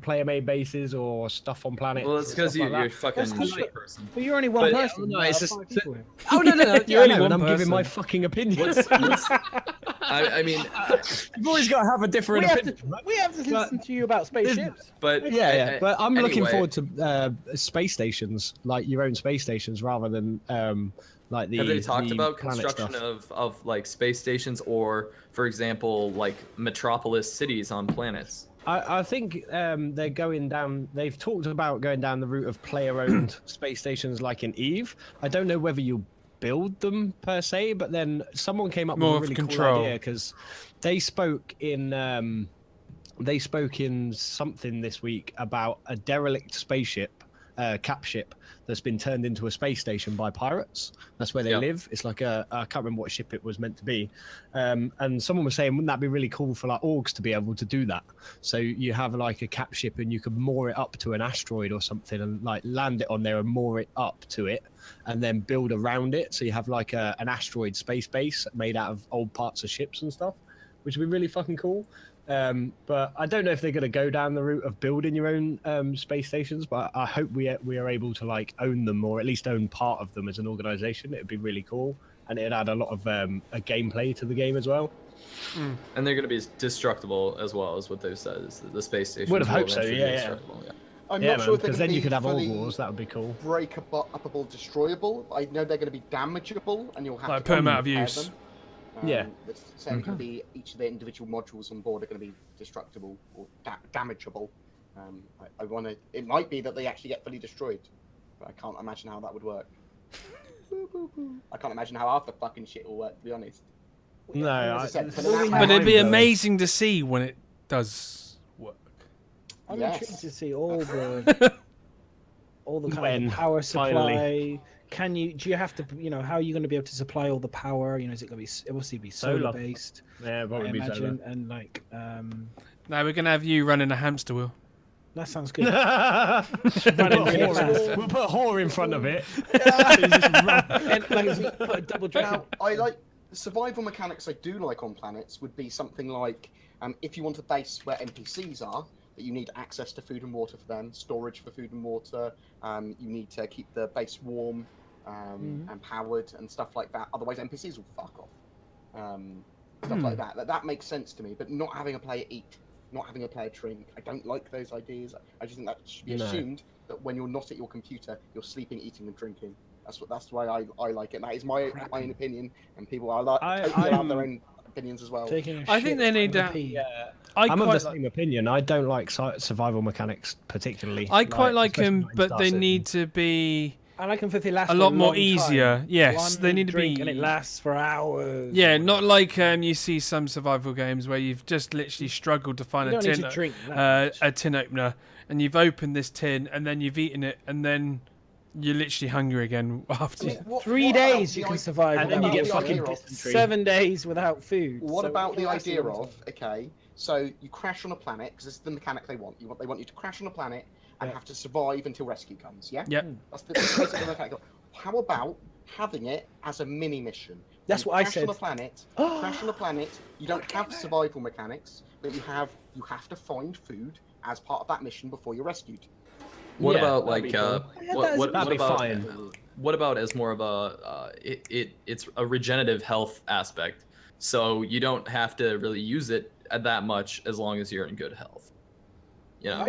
player-made bases or stuff on planets. Well, it's because you're a fucking That's shit person. But you're only one person. No, it's just. Oh no! You're only one I'm person. giving my fucking opinion. I mean, you've always got to have a different opinion. We have to listen to you about spaceships. but But I'm looking anyway. forward to space stations, like your own space stations, rather than like the. Have they talked the about planet construction stuff. of like space stations or, for example, like metropolis cities on planets? I think they're going down. They've talked about going down the route of player-owned space stations, like in Eve. I don't know whether you build them per se, but then someone came up More with a of really control. cool idea because they spoke in something this week about a derelict spaceship, cap ship that's been turned into a space station by pirates. That's where they live. It's like I can't remember what ship it was meant to be. And someone was saying, wouldn't that be really cool for like orgs to be able to do that? So you have like a cap ship and you could moor it up to an asteroid or something and like land it on there and moor it up to it and then build around it. So you have like an asteroid space base made out of old parts of ships and stuff, which would be really fucking cool. But I don't know if they're going to go down the route of building your own space stations, but I hope we are able to like own them or at least own part of them as an organization. It'd be really cool, and it'd add a lot of a gameplay to the game as well. And they're going to be destructible as well, as what they've said. Is the space station Would have will hoped so, eventually be yeah. destructible, yeah. I'm not sure if they're because going then to you be could have org fully wars. That would be cool. breakable, destroyable. I know they're going to be damageable, and you'll have Like to put them out of repair use. them. Yeah. It's saying going to be each of the individual modules on board are going to be destructible or damageable. I want to. It might be that they actually get fully destroyed, but I can't imagine how that would work. I can't imagine how half the fucking shit will work, to be honest. No, As I said, for the But now- But it'd be amazing to see when it does work. I'm Yes. intrigued to see all the kind When, of power supply. finally. Do you have to, you know, how are you going to be able to supply all the power? You know, is it going to be obviously be solar based? Yeah, I probably be imagine, and like Now we're gonna have you running a hamster wheel. that sounds good. Running really fast. We'll put a whore in front of it. And, like, put a double Now, dragon. I like the survival mechanics I do like on planets would be something like if you want a base where NPCs are, that you need access to food and water for them, storage for food and water, you need to keep the base warm and powered and stuff like that. Otherwise, NPCs will fuck off. Stuff like that. That makes sense to me. But not having a player eat, not having a player drink, I don't like those ideas. I just think that should be assumed that when you're not at your computer, you're sleeping, eating, and drinking. That's why I like it. That is my own opinion, and people are totally have their own opinions as well. I think they need that. I'm of the same opinion. I don't like survival mechanics particularly. I quite like especially them, not in but Star they Citizen. need to be I like them if they last a for lot more long easier. time. Yes, One they need to drink be. and it lasts for hours. Yeah, not like you see some survival games where you've just literally struggled to find You a don't need tin, to drink that much. a tin opener, and you've opened this tin, and then you've eaten it, and then you're literally hungry again after. What- 3 what about days you the can i- survive And then without you get food. fucking idea of- dysentery. 7 days without food. What so about it the can last a idea long of, time. okay, so you crash on a planet, because this is the mechanic they want. They want you to crash on a planet and Yeah. have to survive until rescue comes, yeah? Yep. That's basically the mechanic. How about having it as a mini mission? That's You what I crash said. On a planet, you crash on a planet, you don't have survival mechanics, but you have to find food as part of that mission before you're rescued. What Yeah, about that'd like be cool. That'd be about fine. what about as more of a it's a regenerative health aspect, so you don't have to really use it that much as long as you're in good health. You know,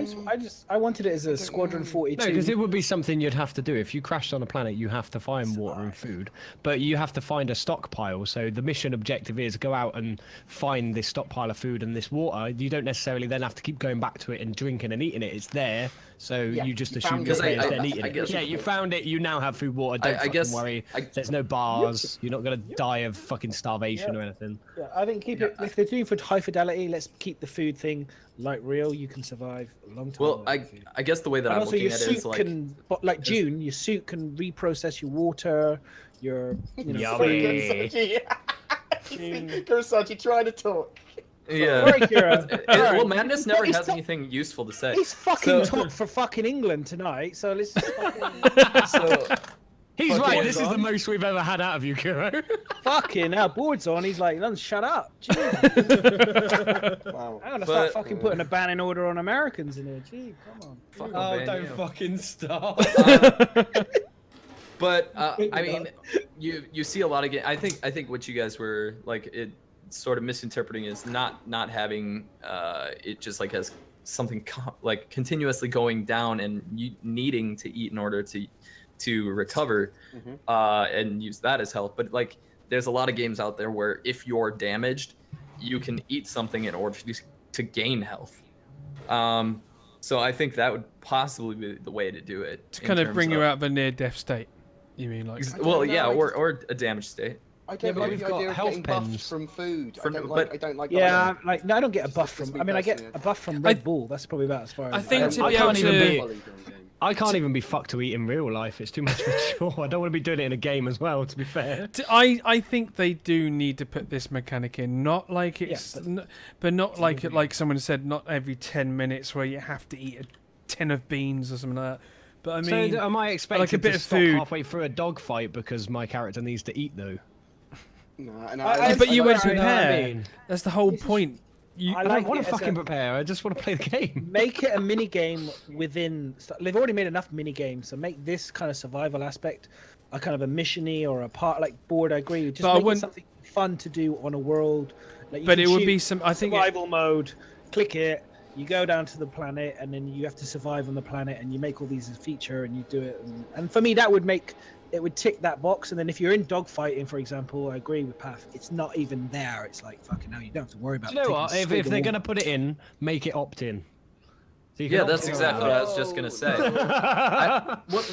I wanted it as I a don't Squadron know. 42. No, because it would be something you'd have to do. If you crashed on a planet, you have to find water and food, but you have to find a stockpile. So the mission objective is go out and find this stockpile of food and this water. You don't necessarily then have to keep going back to it and drinking and eating it. It's there, so Yeah, you just you assume found your it. players I- then I- eating I it. guess- Yeah, you found it. You now have food, water. Don't fucking guess- worry. There's no bars. You're not gonna die of fucking starvation Yep. or anything. Yeah, I think keep it. If they're doing for high fidelity, let's keep the food thing like real. You can survive a long time. well, without food. I guess the way that And I'm also looking your at it suit is like can, but like June, your suit can reprocess your water, your Yummy. food. Kurasachi trying to talk. yeah. Sorry, Kira. Well, Alright. Madness never He's has not- anything useful to say. He's fucking So- talked for fucking England tonight, so let's just fucking, So He's Fucking right. This is on. the most we've ever had out of you, Kuro. fucking our board's on. He's like, shut up. Jeez. Wow. I'm gonna But- start fucking putting a banning order on Americans in here. Gee, come on. fuck Oh, ban don't you. fucking stop. But I mean, you see a lot of I think what you guys were like it sort of misinterpreting is not having it just like as something like continuously going down and you needing to eat in order to recover and use that as health. But like there's a lot of games out there where if you're damaged, you can eat something in order to gain health. So I think that would possibly be the way to do it. To in kind of terms bring you out of a near-death state. You mean like? Well, know, yeah, I just- or a damaged state. I Yeah, don't but like we've the got idea of health getting buffed pens. from food. From- I don't but- like. I don't like. that Yeah, idea. like no, I don't get a buff Just from. me I mean, I get personally. a buff from I- Red Bull. That's probably about as far as. I think to I be able can't even to. be- I can't even be fucked to eat in real life. It's too much of a chore. I don't want to be doing it in a game as well, to be fair. I think they do need to put this mechanic in, not like it's, but not like it like someone said, not every 10 minutes where you have to eat a tin of beans or something like that. But I mean, So am I expected like a bit to of stop food. halfway through a dogfight because my character needs to eat though? No, but you would You know what I prepare. mean? That's the whole This is- point. You, I I like don't want it to as fucking a- prepare. I just want to play the game. Make it a mini game within. They've already made enough mini games, so make this kind of survival aspect a kind of a missiony or a part like board. I agree. Just But I make it wouldn't- something fun to do on a world. Like you but can it would choose be some. I think. survival mode. Click it. You go down to the planet, and then you have to survive on the planet, and you make all these as a feature, and you do it. And for me, that would make it would tick that box. And then if you're in dogfighting, for example, I agree with Path. It's not even there. It's like fucking hell. You don't have to worry about. Do you know taking what? a If swig if of they're water. gonna put it in, make it opt in. So you can Yeah, opt that's in or exactly out. what I was just gonna say.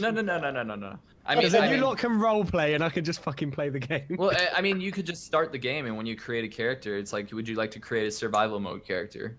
No. I mean, Then you lot can role play, and I can just fucking play the game. well, I mean, you could just start the game, and when you create a character, it's like, would you like to create a survival mode character?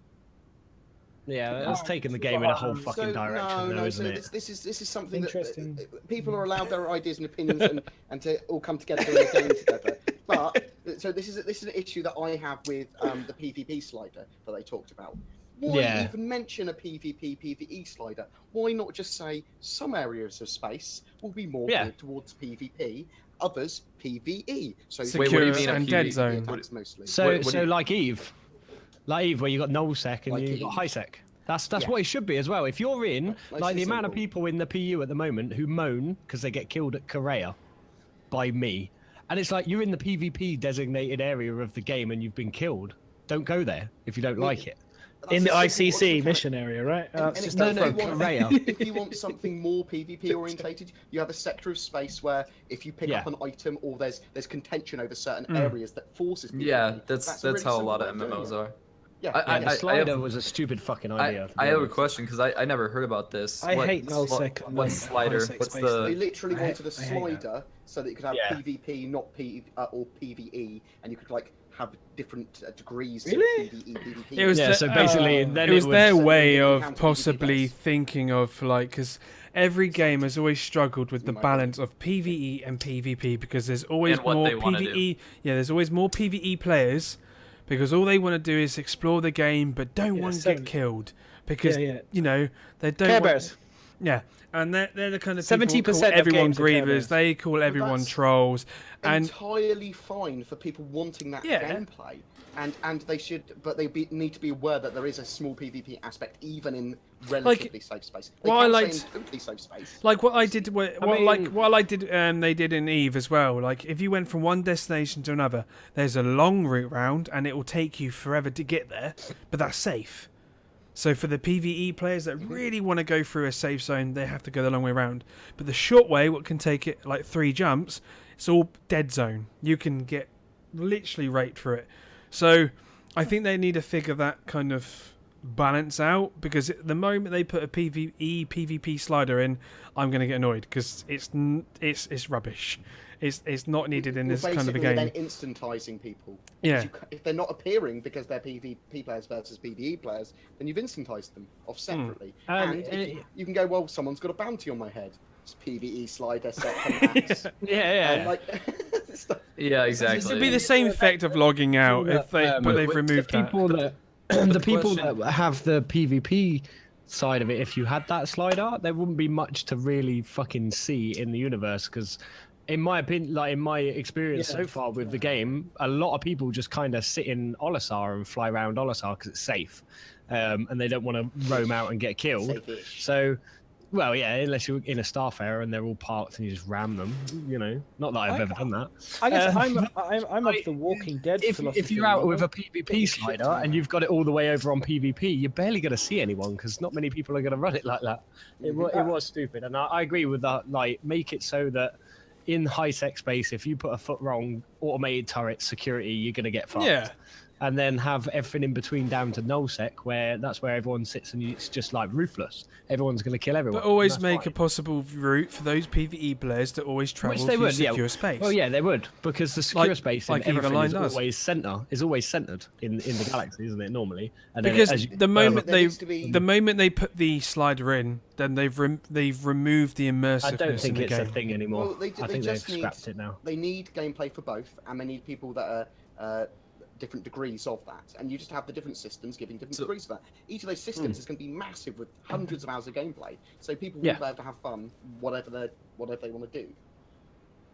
Yeah, that's taking the game in a whole fucking So, direction, no, though, isn't so it? this is something Interesting. that people are allowed their ideas and opinions and to all come together in a game together. But so this is an issue that I have with the PvP slider that they talked about. Why Yeah. even mention a PvP PvE slider? Why not just say some areas of space will be more Yeah. geared towards PvP, others PvE? So Secure what do you mean a and PvE? dead zone. attacks mostly. So what do so you- like Eve, where you got null sec and Like you got Eve. high sec. That's Yeah. what it should be as well. If you're in, Nice like and the amount of simple. people in the PU at the moment who moan because they get killed at Korea by me, and it's like you're in the PvP designated area of the game and you've been killed. Don't go there if you don't like it. That's in the a simple ICC mechanic. mission area, right? And It's it's just no, if no, you want- Korea. If you want something more PvP orientated, you have a sector of space where if you pick up Yeah. an item or there's contention over certain areas that forces PvP. Yeah, that's a really how a simple lot way of doing MMOs it. are. The slider was a stupid fucking idea. I have a question because I never heard about this. I hate nullsec. What slider? What's the? They literally I wanted a hate that. slider so that you could have PvP, not or PvE, and you could like have different degrees Really? to PvE, PvP. It was so basically, then it was their way count of PvP possibly players. thinking of like, because every game has always struggled with the my balance of PvE and PvP because there's always And what more they wanna do. PvE. Yeah, there's always more PvE players because all they want to do is explore the game but don't want to get killed because you know they don't. Care want, Bears. Yeah, and they're the kind of people who 70% call of everyone games are Care grievers. Bears. They call everyone that's trolls. And entirely fine for people wanting that gameplay, and they should, but need to be aware that there is a small PvP aspect even in relatively safe space. They what I can't liked- say in totally safe space. like what I did, they did in Eve as well. Like if you went from one destination to another, there's a long route round, and it will take you forever to get there, but that's safe. So for the PvE players that really want to go through a safe zone, they have to go the long way around. But the short way, what can take it like 3 jumps, it's all dead zone. You can get literally raped for it. So I think they need to figure that kind of balance out, because at the moment they put a PvE PvP slider in, I'm going to get annoyed because it's rubbish. It's not needed in this kind of a game. Then instantizing people. Yeah. If they're not appearing because they're PvP players versus PvE players, then you've instantized them off separately. And you can go, well, someone's got a bounty on my head. It's PvE slider set from Max. And like, stuff. Yeah, exactly. It'd be the same effect of logging out if they, but they've removed the people that the people question- that have the PvP side of it. If you had that slider, there wouldn't be much to really fucking see in the universe because. In my opinion, like in my experience so far with the game, a lot of people just kind of sit in Olisar and fly around Olisar because it's safe, and they don't want to roam out and get killed. Safe-ish. So, well, yeah, unless you're in a Starfarer and they're all parked and you just ram them, you know. Not that I've ever done that. I guess I'm of the Walking Dead If philosophy. you're out with a PvP slider and you've got it all the way over on PvP, you're barely going to see anyone because not many people are going to run it like that. It was stupid, and I agree with that. Like, make it so that. In high-tech space, if you put a foot wrong, automated turret security, you're going to get fucked. Yeah. And then have everything in between down to nullsec, where that's where everyone sits and it's just like ruthless. Everyone's going to kill everyone. But always and that's make fine. a possible route for those PvE players to always travel Which they through would, secure space. Well, yeah, they would, because the secure Like- space like in Eva everything Line is does. always centered in the galaxy, isn't it? Normally, and then Because as you- the moment there they needs to be- the moment they put the slider in, then they've removed the immersiveness I don't think in the it's a game. thing anymore. Well, I think they've just need, scrapped it now. They need gameplay for both, and they need people that are different degrees of that. And you just have the different systems giving different degrees of that. Each of those systems is going to be massive with hundreds of hours of gameplay. So people will be able to have fun, whatever they want to do.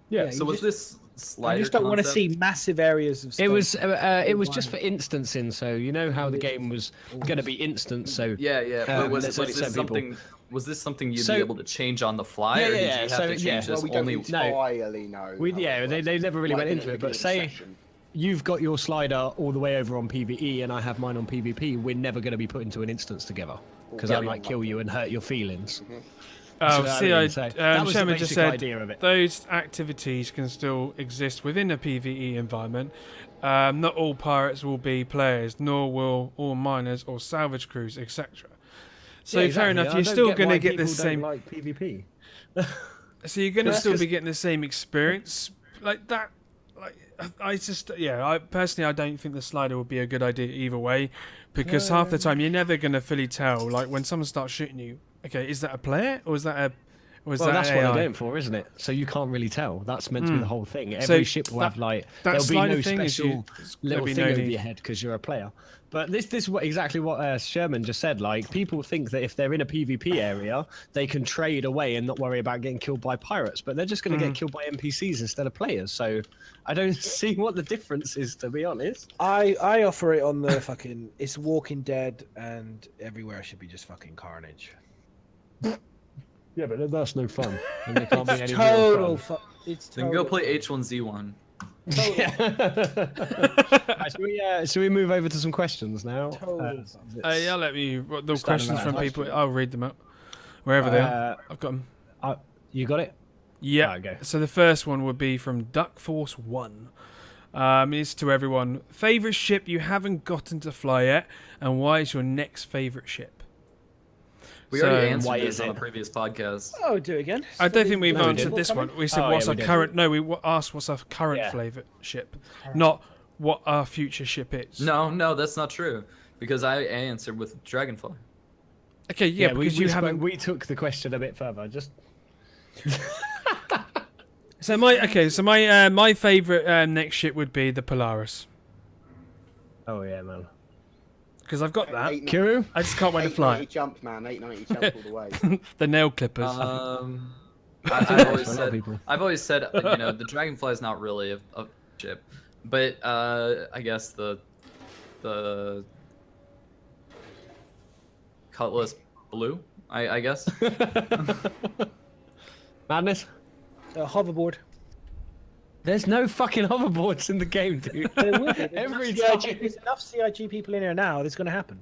Yeah. So was this slider? I just don't want to concept- see massive areas of. It was space. just for instancing, so you know how the game was going to be instant. So Yeah. But was there's this only certain people. something? Was this something you'd So- be able to change on the fly, Yeah, or did yeah, you have so, to change yeah. this Well, we don't only? entirely know. they never really Like went in into the it. But beginning say session. you've got your slider all the way over on PvE, and I have mine on PvP. We're never going to be put into an instance together because I Yeah. might kill you and hurt your feelings. Oh, So, see, I mean, so that was the Sherman just basic said idea of it. those activities can still exist within a PvE environment. Not all pirates will be players, nor will all miners or salvage crews, etc. So Yeah, fair exactly. enough, I you're don't still get going why to get the people don't same. like PvP. So you're going to That's still be just- getting the same experience like that. Like I personally I don't think the slider would be a good idea either way, because half the time you're never going to fully tell. Like when someone starts shooting you, okay, is that a player or is that a Well, that that's what AI? they're going for, isn't it? So you can't really tell. That's meant to be the whole thing. So Every ship will that- have like that there'll be slider no thing is special there's little gonna be thing no over need. your head because you're a player. But this is exactly what Sherman just said. Like people think that if they're in a PvP area, they can trade away and not worry about getting killed by pirates. But they're just going to get killed by NPCs instead of players. So I don't see what the difference is, to be honest. I offer it on the fucking. It's Walking Dead, and everywhere should be just fucking carnage. Yeah, but that's no fun. And there can't be any Total. real fun. It's So you can go play H1Z1. Right, should we move over to some questions now? Yeah, let me. What the Just questions standing from there. people? I'll read them out wherever they are. I've got them. You got it? Yeah. Okay. So the first one would be from Duck Force 1. It's to everyone. Favorite ship you haven't gotten to fly yet, and why is your next favorite ship? We already So- answered Why this is on a it? previous podcast. Oh, do it again. I don't think we've No, we answered didn't. this one. We said, Oh, what's yeah, our we did. current... No, we asked what's our current Yeah. favourite ship, not what our future ship is. No, that's not true. Because I answered with Dragonfly. Okay, yeah, because you haven't... We took the question a bit further. Just So my favourite next ship would be the Polaris. oh yeah, man. Because I've got that. Kuru? I just can't wait to fly 890 it. jump, man. 890 jump all the way. The nail clippers. I've always said, you know, the Dragonfly is not really a ship, but I guess the Cutlass Blue, I guess. Madness? Hoverboard. There's no fucking hoverboards in the game, dude. There will be. Every There's time. There's enough CIG people in here now. It's going to happen.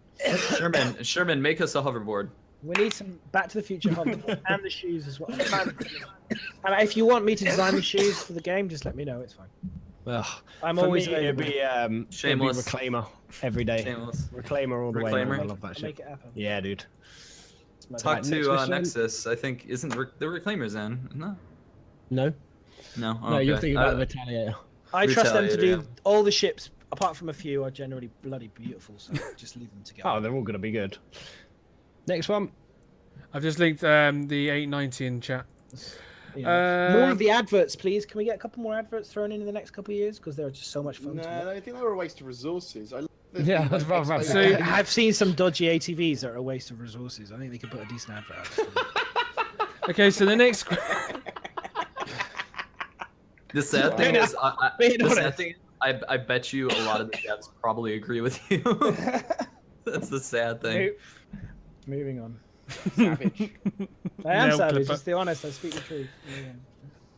Sherman, make us a hoverboard. We need some Back to the Future hoverboard and the shoes as well. And if you want me to design the shoes for the game, just let me know. It's fine. Ugh. I'm For always me, it'd available. be Shameless. Reclaimer every day. Shameless. Reclaimer all the way. Reclaimer? Man. I love that I'll shit. make it happen. Yeah, dude. It's my Talk Right, to next question. Nexus. I think isn't the Reclaimers in? No. No, No. no, you're okay. thinking about the Retaliator. I trust them to do Retaliator, all the ships, apart from a few, are generally bloody beautiful. So just leave them together. Oh, they're all gonna be good. Next one. I've just linked the 890 in chat. Yeah. More of the adverts, please. Can we get a couple more adverts thrown in the next couple of years? Because they're just so much fun. No, to I watch. don't think they were a waste of resources. I love the Yeah, thing I'd that rather have Expo- that. So I've seen some dodgy ATVs that are a waste of resources. I think they could put a decent advert out. Okay, so the next... The sad thing is, Being the sad honest. thing, I bet you a lot of the devs probably agree with you. That's the sad thing. Moving on. Savage. I am Nail savage. clipper. Just the honest. I speak the truth. Moving on.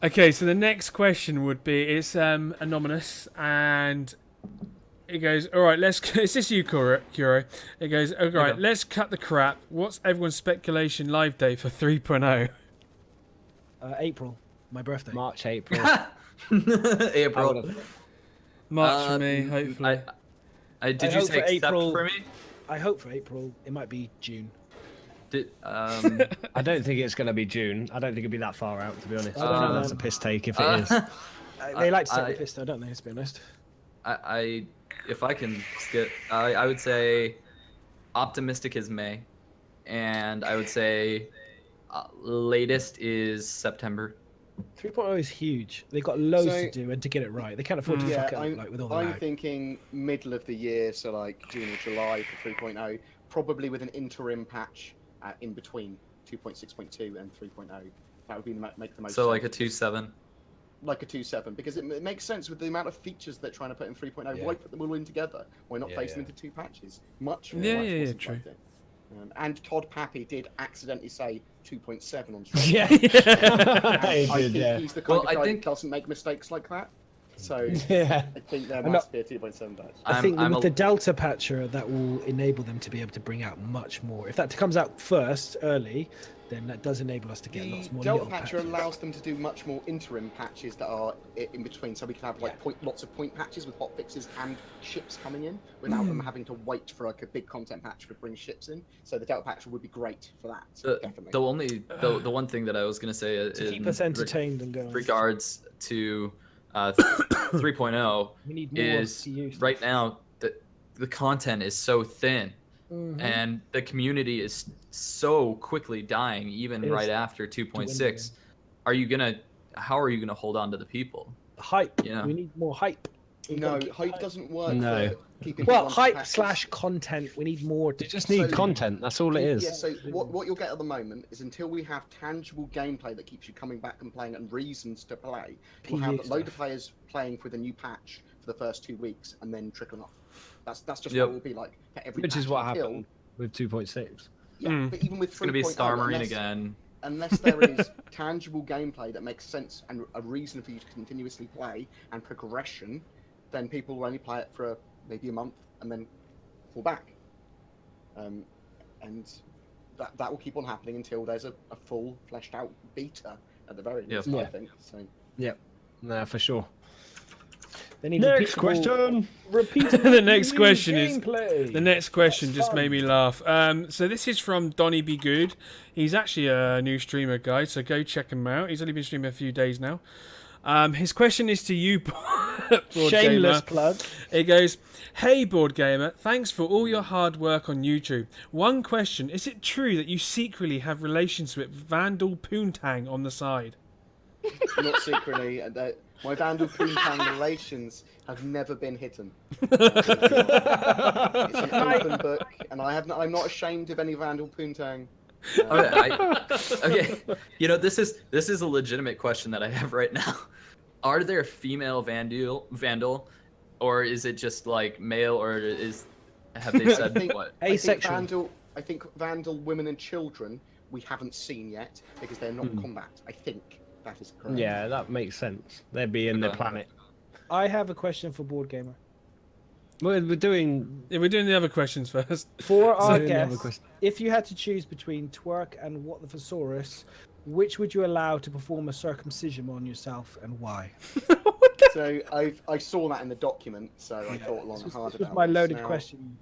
Okay, so the next question would be, it's anonymous, and it goes, all right, is this you, Kuro? It goes, all right, Okay. let's cut the crap. What's everyone's speculation live date for 3.0? April, my birthday. March, April. April. March for me, hopefully. Did I you hope say for except April. for me? I hope for April. It might be June. I don't think it's gonna be June. I don't think it'd be that far out, to be honest. I don't know, That's a man. piss take if it is. They like to take I- the piss, though, don't they? Let's be honest. If I can skip, I would say optimistic is May, and I would say latest is September. 3.0 is huge. They've got loads So- to do, and to get it right, they can't afford to Yeah, fuck it up I'm, like with all the I'm lag. thinking middle of the year, so like June or July for 3.0, probably with an interim patch in between 2.6.2 and 3.0. That would be make the most. So like a sense. 2.7. Like a 2.7, because it makes sense with the amount of features they're trying to put in 3.0. Yeah. Why put them all in together? Why not Yeah, phase them yeah. into two patches? Much Yeah, much yeah, more yeah, simplified true. thing. And Todd Pappy did accidentally say 2.7 on stream. Yeah. And He I did, think yeah. he's the kind Well, of I guy think- that doesn't make mistakes like that. So Yeah. I think there I'm must be a 2.7 patch. I think I'm with a- the Delta patcher, that will enable them to be able to bring out much more. If that comes out first, early, then that does enable us to get The lots more Delta little patcher patches. allows them to do much more interim patches that are in between, so we can have like lots of point patches with hot fixes and ships coming in without them having to wait for like a big content patch to bring ships in. So the Delta patcher would be great for that. Definitely. The one thing that I was gonna say To keep in us entertained and going. regards to 3.0 We need more is CU stuff. right now the content is so thin Mhm. and the community is so quickly dying even It right is after 2.6. How are you gonna hold on to the people? Hype. Yeah. We need more hype. We've no, gotta keep hype doesn't work. No. For keeping Well, people on hype patches. / content. We need more. You just need So- content. That's all it is. Yeah, so what you'll get at the moment is until we have tangible gameplay that keeps you coming back and playing and reasons to play, we'll have PvE a load stuff. of players playing with a new patch for the first 2 weeks and then trickling off. That's just Yep. what it will be like for every Which is patch what until- happened with 2.6. Yeah, but even with It's gonna be 3.0, Star Marine unless- again. Unless there is tangible gameplay that makes sense and a reason for you to continuously play and progression, then people will only play it for maybe a month and then fall back. And that will keep on happening until there's a full fleshed out beta at the very least, Yeah. I think. So Yep. No, for sure. They need Next repeatable- question. Repeatable The next question is- gameplay. The next question That's just fun. made me laugh. So this is from Donny Be Good. He's actually a new streamer, guys, so go check him out. He's only been streaming a few days now. His question is to you, Board Shameless Gamer. plug. It goes, "Hey, Board Gamer, thanks for all your hard work on YouTube. One question, is it true that you secretly have relations with Vandal Poontang on the side?" Not secretly. My Vandal Poontang relations have never been hidden. It's an open book, and I'm not ashamed of any Vandal Poontang. Okay, you know, this is a legitimate question that I have right now. Are there female vandal, or is it just like male, or have they said what? Asexual. I think Vandal women and children we haven't seen yet because they're not combat. I think that is correct. Yeah, that makes sense. They'd be in the planet. I have a question for Board Gamer. We're doing. Yeah, we're doing the other questions first. For our So, another guests, question. if you had to choose between Twerk and What the Thesaurus, which would you allow to perform a circumcision on yourself and why? So I saw that in the document, so I thought long and hard This was about my this. loaded Now, question.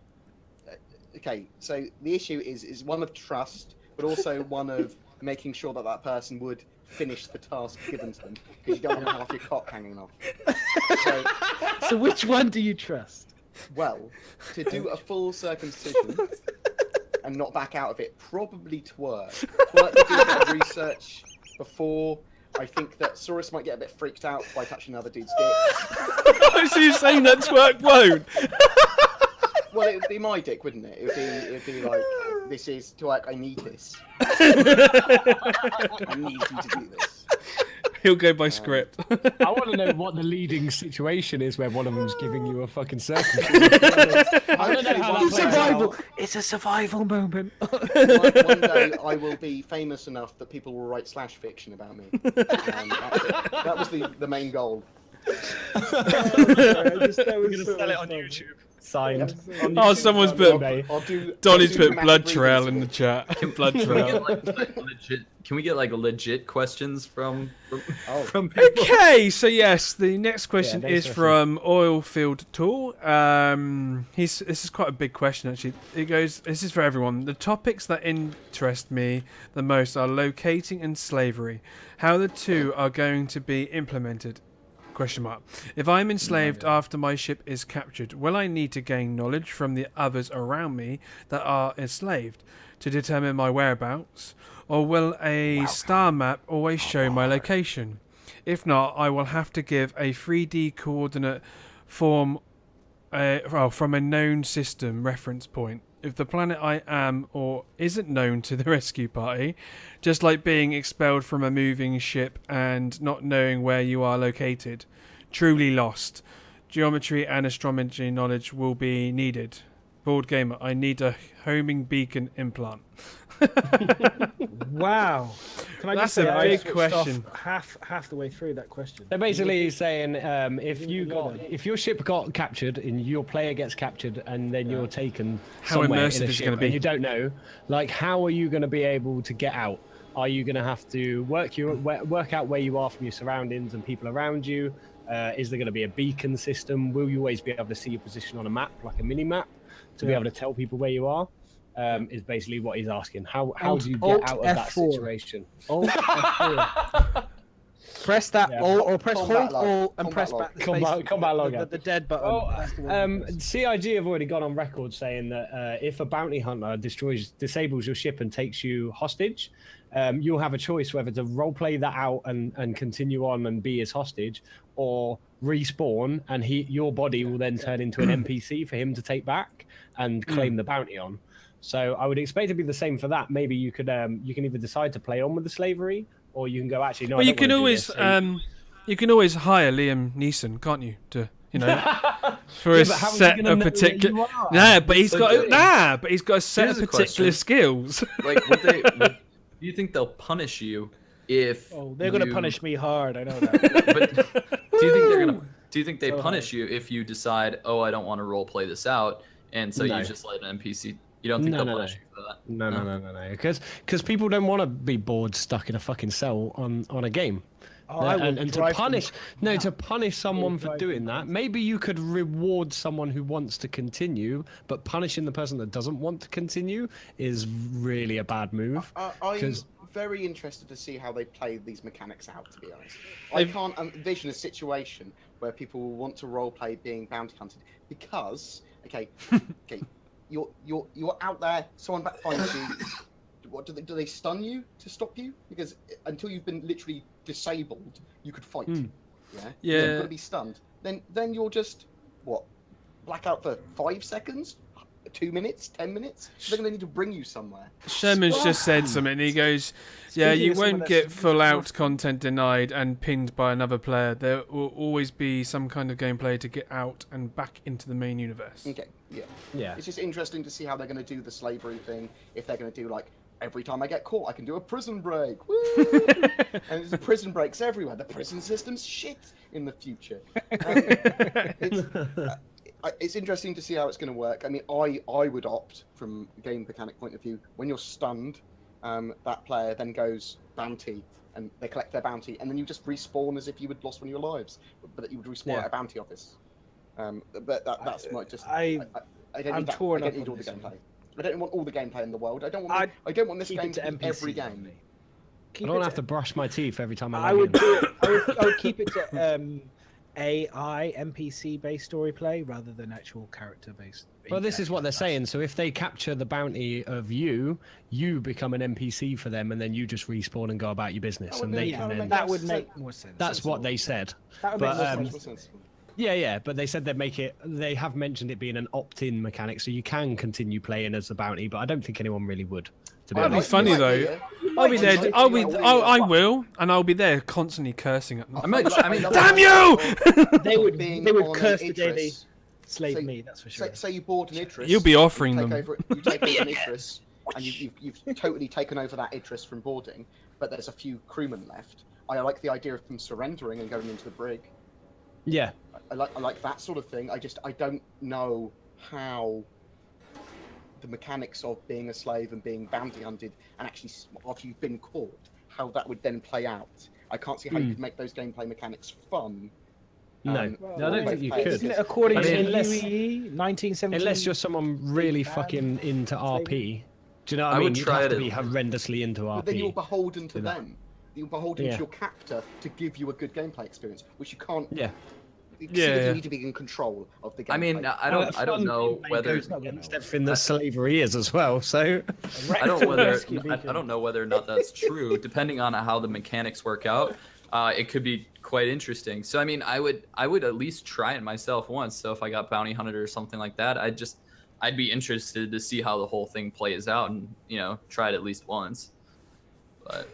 Okay, so the issue is one of trust, but also one of making sure that that person would finish the task given to them, because you don't want half your cock hanging off. So, So which one do you trust? well, to do a full circumcision and not back out of it, probably Twerk. Twerk to do a bit of research before. I think that Saurus might get a bit freaked out by touching another dude's dick. So you're saying that Twerk won't? Well, it would be my dick, wouldn't it? It would be like, this is Twerk, I need this. I need you to do this. He'll go by script. I want to know what the leading situation is where one of them's giving you a fucking circumcision. I don't know how that plays out. It's a survival moment. One day I will be famous enough that people will write /fiction about me. That was the main goal. We're gonna sell it on YouTube. Signed. On Oh, YouTube someone's one put- day. Donnie's put dramatic blood readings trail of in the it. chat. Blood Can we trail. get legit? Can we get legit questions from From people. Okay, so yes, the next question next is question. from Oilfield Tool. This is quite a big question actually. It goes, this is for everyone. The topics that interest me the most are locating and slavery. How the two are going to be implemented. Question mark. If I'm enslaved after my ship is captured, will I need to gain knowledge from the others around me that are enslaved to determine my whereabouts? Or will a star map always show my location? If not, I will have to give a 3D coordinate form from a known system reference point. If the planet I am or isn't known to the rescue party, just like being expelled from a moving ship and not knowing where you are located, truly lost. Geometry and astrometry knowledge will be needed. Board Gamer, I need a homing beacon implant. Wow. Can I That's just say a I big switched question. off half the way through that question. They're basically saying if your ship got captured and your player gets captured and then you're taken How somewhere immersive in a is it ship gonna be? and you don't know, like how are you going to be able to get out? Are you going to have to work out where you are from your surroundings and people around you? Is there going to be a beacon system? Will you always be able to see your position on a map, like a mini map, to be able to tell people where you are? Is basically what he's asking. How do you get out of that F4. situation? Alt F4. Press that Yeah. Alt or press Combat hold log. Alt and Combat press log. back the Combat- space. combat logger. The dead button. Oh, That's the one. CIG have already gone on record saying that if a bounty hunter disables your ship and takes you hostage, you'll have a choice whether to roleplay that out and continue on and be his hostage, or respawn and your body will then turn into an NPC for him to take back and claim the bounty on. So I would expect it to be the same for that. Maybe you can either decide to play on with the slavery, or you can go actually no. Well, I you don't can wanna do always this. So- you can always hire Liam Neeson, can't you? To for Yeah, a but how is he set gonna of know where particular. you are? Nah, but he's So got do- but he's got a set Here's of a particular question. skills. do you think they'll punish you if Oh, they're gonna you- punish me hard. I know that. But do you think they So punish you if you decide, oh, I don't want to role play this out, and so No. you just let an NPC? You don't think No, they'll no, punish no. you for that? No. Because people don't want to be bored, stuck in a fucking cell on a game. Oh, I will And to drive them punish, no, nuts. to punish someone for drive doing them that, nuts. maybe you could reward someone who wants to continue, but punishing the person that doesn't want to continue is really a bad move. I'm 'cause- very interested to see how they play these mechanics out. To be honest, I can't envision a situation where people will want to roleplay being bounty hunted because, okay, you're out there, someone finds you. What do they stun you to stop you? Because until you've been literally disabled, you could fight. Yeah. Yeah. You've got to be stunned. Then you're just black out for 5 seconds, 2 minutes, 10 minutes. They're gonna need to bring you somewhere. Sherman's just said something. He goes, "Yeah, Speaking you of someone won't that's get used full out to- content denied and pinned by another player. There will always be some kind of gameplay to get out and back into the main universe." Okay. Yeah. Yeah. It's just interesting to see how they're gonna do the slavery thing. If they're gonna do like, every time I get caught, I can do a prison break. Woo! And there's prison breaks everywhere. The prison system's shit in the future. It's interesting to see how it's going to work. I mean, I would opt from a game mechanic point of view. When you're stunned, that player then goes bounty, and they collect their bounty, and then you just respawn as if you had lost one of your lives, but that you would respawn at a bounty office. But that's my just. I don't I'm need that. torn I don't up need on all the this one. gameplay. I don't want all the gameplay in the world. I don't want this Keep game it to to be NPC every game. only. I Keep don't it have to brush my teeth every time I log would in. do it. I would keep it to AI NPC based story play rather than actual character based. Well, this is what they're saying. So if they capture the bounty of you, you become an NPC for them, and then you just respawn and go about your business, and they can then. That would make more sense. That's what they said. That would But, make more um, sense. Sensible. Yeah, but they said they'd make it. They have mentioned it being an opt-in mechanic, so you can continue playing as the bounty. But I don't think anyone really would. To be That'd be honest. funny though. I'll be might there. do it. I will, and I'll be there constantly cursing at them. I mean, Damn you! They would Being they would on curse an the day they Idris. slave Say- me. That's for sure. Say you board an Idris. You'll be offering you them. take over an Idris, and you've totally taken over that Idris from boarding, but there's a few crewmen left. I like the idea of them surrendering and going into the brig. Yeah. I like that sort of thing. I don't know how the mechanics of being a slave and being bounty hunted, and actually after you've been caught, how that would then play out. I can't see how you could make those gameplay mechanics fun. No, I don't think you could. Isn't it according I mean, to unless- UE 1917? Unless you're someone really bad fucking into RP. Do you know what I I mean? would You'd try have it to be at- horrendously into But then you're RP. beholden to Do that. them. You're beholden Yeah. to your captor to give you a good gameplay experience, which you can't. Yeah. Yeah. You need to be in control of the gameplay. I mean, I don't know whether Against everything that slavery is as well. So. I don't know whether or not that's true. Depending on how the mechanics work out, it could be quite interesting. So I mean, I would at least try it myself once. So if I got bounty hunted or something like that, I'd be interested to see how the whole thing plays out, and try it at least once. But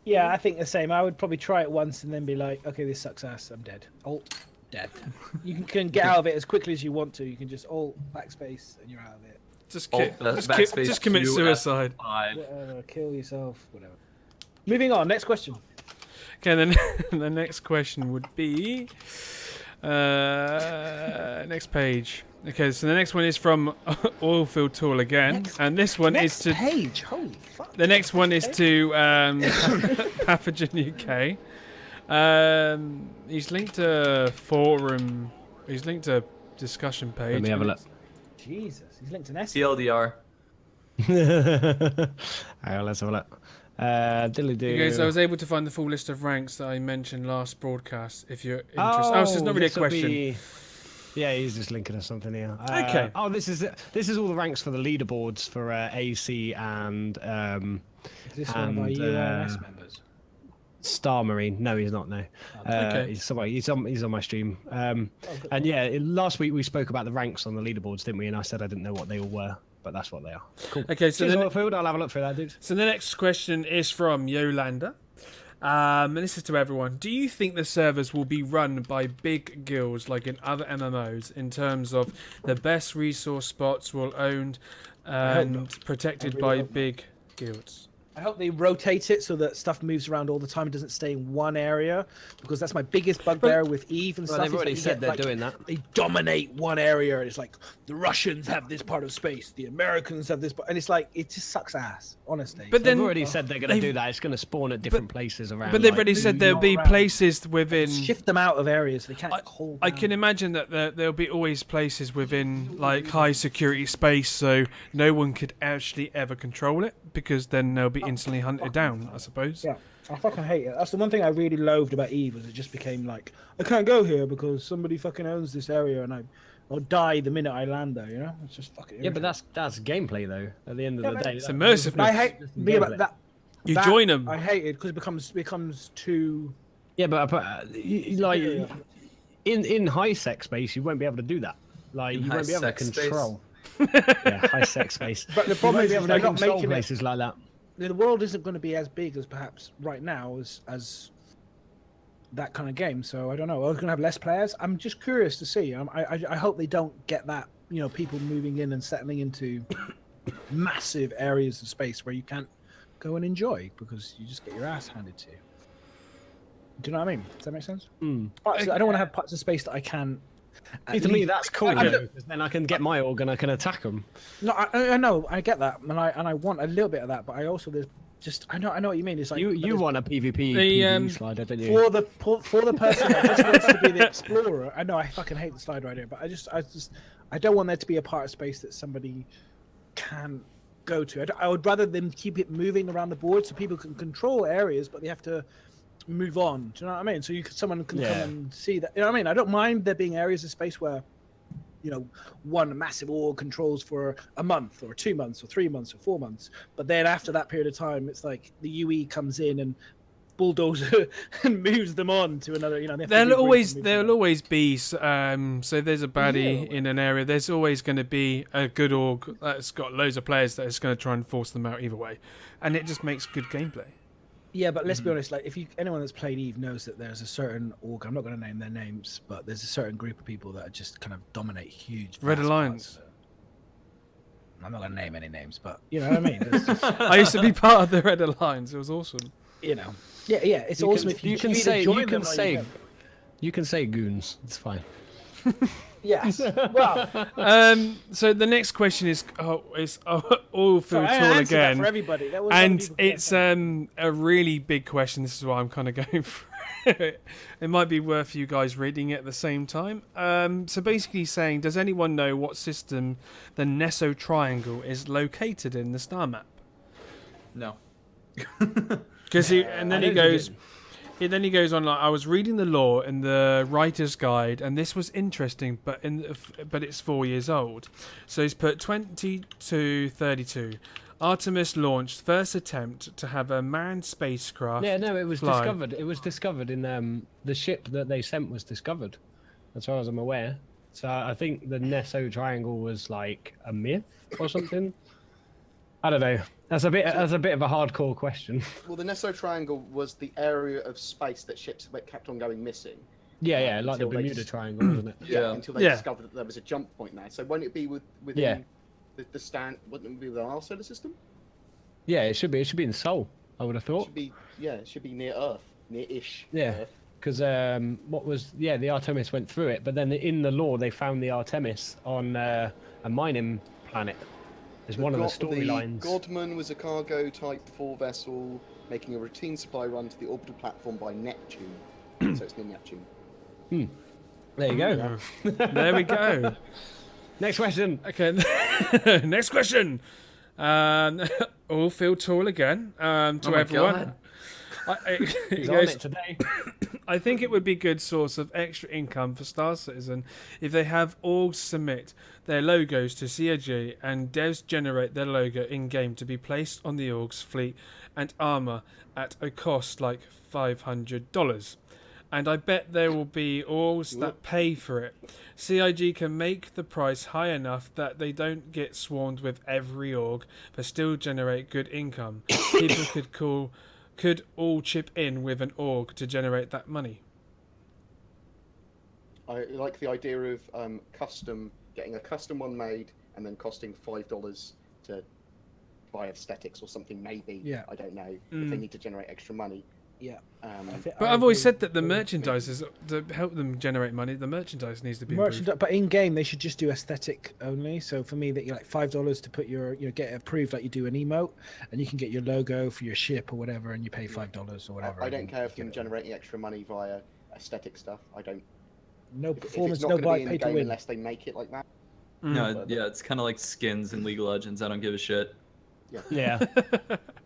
Yeah, I think the same. I would probably try it once and then be like, okay, this sucks ass. I'm dead. Alt, dead. You can get out of it as quickly as you want to. You can just alt, backspace, and you're out of it. Just backspace commit Q, suicide. F5. Whatever, kill yourself, whatever. Moving on, next question. Okay, then the next question would be next page. Okay, so the next one is from Oilfield Tool again, and this one is to page. Holy fuck. the next one is to Pathogen UK. He's linked to forum. He's linked to discussion page. Let me have a look. Jesus, he's linked an S. TLDR. Hang on, let's have a look. He goes, I was able to find the full list of ranks that I mentioned last broadcast. If you're interested, oh, so it's not really a question. Yeah, he's just linking us something here. Okay. Oh, this is all the ranks for the leaderboards for AC and Is this one of our URS members? Star Marine. No, he's not. No, Okay. he's somebody. He's on my stream. And yeah, last week we spoke about the ranks on the leaderboards, didn't we? And I said I didn't know what they all were, but that's what they are. Cool. Okay, so Cheers, then, Oilfield. I'll have a look through that, dude. so the next question is from Yolanda. And this is to everyone. Do you think the servers will be run by big guilds like in other MMOs in terms of the best resource spots will owned and protected by big guilds? I hope they rotate it so that stuff moves around all the time. It doesn't stay in one area, because that's my biggest bugbear with Eve and Well, stuff. they've already said they're like, doing that. They dominate one area, and it's like the Russians have this part of space, the Americans have this, and it's like it just sucks ass, honestly. But They've then already said they're going to do that. It's going to spawn at different places around. But they've like, already said there'll be around. places within. shift them out of areas they can't hold. I down. can imagine that there'll be always places within like high security space, so no one could actually ever control it, because then they'll be instantly hunted down, I suppose. Yeah, I fucking hate it. That's the one thing I really loathed about Eve, was it just became like, I can't go here because somebody fucking owns this area, and I'll die the minute I land there. You know, it's just fucking. Yeah, but that's gameplay though. At the end of the day, It's immersive. I hate that. You that join them. I hate it because it becomes too. Yeah, but like in high sex space, you won't be able to do that. Like In you won't be able to high-sex space? control. Yeah, high sex space. But the You problem won't is be able they're to not control making it. places like that. The world isn't going to be as big as perhaps right now as that kind of game. So I don't know. I was going to have less players. I'm just curious to see. I hope they don't get that. You know, people moving in and settling into massive areas of space where you can't go and enjoy because you just get your ass handed to you. Do you know what I mean? Does that make sense? I don't want to have parts of space that I can. See, to me, that's cool. I- Because then I can get my org and I can attack them. No, I know, I get that, and I want a little bit of that, but I also there's just I know what you mean. It's like You want a PvP PvE slider, don't you? for the person that just wants to be the explorer. I know I fucking hate the slide right here, but I don't want there to be a part of space that somebody can go to. I would rather them keep it moving around the board so people can control areas, but they have to move on. Do you know what I mean? So someone can come and see that. You know what I mean? I don't mind there being areas of space where, you know, one massive org controls for a month or 2 months or 3 months or 4 months, but then after that period of time, it's like the UE comes in and bulldozer and moves them on to another. You know, they have to There'll regroup always be so if there's a baddie in an area, there's always going to be a good org that's got loads of players that is going to try and force them out either way, and it just makes good gameplay. Yeah, but let's be honest. Like, anyone that's played Eve knows that there's a certain org. I'm not going to name their names, but there's a certain group of people that just kind of dominate huge. Red vast Alliance. parts. I'm not going to name any names, but you know what I mean. It's just, I used to be part of the Red Alliance. It was awesome. you know, yeah, it's awesome if you can say you can say goons. It's fine. yes. Well, So the next question is all food sorry, I tall answered that again, for everybody. That was and other people it's a really big question. This is why I'm kind of going for it. It might be worth you guys reading it at the same time. So basically saying, does anyone know what system the Nesso Triangle is located in the star map? No. Because then he goes on like, I was reading the lore in the writer's guide, and this was interesting, but it's 4 years old. So he's put 20 to 32. Artemis launched first attempt to have a manned spacecraft. Yeah, no, it was fly. discovered. It was discovered in the ship that they sent was discovered, as far as I'm aware. So I think the Nesso Triangle was like a myth or something. I don't know. That's a bit of a hardcore question. Well, the Nesso Triangle was the area of space that ships kept on going missing. Yeah, like the Until they Bermuda just- Triangle, wasn't it? Yeah. Until they Yeah. discovered that there was a jump point there. So won't it be within Yeah. the stand? Wouldn't it be within our solar system? Yeah, it should be. It should be in Seoul, I would have It thought. should be. Yeah, it should be near Earth, near-ish. Yeah. Earth. Because the Artemis went through it, but then in the lore they found the Artemis on a mining planet. It's one of the storylines. The Godman was a cargo Type 4 vessel making a routine supply run to the orbital platform by Neptune. So it's near Neptune. There you go. There we go. Next question. Okay. Next question. All feel tall again. To Oh my everyone. God. He He's on goes, it today. I think it would be a good source of extra income for Star Citizen if they have orgs submit their logos to CIG and devs generate their logo in-game to be placed on the org's fleet and armor at a cost like $500. And I bet there will be orgs that pay for it. CIG can make the price high enough that they don't get swarmed with every org, but still generate good income. People could all chip in with an org to generate that money. I like the idea of getting a custom one made and then costing $5 to by aesthetics or something. Maybe. Yeah. I don't know if they need to generate extra money. Yeah. But I've always said that the merchandisers, to help them generate money, the merchandise needs to be improved. But in game they should just do aesthetic only. So for me, that you're like $5 to put your get it approved like you do an emote, and you can get your logo for your ship or whatever, and you pay $5 or whatever. I don't care if you're generating extra money via aesthetic stuff. I don't. No If performance, it's not no going to be buy, in the pay to game win. unless they make it like that. No, yeah, it's kind of like skins in League of Legends. I don't give a shit. Yeah.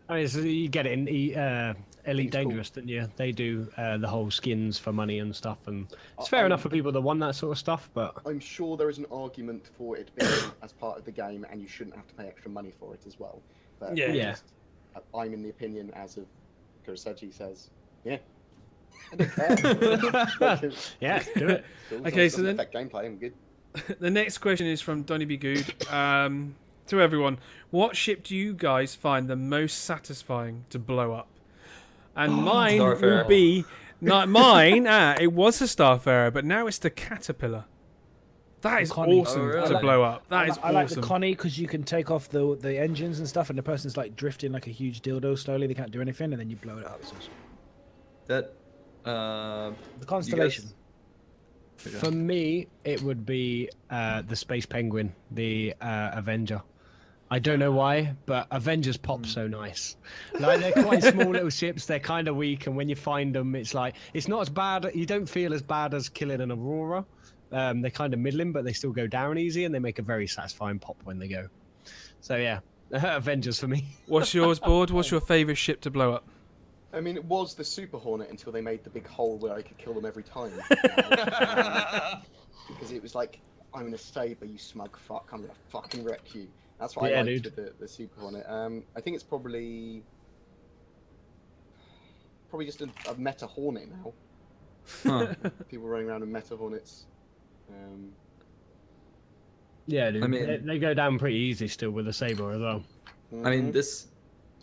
I mean, so you get it in Elite It's cool. Dangerous, didn't you? They do the whole skins for money and stuff, and it's fair enough for people that want that sort of stuff, but I'm sure there is an argument for it being as part of the game, and you shouldn't have to pay extra money for it as well. But Yeah. Yeah. I'm in the opinion, as of Kurosechi says, yeah. I don't care. yeah, do it. Okay, so then- affect gameplay. I'm good. The next question is from Donny B. Good. To everyone, what ship do you guys find the most satisfying to blow up? And mine will Starfarer. be not mine. It was a Starfarer, but now it's the Caterpillar. That is Connie. awesome Oh, really? to blow up. That is I like awesome. the Connie because you can take off the engines and stuff, and the person's like drifting like a huge dildo slowly. They can't do anything, and then you blow it up. It's awesome. That The Constellation. For me, it would be the Space Penguin, the Avenger. I don't know why, but Avengers pop so nice. Like they're quite small little ships. They're kind of weak, and when you find them, it's like it's not as bad. You don't feel as bad as killing an Aurora. They're kind of middling, but they still go down easy, and they make a very satisfying pop when they go. So yeah, Avengers for me. What's yours, Board? What's your favourite ship to blow up? I mean, it was the Super Hornet until they made the big hole where I could kill them every time. Because it was like, I'm in a saber, you smug fuck, I'm gonna fucking wreck you. That's what Yeah, I liked dude. with the Super Hornet. I think it's probably just a Meta Hornet now. Huh. People running around in Meta Hornets. Yeah, dude. I mean- they go down pretty easy still with a saber as well. I mean, this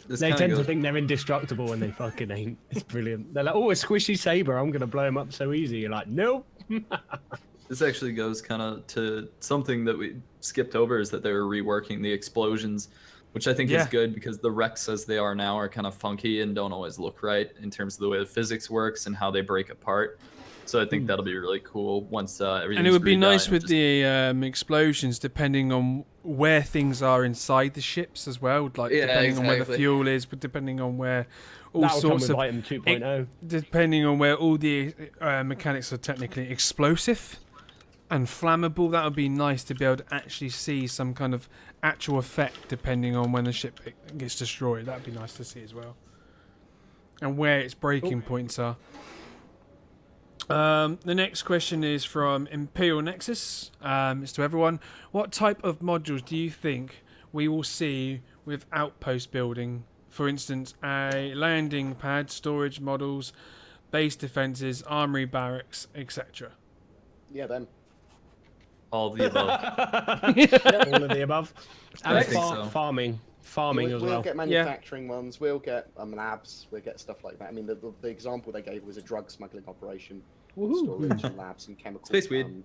They kinda tend to goes- think they're indestructible when they fucking ain't. It's brilliant. They're like, oh, a squishy saber, I'm gonna blow him up so easy. You're like, nope. This actually goes kind of to something that we skipped over, is that they were reworking the explosions, which I think Yeah. is good because the wrecks as they are now are kind of funky and don't always look right in terms of the way the physics works and how they break apart. So I think that'll be really cool once everything. And it would be nice with the explosions, depending on where things are inside the ships as well. Like Yeah, depending on where the exactly. fuel is, but depending on where all That'll come sorts with of item 2.0. depending on where all the mechanics are technically explosive and flammable. That would be nice to be able to actually see some kind of actual effect depending on when the ship gets destroyed. That'd be nice to see as well, and where its breaking points are. The next question is from Imperial Nexus. It's to everyone. What type of modules do you think we will see with outpost building? For instance, a landing pad, storage models, base defenses, armory barracks, etc. Yeah, them. all of the above. All of the above. And I think so. farming as We'll well. get manufacturing ones. We'll get labs. We'll get stuff like that. I mean, the example they gave was a drug smuggling operation, storage and labs and chemical. Space weed.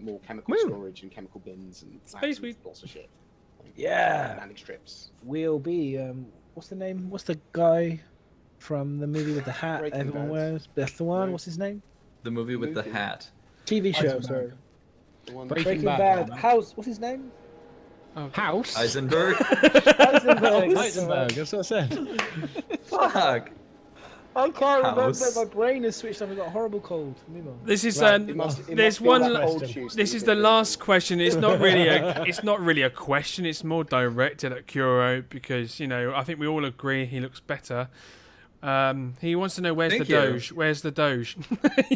More chemical storage and chemical bins and Space labs and weed. lots of shit. Yeah. Landing strips. Will be. What's the name? What's the guy from the movie with the hat Breaking everyone Bad. wears? That's the one. No. What's his name? The movie with the Movie. hat. TV show. Sorry. The one Breaking Breaking Bad. Bad. House. What's his name? House. Heisenberg. Heisenberg. Heisenberg. That's what I said. Fuck. I can't remember. House. My brain is switched off. I've got a horrible cold. Move on. This is Right, there's one. question. This is the last question. It's not really a question. It's more directed at Kuro because I think we all agree he looks better. He wants to know where's Thank the you. Doge. Where's the Doge?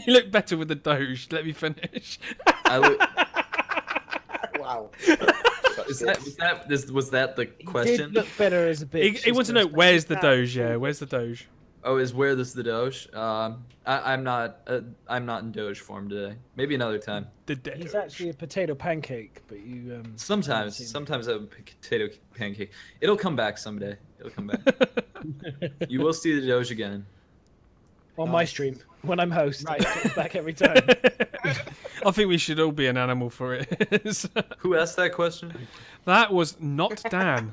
You look better with the Doge. Let me finish. Wow. Was that the He question? did look better as a bitch. He wants to know where's the Doge. Yeah, where's the Doge? Oh, is where this the Doge? I'm not in Doge form today. Maybe another time. The Doge. He's actually a potato pancake, but you. Sometimes a potato pancake. It'll come back someday. It'll come back. You will see the Doge again. On my stream when I'm host. Right. It comes back every time. I think we should all be an animal for it. Who asked that question? That was not Dan.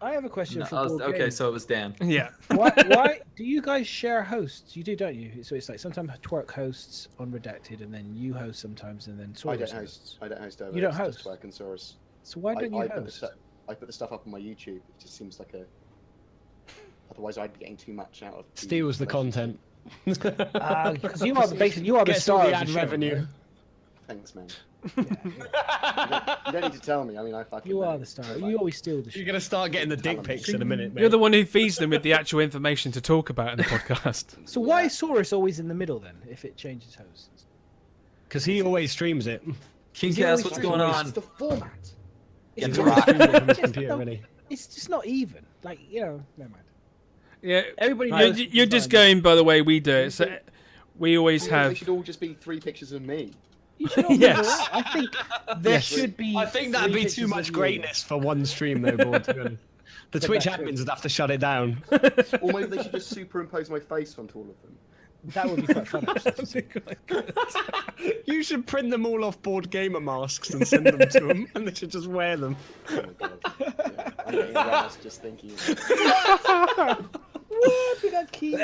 I have a question No, for okay, BoredGamer. so it was Dan. Yeah. Why do you guys share hosts? You do, don't you? So it's like sometimes Twerk hosts on Redacted, and then you host sometimes, and then I Saurus don't hosts. host. I don't host over. You don't it's just host? Twerk and Saurus. So why don't you Put the host? I put the stuff up on my YouTube. It just seems like a. Otherwise, I'd be getting too much out of. Steals the content. Because you are basically you are the Gets all star the of ad the show, revenue. right? Thanks, man. You don't need to tell me. I mean, I fucking. You know. are the star. You always steal the show. You're gonna start getting the dick pics in a minute, mate. You're the one who feeds them with the actual information to talk about in the podcast. So why is Saurus always in the middle then? If it changes hosts. Because he always streams it. Kingcast, what's going It's on? the format. He's always streamed it from his computer, really. It's just not even. Like never mind. Yeah, Everybody you're, knows. you're just going by the way we do it. So we always They have. should all just be 3 pictures of me. You should all Yes. yes. I think there should be. I think that'd 3 be pictures too of much you. greatness for one stream, though, Bored, to be honest. The Twitch that's true. admins would have to shut it down. Or maybe they should just superimpose my face onto all of them. That would be quite fun. Actually, to see. You should print them all off Bored Gamer masks and send them to them, and they should just wear them. Oh my god. Yeah, I'm getting aroused just thinking. What? We got keys.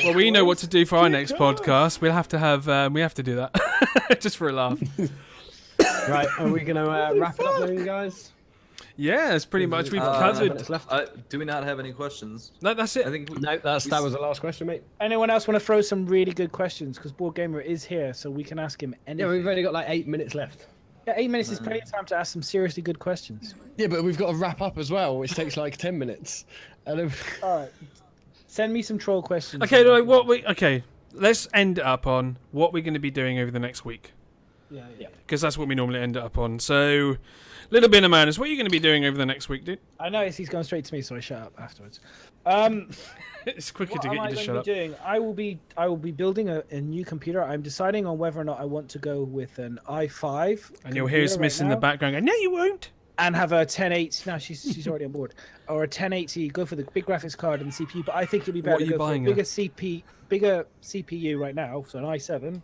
Well, we know what to do for our next podcast. We'll have to have. We have to do that just for a laugh. Right, are we going to wrap it up then, guys? Yeah, it's pretty much we've covered. Minutes left. Do we not have any questions? No, that's it. I think. No, that was the last question, mate. Anyone else want to throw some really good questions? Because BoredGamer is here, so we can ask him anything. Yeah, we've only got like 8 minutes left. Yeah, 8 minutes is plenty of time to ask some seriously good questions. Yeah, but we've got to wrap up as well, which takes like 10 minutes. And if... All right. Send me some troll questions. Okay, okay, let's end it up on what we're going to be doing over the next week, Yeah. because that's what we normally end it up on. So, little bit of madness. What are you going to be doing over the next week, dude? I noticed he's going straight to me, so I shut up afterwards. It's quicker What to am get I you to going shut to up. be doing? I will be building a new computer. I'm deciding on whether or not I want to go with an i5. And you'll hear Smith in the background going, "No, you won't." And have a 1080. No, she's already on board. Or a 1080. Go for the big graphics card and the CPU. But I think it'd be better What are to you go for a buying bigger CPU right now, so an i7,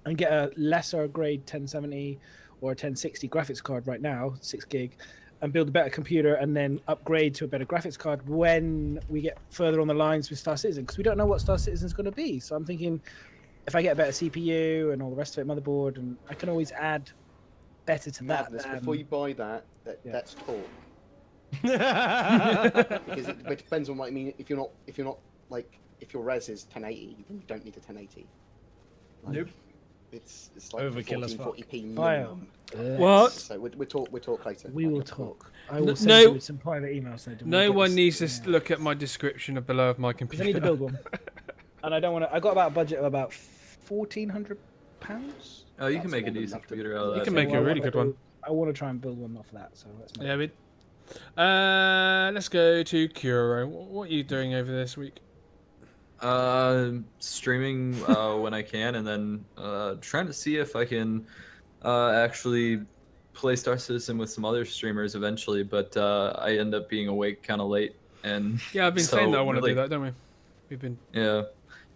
and get a lesser grade 1070 or a 1060 graphics card right now, 6 gig, and build a better computer, and then upgrade to a better graphics card when we get further on the lines with Star Citizen, because we don't know what Star Citizen is going to be. So I'm thinking, if I get a better CPU and all the rest of it, motherboard, and I can always add better to that. Madness, before you buy that, let's talk. Because it depends on what I mean. If you're not like, if your res is 1080, then you don't need a 1080. Like, Nope. It's like Overkill as fuck. 1440p Bio. minimum. What? So we'll talk later. We will Okay, cool. talk. I will send No- you some private emails. So No one needs to look at my description of below of my Because I need to computer. build one, and I don't want to. I got about a budget of about £1,400. Oh, you can That's make a more than decent enough to- computer out of You that. can make a really good one. I want to try and build one off of that. So that's my Yeah, we. Let's go to Kuro. What are you doing over this week? Streaming when I can, and then trying to see if I can actually play Star Citizen with some other streamers eventually. But I end up being awake kind of late, and Yeah, I've been so saying that I want to really- do that, don't we? We've been. Yeah,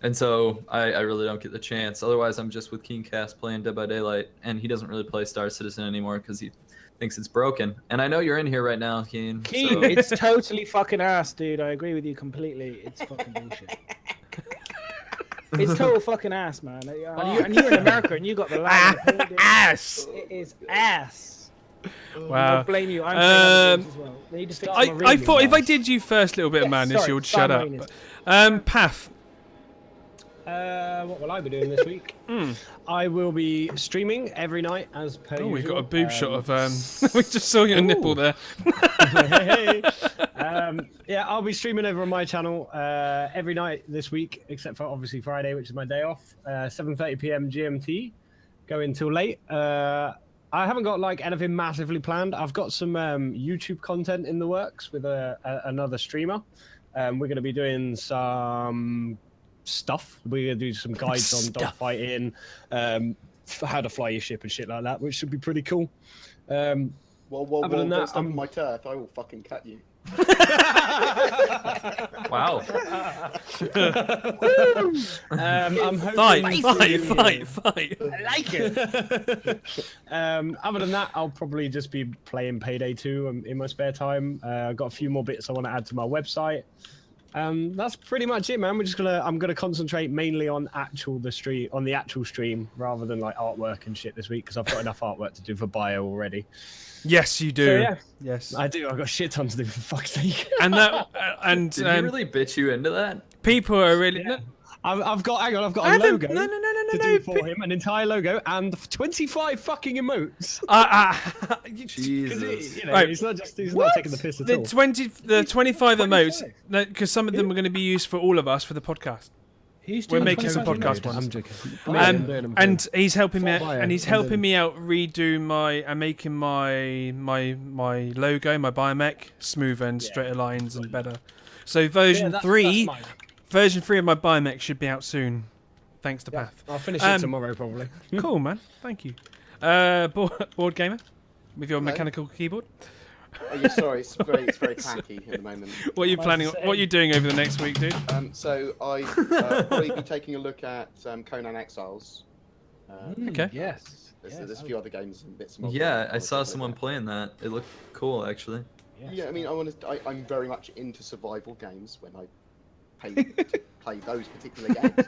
and so I really don't get the chance. Otherwise, I'm just with Kingcast playing Dead by Daylight, and he doesn't really play Star Citizen anymore because he thinks it's broken. And I know you're in here right now, Keen. Keen, so- it's totally fucking ass, dude. I agree with you completely. It's fucking bullshit. It's total fucking ass, man. And you're in America and you got the lag. Ass. It is ass. Wow. I blame you. I'm playing other games as well. They need to fix my I reading thought if I lines. did you first, little bit of Yes, madness, sorry, you would shut up. submarine But, Path. What will I be doing this week? I will be streaming every night as per Oh, usual. we got a boob shot of. We just saw your nipple there. Yeah, I'll be streaming over on my channel every night this week, except for obviously Friday, which is my day off. 7:30 p.m. GMT, going till late. I haven't got like anything massively planned. I've got some YouTube content in the works with another streamer. We're going to be doing some stuff. We're going to do some guides on dogfighting, how to fly your ship and shit like that, which should be pretty cool. Well, Other than don't that, step on my turf. I will fucking cut you. Wow. I'm hoping Fight. I like it. Other than that, I'll probably just be playing Payday 2 in my spare time. I've got a few more bits I want to add to my website. That's pretty much it, man. I'm gonna concentrate mainly on the actual stream rather than like artwork and shit this week because I've got enough artwork to do for bio already. Yes, you do. So, yeah. Yes, I do. I've got shit ton to do for fuck's sake. and that and Did he really bitch you into that? people are really. Yeah. I've got a I haven't- logo to do for him, an entire logo, and 25 fucking emotes. Jesus. Right. He's not taking the piss at all. The 25 emotes, because some of them are going to be used for all of us for the podcast. He's We're doing making some 25 podcast ones. I'm joking. And he's helping me, Bio, and he's helping me out redo and making my logo, my biomech smoother and straighter lines and better. So version 3 of my biomech should be out soon, thanks to Path. I'll finish it tomorrow probably. Cool, man. Thank you. Board gamer with your mechanical keyboard. Oh, yeah, sorry, it's very clacky at the moment. What are you planning? What are you doing over the next week, dude? So I'll probably be taking a look at Conan Exiles. Okay. Yes. There's a few other games and bits and bobs. Yeah, I saw someone playing that. It looked cool, actually. Yeah, I mean, I'm very much into survival games when I pay to play those particular games.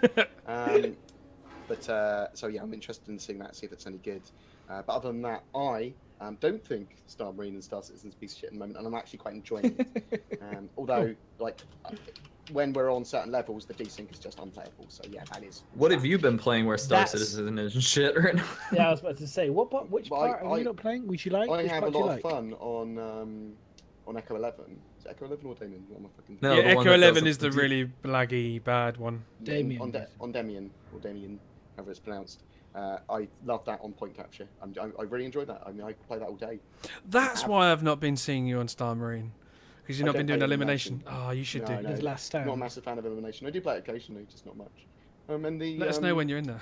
So yeah, I'm interested in seeing that, see if it's any good. But other than that, I don't think Star Marine and Star Citizen's a piece of shit at the moment, and I'm actually quite enjoying it. Although, like, when we're on certain levels, the desync is just unplayable. So yeah, that is. What have you been playing where Star Citizen is shit right now? Yeah, I was about to say, which part are you not playing? Which you like? I Which have a part do you lot like? of fun on Echo 11. Is it Echo 11 or Damien? What am I fucking... No, Yeah, the one Echo that 11 doesn't- is the really laggy bad one. Damien. On Damien, or Damien, however it's pronounced. I love that on point capture. I really enjoy that. I mean, I play that all day. That's why I've not been seeing you on Star Marine, because you've I not been don't doing play elimination. Oh, you should do. No. His last stand. Not a massive fan of elimination. I do play it occasionally, just not much. And the, Let us know when you're in there.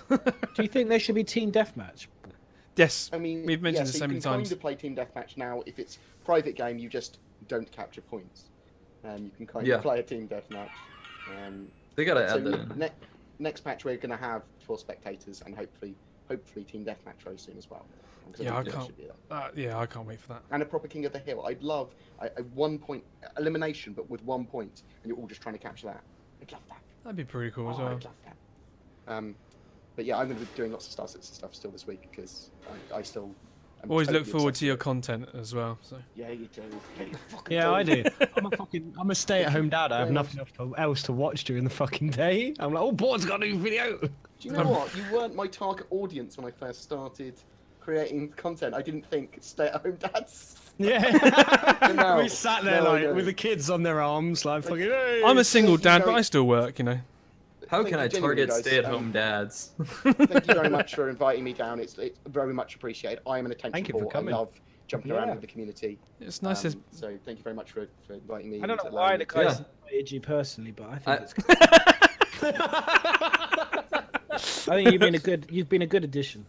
Do you think there should be team deathmatch? Yes, I mean, we've mentioned yeah, this so many you can times. kind of play team deathmatch now. If it's private game, you just don't capture points. You can kind of play a team deathmatch. They gotta So add that in. next patch we're going to have 4 spectators and hopefully team deathmatch very soon as well. Yeah, I think there can't. should be that. Yeah, I can't wait for that. And a proper King of the Hill. I'd love a 1 point elimination, but with 1 point, and you're all just trying to capture that. I'd love that. That'd be pretty cool as Oh, well. I'd love that. But yeah, I'm going to be doing lots of Star Citizen stuff still this week because I still. am Always look totally forward obsessed to your with it. content as well. So. Yeah, you do. Yeah, you fucking Yeah, I do. I'm a stay-at-home dad. I have nothing else to watch during the fucking day. I'm like, oh, Board's got a new video. Do you know what? You weren't my target audience when I first started creating content. I didn't think stay-at-home dads. Yeah. No, We sat there no, I like don't. with the kids on their arms, like fucking. Hey. I'm a single Thank you dad, but very- I still work. You know. How Thank can you I genuinely, target guys. stay-at-home dads? Thank you very much for inviting me down. It's very much appreciated. I am an attention Thank you for whore. coming. I love jumping around with the community. It's nice as. So thank you very much for inviting me. I don't know into why learning. the guys Yeah. invited you personally, but I think I- it's good. I think you've been a good addition.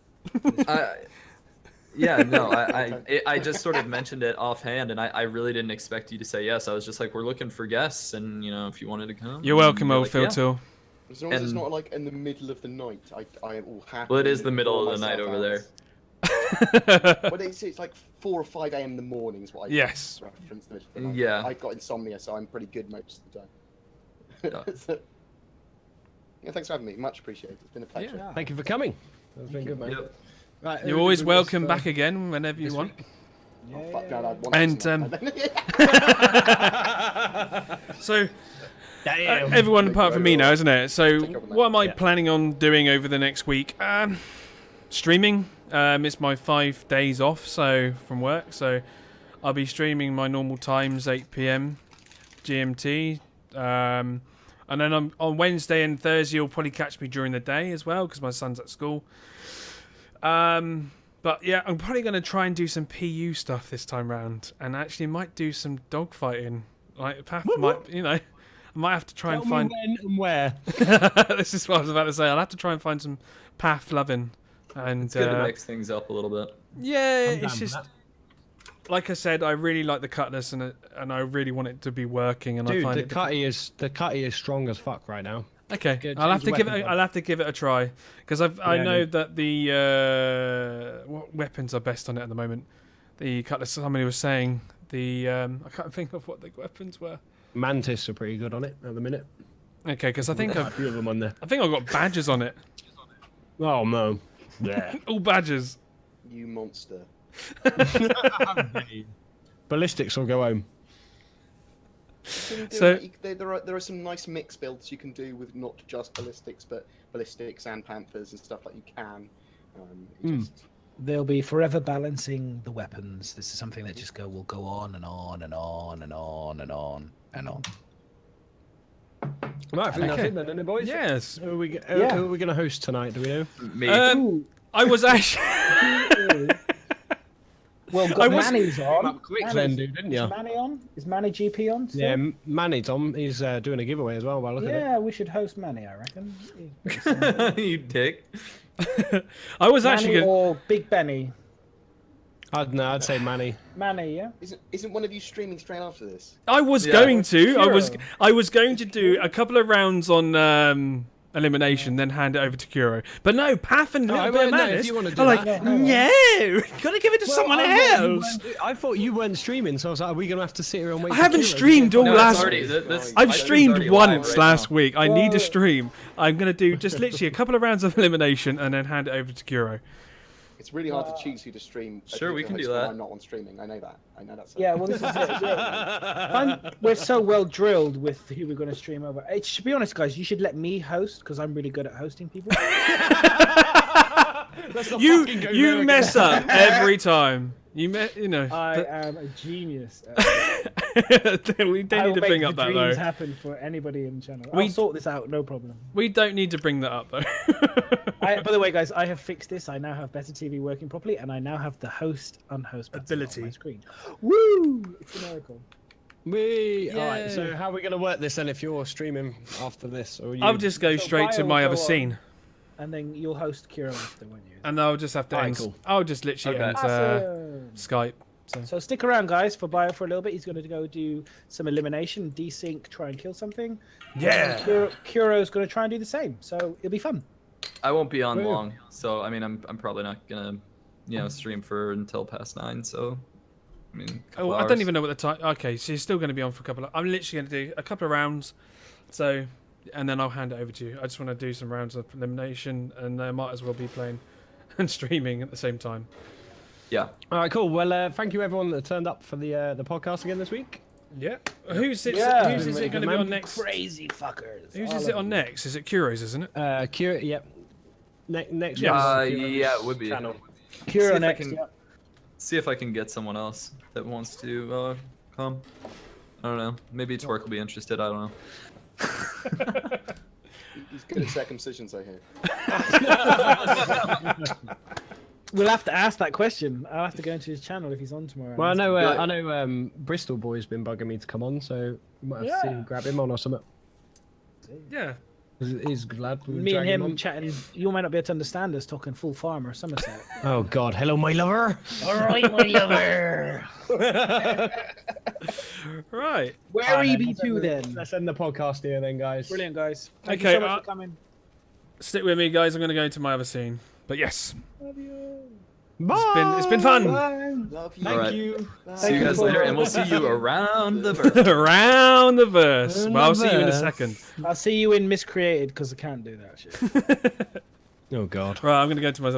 Yeah, no, I just sort of mentioned it offhand, and I really didn't expect you to say yes. I was just like, we're looking for guests, and if you wanted to come. You're welcome, you're old like, Phil yeah. Till. As long as it's And- not like in the middle of the night, I am all happy. Well, it is the middle of the night over there. But it's like 4 or 5 a.m. in the morning is what I Yes. reference the middle of the night. Yeah. I've got insomnia, so I'm pretty good most of the time. Yeah. Yeah, thanks for having me. Much appreciated. It's been a pleasure. Yeah. Thank you for coming. That's been good, man. Yep. Right, You're always welcome back again whenever you want. Oh, fuck God, I'd want And, to So. Damn. Everyone apart from me now, isn't it? So, Take over, what am I Yeah. planning on doing over the next week? Streaming. It's my 5 days off, so from work. So, I'll be streaming my normal times, 8 p.m. GMT. And then on Wednesday and Thursday, you'll probably catch me during the day as well because my son's at school. But yeah, I'm probably going to try and do some PU stuff this time round, and actually might do some dogfighting. Like, Path might, I might have to try and Tell find. me when and where. This is what I was about to say. I'll have to try and find some Path loving, and It's good to mix things up a little bit. yeah, I'm it's down with just like I said, I really like the cutlass, and I really want it to be working. And I Dude, find the cutty is strong as fuck right now. Okay, Good, I'll have to change give it. weapons I'll have to give it a try because I Yeah, know dude. that the what weapons are best on it at the moment. The cutlass. Somebody was saying the I can't think of what the weapons were. Mantis are pretty good on it at the minute. Okay, because I think Quite a few of them on there. I've got badges on it. Oh no. Yeah. All badges. You monster. Ballistics will go home. So- There are some nice mix builds you can do with not just ballistics, but ballistics and panthers and stuff like you can. They'll be forever balancing the weapons. This is something that just will go on and on and on and on and on and on. Right, I think that's Okay. it then, isn't it, boys? Yes. Who are we Yeah. going to host tonight? Do we know? Me. Ooh. I was actually. Well, I was- Manny's on. Up quick then, dude, didn't you? Is Manny on? Is Manny GP on? still? Yeah, Manny's on. He's doing a giveaway as well. By looking at it. Yeah, we should host Manny, I reckon. He's pretty simple. You dick. I was Manny actually. or Big Benny. I'd say Manny. Manny, yeah. Isn't one of you streaming straight after this? I was Yeah. going to. Kuro. I was going to do a couple of rounds on elimination, then hand it over to Kuro. But no, Path and No, Little I Bit of won't know if Madness. you wanna do I'm like, that. no, gotta give it to someone else. I thought you weren't streaming, so I was like, are we going to have to sit here and wait? I for haven't Kiro to streamed get all back? No, last it's already, week. this, I've this is streamed already live once right last now. week. I need to Well- stream. I'm gonna do just literally a couple of rounds of elimination and then hand it over to Kuro. It's really hard to choose who to stream. Sure, we can do host when that. I'm not on streaming. I know that. I know that's. Yeah, well, this is it. Yeah. We're so well drilled with who we're going to stream over. To be honest, guys, you should let me host because I'm really good at hosting people. Let's not You fucking go you there mess again. up every time. You know. I am a genius. We don't I need will to make bring the up that dreams though. happen for anybody in the channel. We- I'll sort this out, no problem. We don't need to bring that up though. By the way, guys, I have fixed this. I now have Better TV working properly, and I now have the host-unhost button Ability. on my screen. Woo! It's a miracle. All right. So Yay. how are we going to work this then? If you're streaming after this, or you? I'll just go So straight to Bio my will other go on. scene, And then you'll host Kiro after, won't you? and I'll just have to Alright, end. cool. I'll just literally Okay. end Awesome. Skype. So stick around, guys, for Bio for a little bit. He's going to go do some elimination, desync, try and kill something. Yeah. Kuro's going to try and do the same. So it'll be fun. I won't be on Woo. long, so I mean, I'm probably not gonna, stream for until past 9. So, I mean, Oh, I don't even know what the time. Okay, so you're still going to be on for a couple of. I'm literally going to do a couple of rounds, so, and then I'll hand it over to you. I just want to do some rounds of elimination, and I might as well be playing and streaming at the same time. Yeah. All right, cool. Well, thank you everyone that turned up for the podcast again this week. Yeah. Who's it? Yeah. Who's is it going to be on next? Crazy fuckers. Who's All is of it on you. next? Is it Kuro's, isn't it? Kira, yep. Next Yeah. one. is Kira's Yeah, it would be. channel. See Kuro if I next. can- Yeah. See if I can get someone else that wants to come. I don't know. Maybe Twerk will be interested. I don't know. He's good at circumcisions, I hear. We'll have to ask that question. I'll have to go into his channel if he's on tomorrow. Well, Right. I know. Bristol Boy's been bugging me to come on, so we might have to see Yeah. grab him on or something. Yeah. He's a good lad. We'll Me and drag him on. chatting. You might not be able to understand us talking full farmer Somerset. Oh God, hello, my lover. All right, my lover. Right. Where Alright, EB2 then? Let's end the podcast here, then, guys. Brilliant, guys. Thank Okay, you so much for coming. Stick with me, guys. I'm going to go into my other scene. But yes, Bye. it's been fun. Bye. Love you. Thank Alright. you. See you guys for- later, and we'll see you around the verse. Around the verse. Well, I'll see you in a verse. second. I'll see you in Miscreated because I can't do that shit. Oh God. Right, I'm going to go to my